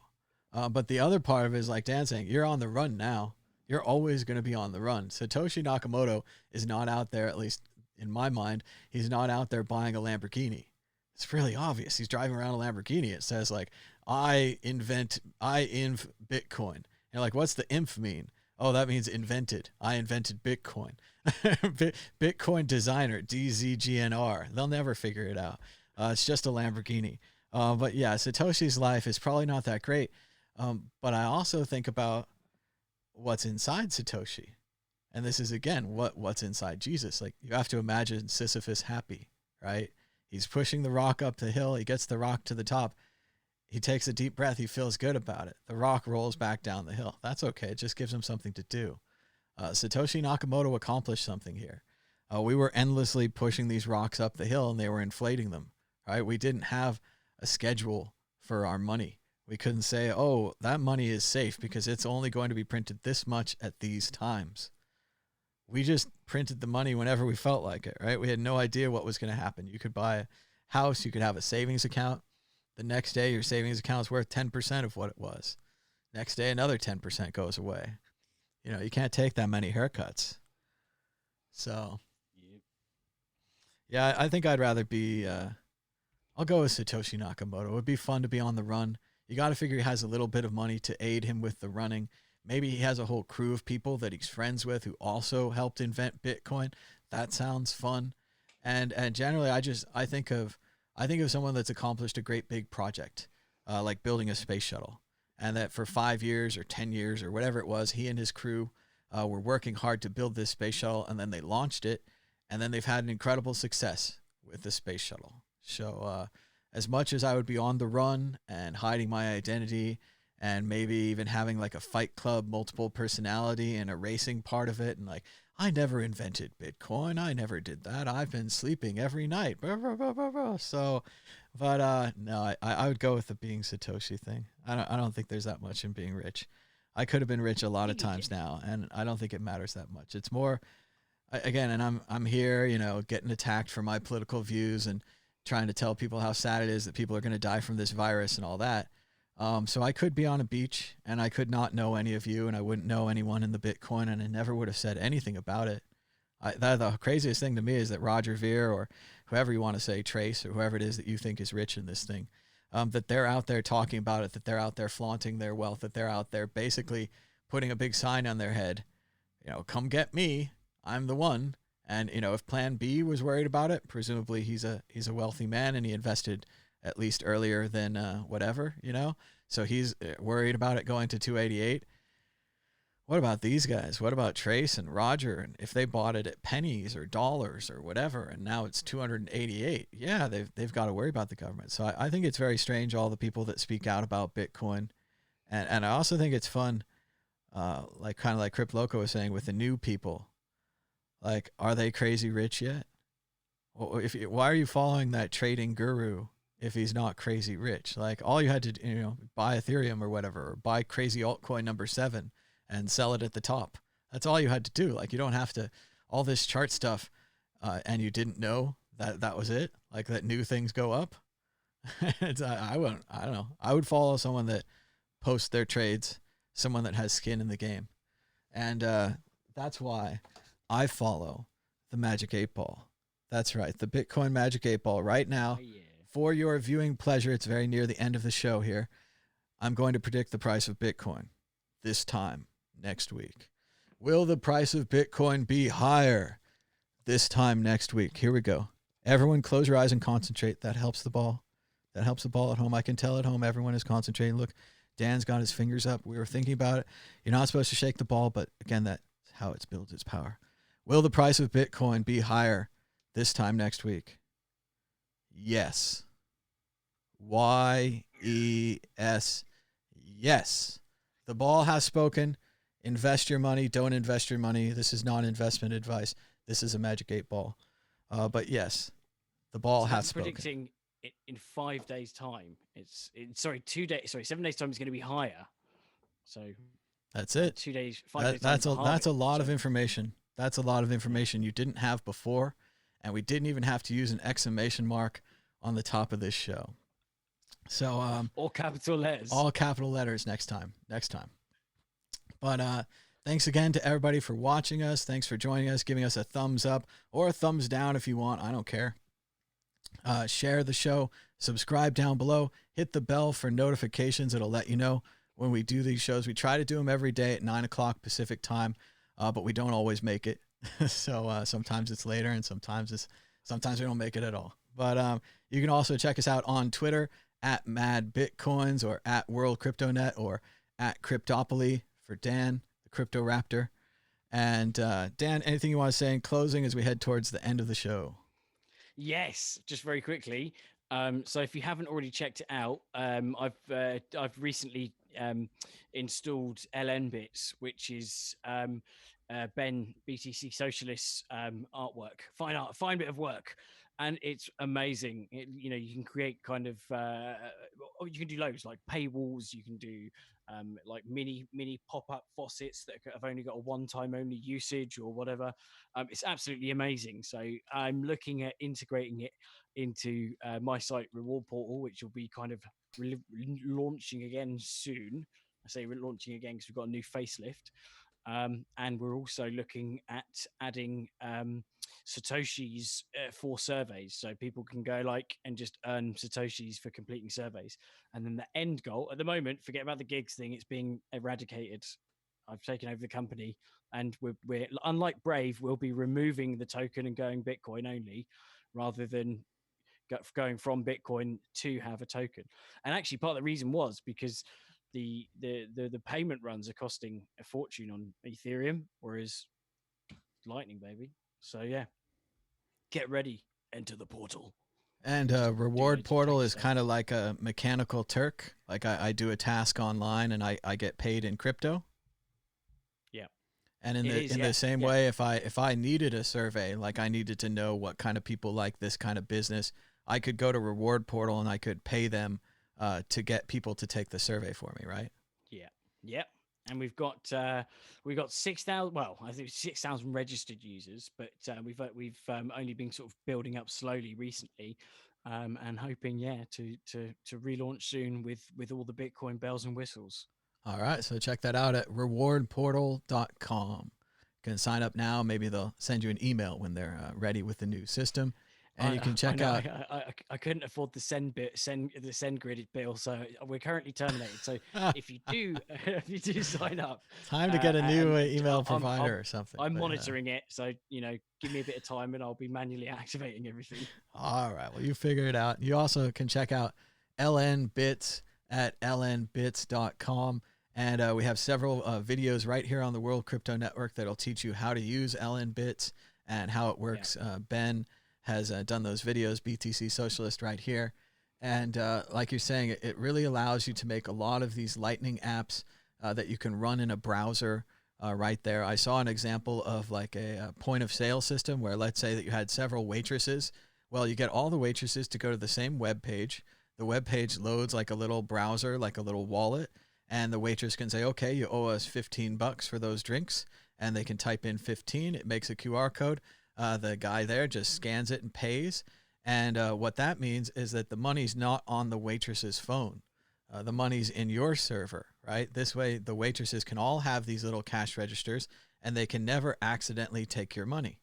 But the other part of it is like Dan saying, you're on the run now. You're always going to be on the run. Satoshi Nakamoto is not out there, at least in my mind, he's not out there buying a Lamborghini. It's really obvious. He's driving around a Lamborghini. It says like, I inv Bitcoin. And like, what's the inf mean? Oh, that means invented. I invented Bitcoin. Bitcoin designer, DZGNR. They'll never figure it out. It's just a Lamborghini. But yeah, Satoshi's life is probably not that great. But I also think about what's inside Satoshi. And this is, again, what's inside Jesus. Like, you have to imagine Sisyphus happy, right? He's pushing the rock up the hill. He gets the rock to the top. He takes a deep breath. He feels good about it. The rock rolls back down the hill. That's okay. It just gives him something to do. Satoshi Nakamoto accomplished something here. We were endlessly pushing these rocks up the hill, and they were inflating them, right? We didn't have a schedule for our money. We couldn't say, oh, that money is safe because it's only going to be printed this much at these times. We just printed the money whenever we felt like it, right? We had no idea what was going to happen. You could buy a house. You could have a savings account. The next day, your savings account is worth 10% of what it was. Next day, another 10% goes away. You know, you can't take that many haircuts. So, yeah, I think I'd rather be, I'll go with Satoshi Nakamoto. It would be fun to be on the run. You got to figure he has a little bit of money to aid him with the running. Maybe he has a whole crew of people that he's friends with who also helped invent Bitcoin. That sounds fun. And generally, I think of someone that's accomplished a great big project, like building a space shuttle, and that for 5 years or 10 years or whatever it was, he and his crew were working hard to build this space shuttle, and then they launched it, and then they've had an incredible success with the space shuttle. So as much as I would be on the run and hiding my identity and maybe even having like a Fight Club multiple personality and a racing part of it, and like, I never invented Bitcoin. I never did that. I've been sleeping every night. So, but no, I would go with the being Satoshi thing. I don't think there's that much in being rich. I could have been rich a lot of times now, and I don't think it matters that much. It's more, again, and I'm here, you know, getting attacked for my political views and trying to tell people how sad it is that people are going to die from this virus and all that. So I could be on a beach and I could not know any of you, and I wouldn't know anyone in the Bitcoin, and I never would have said anything about it. The craziest thing to me is that Roger Ver, or whoever you want to say, Trace, or whoever it is that you think is rich in this thing, that they're out there talking about it, that they're out there flaunting their wealth, that they're out there basically putting a big sign on their head, you know, come get me, I'm the one. And, you know, if Plan B was worried about it, presumably he's a wealthy man and he invested at least earlier than whatever, you know, so he's worried about it going to 288. What about these guys? What about Trace and Roger? And if they bought it at pennies or dollars or whatever, and now it's 288, yeah, they've got to worry about the government. So I think it's very strange, all the people that speak out about Bitcoin. And I also think it's fun, like kind of like Crip Loco was saying, with the new people. Like, are they crazy rich yet? Well, why are you following that trading guru if he's not crazy rich? Like, all you had to, you know, buy Ethereum or whatever, or buy crazy altcoin number 7 and sell it at the top. That's all you had to do. Like, you don't have to, all this chart stuff, and you didn't know that was it. Like, that new things go up. I don't know. I would follow someone that posts their trades, someone that has skin in the game. And that's why I follow the Magic 8 Ball. That's right. The Bitcoin Magic 8 Ball right now. Oh, yeah. for your viewing pleasure, it's very near the end of the show here. I'm going to predict the price of Bitcoin this time next week. Will the price of Bitcoin be higher this time next week? Here we go. Everyone close your eyes and concentrate. That helps the ball. That helps the ball at home. I can tell at home everyone is concentrating. Look, Dan's got his fingers up. We were thinking about it. You're not supposed to shake the ball, but again, that's how it builds its power. Will the price of Bitcoin be higher this time next week? Yes. Y-E-S. Yes. The ball has spoken. Invest your money. Don't invest your money. This is not investment advice. This is a Magic 8 Ball. But yes, the ball has spoken. Predicting it in 5 days' time. It's 7 days' time is going to be higher. So that's it. 2 days, 5 days. That's a lot of information. That's a lot of information you didn't have before, and we didn't even have to use an exclamation mark on the top of this show. So all capital letters. All capital letters next time. But thanks again to everybody for watching us. Thanks for joining us, giving us a thumbs up or a thumbs down if you want. I don't care. Share the show. Subscribe down below. Hit the bell for notifications. It'll let you know when we do these shows. We try to do them every day at 9 o'clock Pacific time, but we don't always make it. So sometimes it's later, and sometimes we don't make it at all. But you can also check us out on Twitter at Mad Bitcoins or at World CryptoNet or at Cryptopoly for Dan, the Crypto Raptor. And Dan, anything you want to say in closing as we head towards the end of the show? Yes, just very quickly. So if you haven't already checked it out, I've recently installed LN Bits, which is Ben BTC Socialist's artwork, fine bit of work, and it's amazing. You can create kind of you can do loads like paywalls. You can do like mini pop-up faucets that have only got a one-time only usage or whatever. It's absolutely amazing. So I'm looking at integrating it into my site Reward Portal, which will be kind of launching again soon. I say we're launching again because we've got a new facelift. And we're also looking at adding Satoshis for surveys. So people can go and just earn Satoshis for completing surveys. And then the end goal, at the moment, forget about the gigs thing, it's being eradicated. I've taken over the company, and we're unlike Brave, we'll be removing the token and going Bitcoin only rather than going from Bitcoin to have a token. And actually part of the reason was because the payment runs are costing a fortune on Ethereum, whereas Lightning, baby. So yeah, get ready, enter the portal. And Reward Portal is kind of like a Mechanical Turk. Like I do a task online and I get paid in crypto. Yeah. And in the same way, if I needed a survey, like I needed to know what kind of people like this kind of business, I could go to Reward Portal and I could pay them to get people to take the survey for me, right? Yeah. And we've got 6,000. Well, I think 6,000 registered users, but we've only been sort of building up slowly recently, and hoping to relaunch soon with all the Bitcoin bells and whistles. All right, so check that out at rewardportal.com. You can sign up now. Maybe they'll send you an email when they're ready with the new system. And you can check out. I couldn't afford the send grid bill, so we're currently terminated. So if you do sign up, time to get a new email provider or something. I'm monitoring it, so give me a bit of time, and I'll be manually activating everything. All right, well, you figure it out. You also can check out LN Bits at lnbits.com, and we have several videos right here on the World Crypto Network that'll teach you how to use LN Bits and how it works. Yeah. Ben has done those videos, BTC Socialist right here. And like you're saying, it really allows you to make a lot of these Lightning apps that you can run in a browser right there. I saw an example of like a point of sale system where, let's say that you had several waitresses. Well, you get all the waitresses to go to the same web page. The web page loads like a little browser, like a little wallet. And the waitress can say, okay, you owe us $15 for those drinks. And they can type in 15. It makes a QR code. The guy there just scans it and pays. And what that means is that the money's not on the waitress's phone. The money's in your server, right? This way, the waitresses can all have these little cash registers, and they can never accidentally take your money.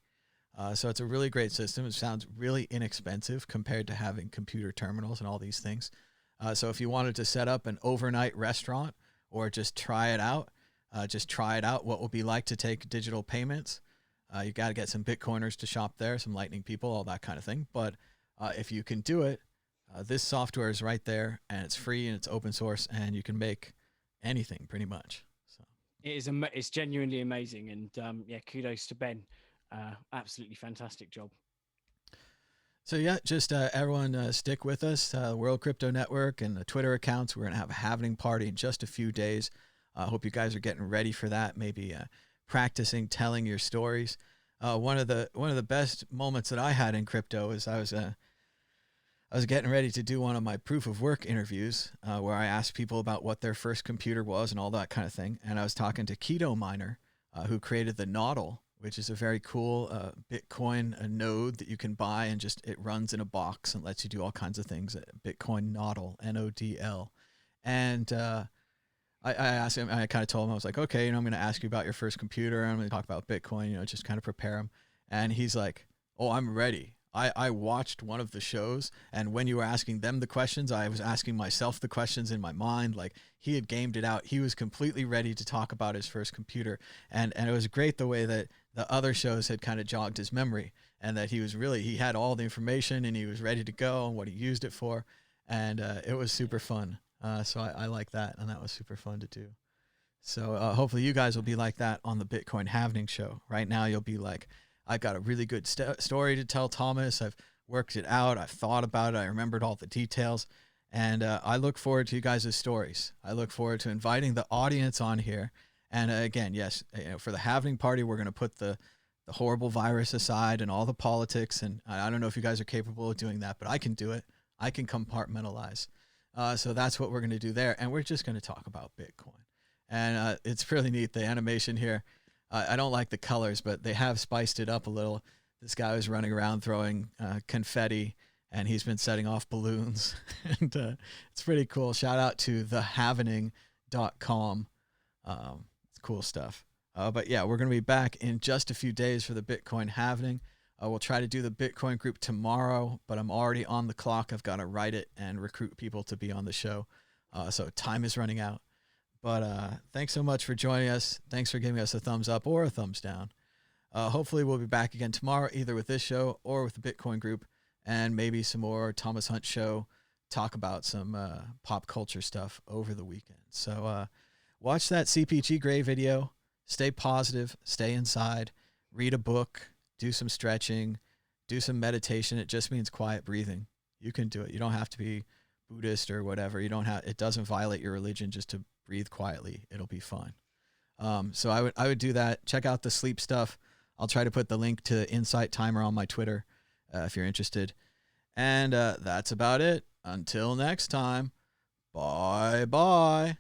So it's a really great system. It sounds really inexpensive compared to having computer terminals and all these things. So if you wanted to set up an overnight restaurant or just try it out, what it will be like to take digital payments. You got to get some Bitcoiners to shop there, some Lightning people, all that kind of thing. But if you can do it, this software is right there, and it's free and it's open source, and you can make anything pretty much. So it's genuinely amazing, and yeah, kudos to Ben. Absolutely fantastic job. So yeah, just everyone stick with us. World Crypto Network and the Twitter accounts. We're gonna have a Halvening party in just a few days. I hope you guys are getting ready for that. Maybe practicing telling your stories. One of the best moments that I had in crypto is I was getting ready to do one of my proof of work interviews where I asked people about what their first computer was and all that kind of thing. And I was talking to Keto Miner, who created the Nodl, which is a very cool Bitcoin node that you can buy, and just it runs in a box and lets you do all kinds of things. Bitcoin Nodl, Nodl. And I asked him, I kind of told him, I was like, okay, I'm going to ask you about your first computer. I'm going to talk about Bitcoin, just kind of prepare him. And he's like, oh, I'm ready. I watched one of the shows, and when you were asking them the questions, I was asking myself the questions in my mind. Like, he had gamed it out. He was completely ready to talk about his first computer. And it was great the way that the other shows had kind of jogged his memory, and that he had all the information and he was ready to go and what he used it for. And it was super fun. So I like that, and that was super fun to do. So hopefully you guys will be like that on the Bitcoin Halvening show. Right now you'll be like, I've got a really good story to tell Thomas. I've worked it out. I've thought about it. I remembered all the details. And I look forward to you guys' stories. I look forward to inviting the audience on here. And again, yes, for the Halvening party, we're going to put the horrible virus aside and all the politics. And I don't know if you guys are capable of doing that, but I can do it. I can compartmentalize. So that's what we're going to do there. And we're just going to talk about Bitcoin. And it's really neat, the animation here. I don't like the colors, but they have spiced it up a little. This guy was running around throwing confetti, and he's been setting off balloons. And it's pretty cool. Shout out to thehalvening.com. It's cool stuff. But yeah, we're going to be back in just a few days for the Bitcoin Halvening. We'll try to do the Bitcoin group tomorrow, but I'm already on the clock. I've got to write it and recruit people to be on the show. So time is running out. But thanks so much for joining us. Thanks for giving us a thumbs up or a thumbs down. Hopefully we'll be back again tomorrow, either with this show or with the Bitcoin group, and maybe some more Thomas Hunt show, talk about some pop culture stuff over the weekend. So watch that CPG Gray video. Stay positive. Stay inside. Read a book. Do some stretching. Do some meditation. It just means quiet breathing. You can do it. You don't have to be Buddhist or whatever. It doesn't violate your religion just to breathe quietly. It'll be fine. So I would do that. Check out the sleep stuff. I'll try to put the link to Insight Timer on my Twitter if you're interested. And that's about it. Until next time. Bye-bye.